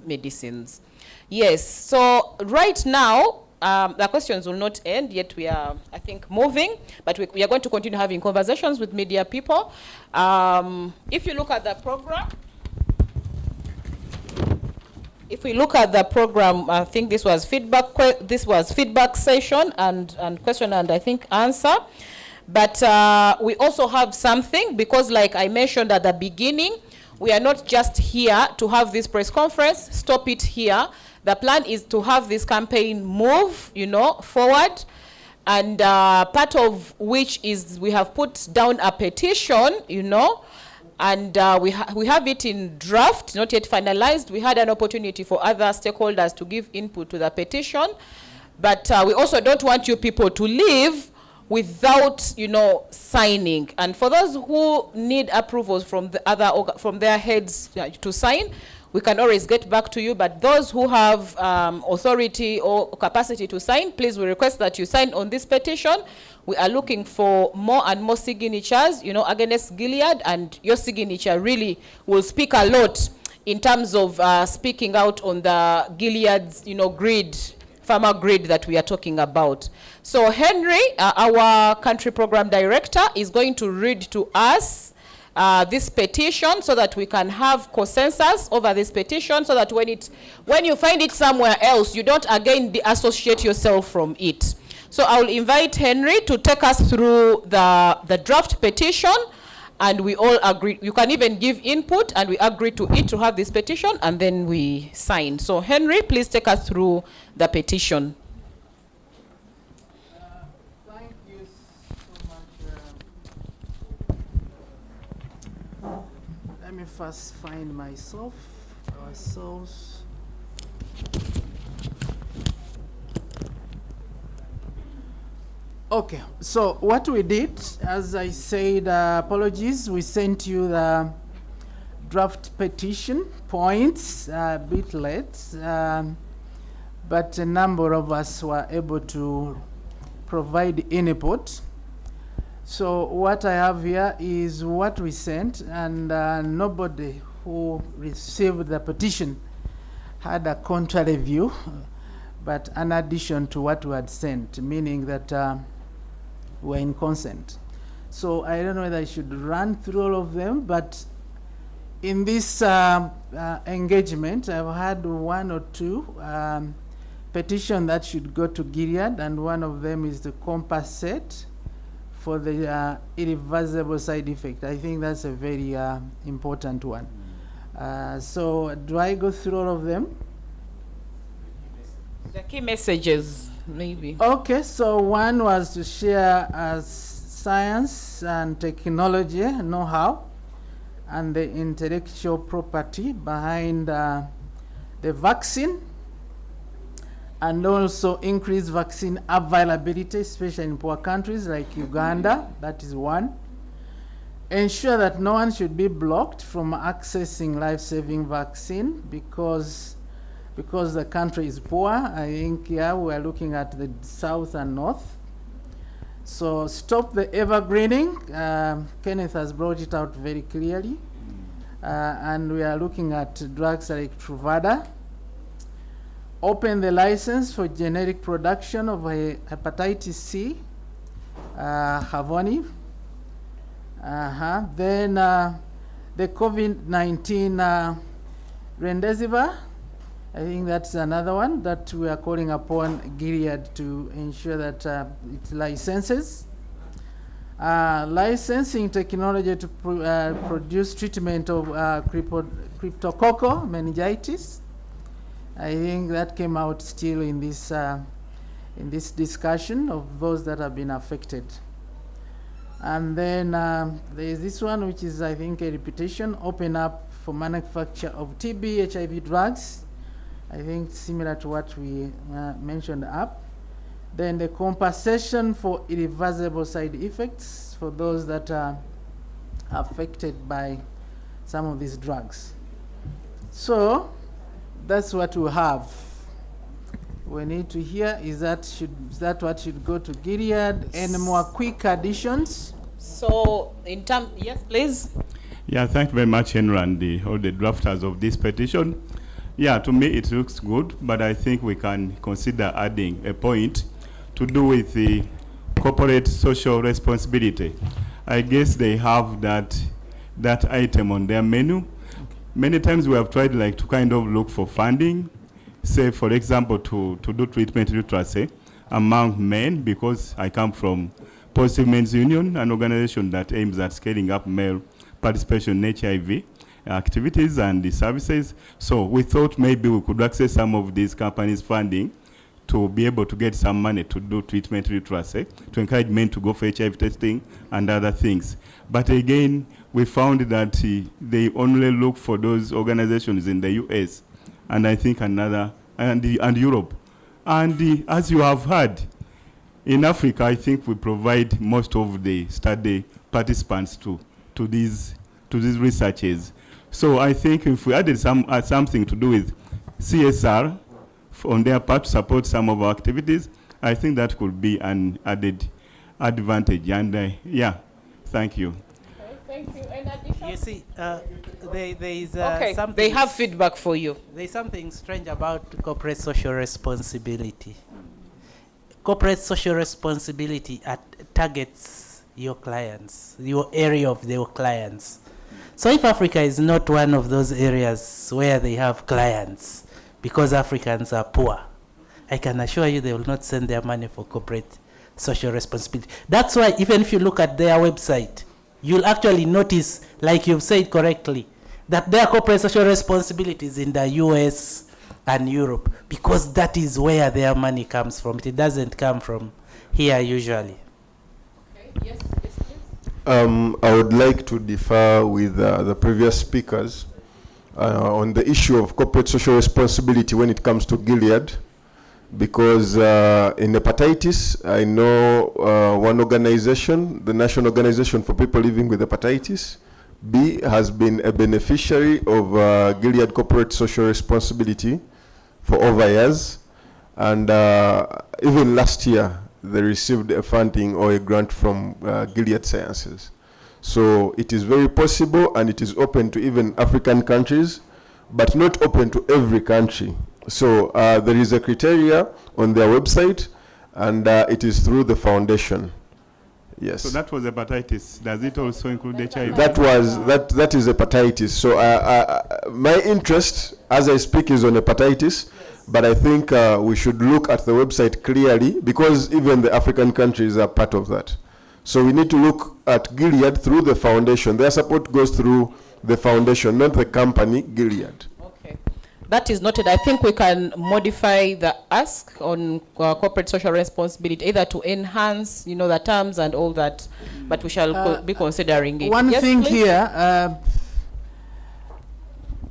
medicines. Yes, so right now, the questions will not end, yet we are, I think, moving, but we are going to continue having conversations with media people. If you look at the program, I think this was feedback session and question and I think answer. But we also have something, because like I mentioned at the beginning, we are not just here to have this press conference, stop it here. The plan is to have this campaign move, you know, forward. And part of which is we have put down a petition, you know, and we have it in draft, not yet finalized. We had an opportunity for other stakeholders to give input to the petition, but we also don't want you people to leave without, you know, signing. And for those who need approvals from the from their heads to sign, we can always get back to you. But those who have authority or capacity to sign, please, we request that you sign on this petition. We are looking for more and more signatures, you know, against Gilead, and your signature really will speak a lot in terms of speaking out on the Gilead's, you know, grid, farmer grid that we are talking about. So Henry, our country program director, is going to read to us this petition so that we can have consensus over this petition, so that when you find it somewhere else, you don't again associate yourself from it. So I will invite Henry to take us through the draft petition, and we all agree. You can even give input, and we agree to it to have this petition, and then we sign. So Henry, please take us through the petition. Thank you so much. Let me first find ourselves. Okay, so what we did, as I said, apologies, we sent you the draft petition points a bit late, but a number of us were able to provide input. So what I have here is what we sent, and nobody who received the petition had a contrary view, but an addition to what we had sent, meaning that we're in consent. So I don't know whether I should run through all of them, but in this engagement, I've had one or two petitions that should go to Gilead, and one of them is to compensate for the irreversible side effect. I think that's a very important one. So do I go through all of them? The key messages, maybe. Okay, so one was to share science and technology know-how and the intellectual property behind the vaccine, and also increase vaccine availability, especially in poor countries like Uganda. That is one. Ensure that no one should be blocked from accessing life-saving vaccine because the country is poor. I think here we are looking at the south and north. So stop the evergreening. Kenneth has brought it out very clearly. And we are looking at drugs like Truvada. Open the license for generic production of hepatitis C, Havoni. Then the COVID-19 Remdesivir. I think that's another one that we are calling upon Gilead to ensure that it licenses. Licensing technology to produce treatment of cryptococcal meningitis. I think that came out still in this discussion of those that have been affected. And then there is this one, which is, I think, a repetition, open up for manufacture of TB, HIV drugs. I think similar to what we mentioned up. Then the compensation for irreversible side effects for those that are affected by some of these drugs. So that's what we have. We need to hear, is that what should go to Gilead? Any more quick additions? So in terms, yes, please. Yeah, thank you very much, Henry, and all the drafters of this petition. Yeah, to me it looks good, but I think we can consider adding a point to do with the corporate social responsibility. I guess they have that item on their menu. Many times we have tried to kind of look for funding, say for example to do treatment literacy among men, because I come from Positive Men's Union, an organization that aims at scaling up male participation in HIV activities and the services. So we thought maybe we could access some of these companies' funding to be able to get some money to do treatment literacy, to encourage men to go for HIV testing and other things. But again, we found that they only look for those organizations in the US, and I think and Europe. And as you have heard, in Africa, I think we provide most of the study participants to these researches. So I think if we added something to do with CSR on their part to support some of our activities, I think that could be an added advantage. And yeah, thank you. Okay, thank you. And addition? You see, there is something. They have feedback for you. There's something strange about corporate social responsibility. Corporate social responsibility targets your clients, your area of your clients. So if Africa is not one of those areas where they have clients, because Africans are poor, I can assure you they will not send their money for corporate social responsibility. That's why even if you look at their website, you'll actually notice, like you've said correctly, that their corporate social responsibility is in the US and Europe, because that is where their money comes from. It doesn't come from here usually. Okay. Yes, please. I would like to differ with the previous speakers on the issue of corporate social responsibility when it comes to Gilead, because in hepatitis, I know one organization, the National Organization for People Living with Hepatitis B, has been a beneficiary of Gilead corporate social responsibility for over years, and even last year they received a funding or a grant from Gilead Sciences. So it is very possible, and it is open to even African countries, but not open to every country. So there is a criteria on their website, and it is through the foundation. Yes. So that was hepatitis. Does it also include HIV? That is hepatitis. So my interest, as I speak, is on hepatitis. But I think we should look at the website clearly, because even the African countries are part of that. So we need to look at Gilead through the foundation. Their support goes through the foundation, not the company, Gilead. Okay. That is noted. I think we can modify the ask on corporate social responsibility, either to enhance, the terms and all that, but we shall be considering it. One yes, thing please? here,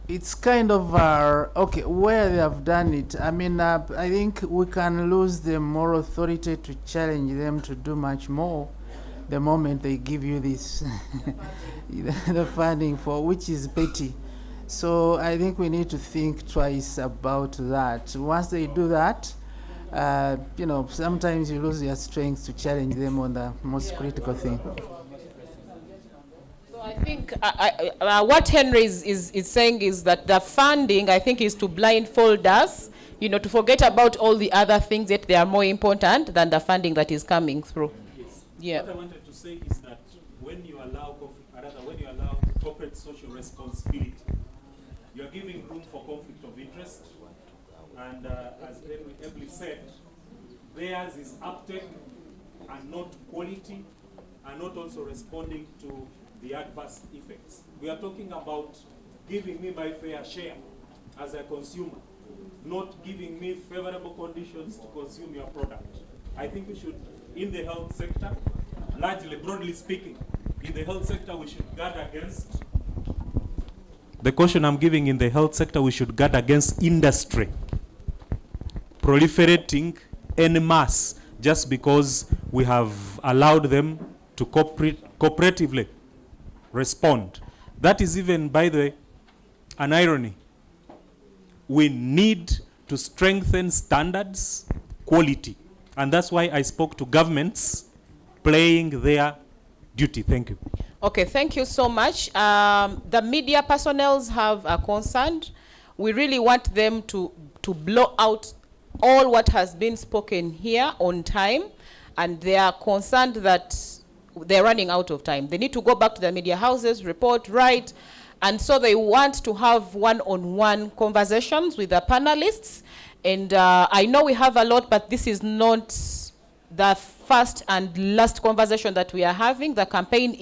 it's kind of okay where they have done it. I mean, I think we can lose the moral authority to challenge them to do much more the moment they give you this the funding for, which is petty. So I think we need to think twice about that. Once they do that, sometimes you lose your strength to challenge them on the most critical thing. I think what Henry is saying is that the funding, I think, is to blindfold us, to forget about all the other things that they are more important than the funding that is coming through. Yes. Yeah. What I wanted to say is that when you allow corporate social responsibility, you are giving room for conflict of interest. And as Emily said, theirs is uptake and not quality, and not also responding to the adverse effects. We are talking about giving me my fair share as a consumer, not giving me favorable conditions to consume your product. I think we should, in the health sector, largely, broadly speaking, in the health sector, we should guard against. The caution I'm giving in the health sector, we should guard against industry proliferating en masse just because we have allowed them to cooperatively respond. That is even, by the way, an irony. We need to strengthen standards, quality. And that's why I spoke to governments playing their duty. Thank you. Okay, thank you so much. The media personnel have a concern. We really want them to blow out all what has been spoken here on time, and they are concerned that they're running out of time. They need to go back to the media houses, report, write, and so they want to have one-on-one conversations with the panelists. And I know we have a lot, but this is not the first and last conversation that we are having. The campaign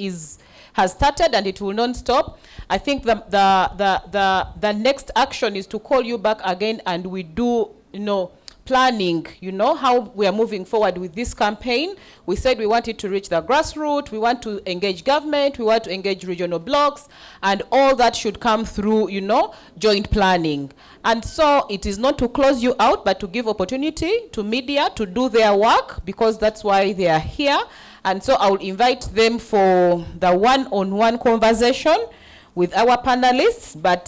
has started and it will not stop. I think the next action is to call you back again, and we do, planning, how we are moving forward with this campaign. We said we wanted to reach the grassroots, we want to engage government, we want to engage regional blocks, and all that should come through, joint planning. And so it is not to close you out, but to give opportunity to media to do their work, because that's why they are here. And so I will invite them for the one-on-one conversation with our panelists, but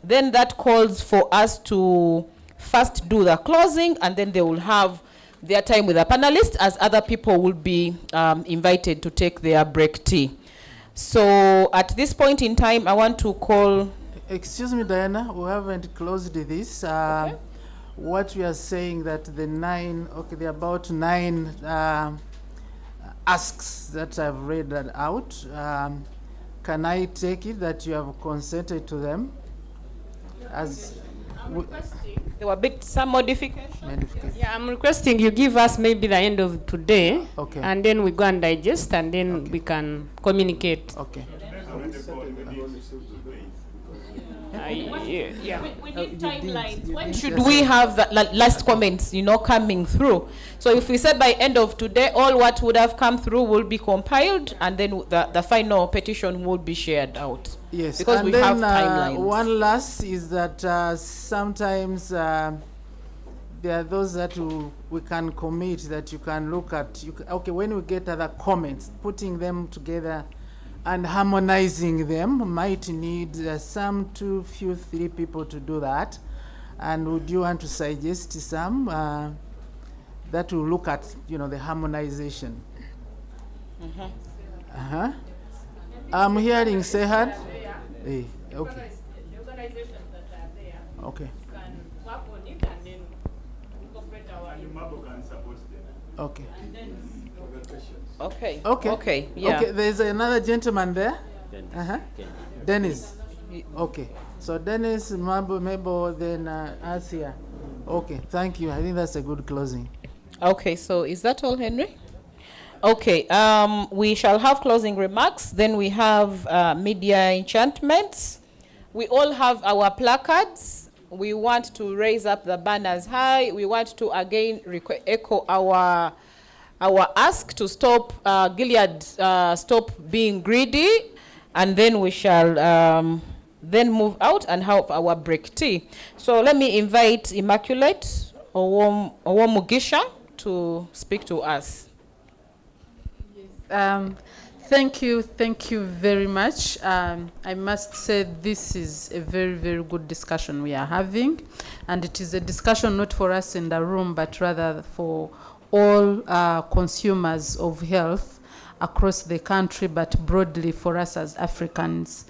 then that calls for us to first do the closing, and then they will have their time with the panelists as other people will be invited to take their break tea. So at this point in time, I want to call... Excuse me, Diana, we haven't closed this. Okay. What we are saying that there are about 9 asks that I've read that out. Can I take it that you have consented to them? As there were some modifications. Yeah, I'm requesting you give us maybe the end of today, okay, and then we go and digest, and then we can communicate. Okay. Yeah. We need timelines. When should we have the last comments, coming through? So if we said by end of today, all what would have come through will be compiled, and then the final petition will be shared out. Yes, because and we then, have timelines. One last is that sometimes there are those that we can commit that you can look at. Okay, when we get other comments, putting them together and harmonizing them might need some 2, 3 people to do that. And would you want to suggest some that will look at, the harmonization? I'm hearing Sehad. Hey, okay. The organizations that are there, okay, can work on it and then incorporate our input. Okay. And then Okay. Okay. Okay. Yeah. Okay, there's another gentleman there. Dennis. Uh-huh. Dennis. Okay. So Dennis, Mabel, then Asia. Okay, thank you. I think that's a good closing. Okay, so is that all, Henry? Okay, we shall have closing remarks. Then we have media enchantments. We all have our placards. We want to raise up the banners high. We want to again echo our ask to stop Gilead, stop being greedy, and then we shall then move out and have our break tea. So let me invite Immaculate Owomugisha to speak to us. Thank you very much. I must say this is a very, very good discussion we are having, and it is a discussion not for us in the room, but rather for all consumers of health across the country, but broadly for us as Africans.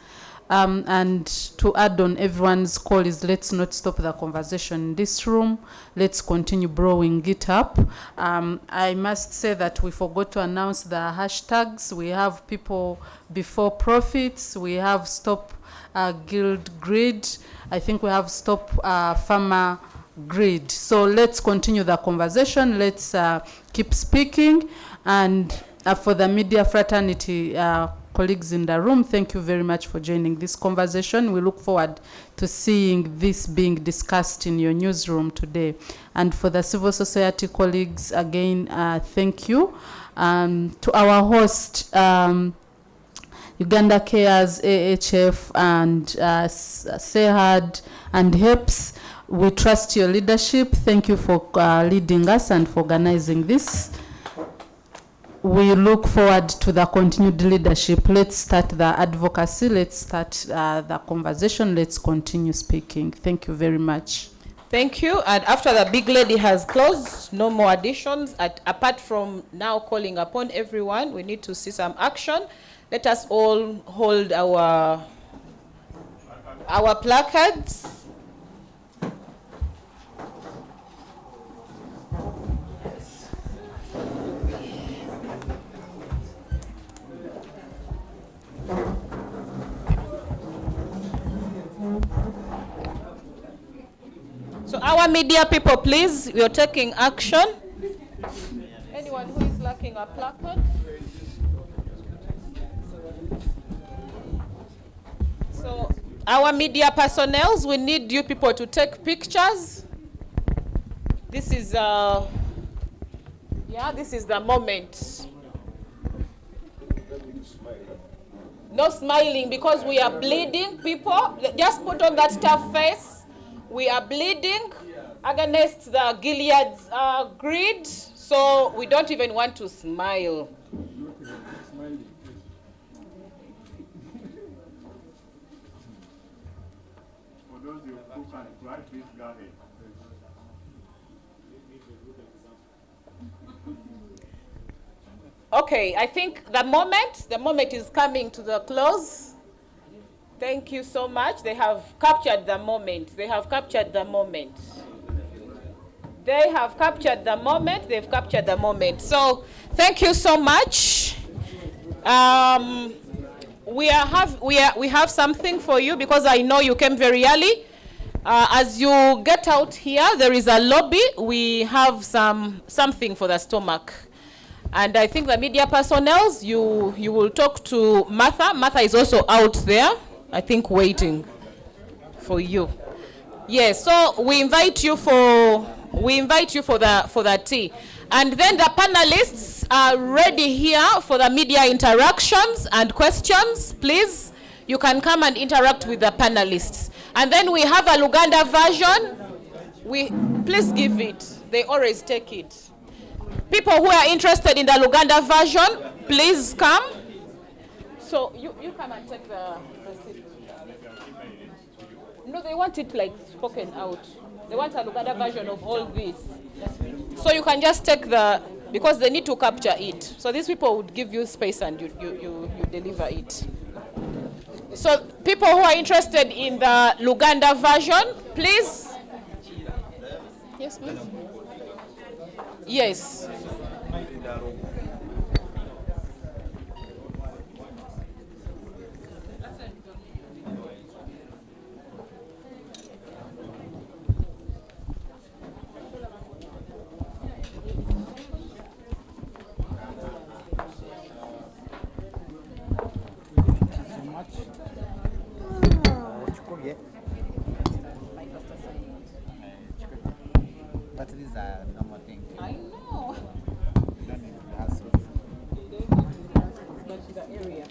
And to add on everyone's call is, let's not stop the conversation in this room. Let's continue blowing it up. I must say that we forgot to announce the hashtags. We have people before profits. We have stop guild greed. I think we have stop farmer greed. So let's continue the conversation. Let's keep speaking. And for the media fraternity, colleagues in the room, thank you very much for joining this conversation. We look forward to seeing this being discussed in your newsroom today. And for the civil society colleagues, again, thank you. To our host, Uganda Cares, AHF, and SEHAD, and HEPS, we trust your leadership. Thank you for leading us and for organizing this. We look forward to the continued leadership. Let's start the advocacy. Let's start the conversation. Let's continue speaking. Thank you very much. Thank you. And after the big lady has closed, no more additions. Apart from now calling upon everyone, we need to see some action. Let us all hold our placards. So our media people, please, you're taking action. Anyone who is lacking a placard? So our media personnel, we need you people to take pictures. This is this is the moment. No smiling because we are bleeding, people. Just put on that tough face. We are bleeding against the Gilead's greed, so we don't even want to smile. For those who can try, please go ahead. Okay, I think the moment is coming to the close. Thank you so much. They have captured the moment. They have captured the moment. They have captured the moment. They've captured the moment. So thank you so much. We have something for you because I know you came very early. As you get out here, there is a lobby. We have something for the stomach. And I think the media personnel, you will talk to Martha. Martha is also out there, I think, waiting for you. Yes, so we invite you for the tea. And then the panelists are ready here for the media interactions and questions. Please, you can come and interact with the panelists. And then we have a Luganda version. Please give it. They always take it. People who are interested in the Luganda version, please come. So you come and take the receipt. No, they want it like spoken out. They want a Luganda version of all this. So you can just take because they need to capture it. So these people would give you space and you deliver it. So people who are interested in the Luganda version, please. Yes, please. Yes. area.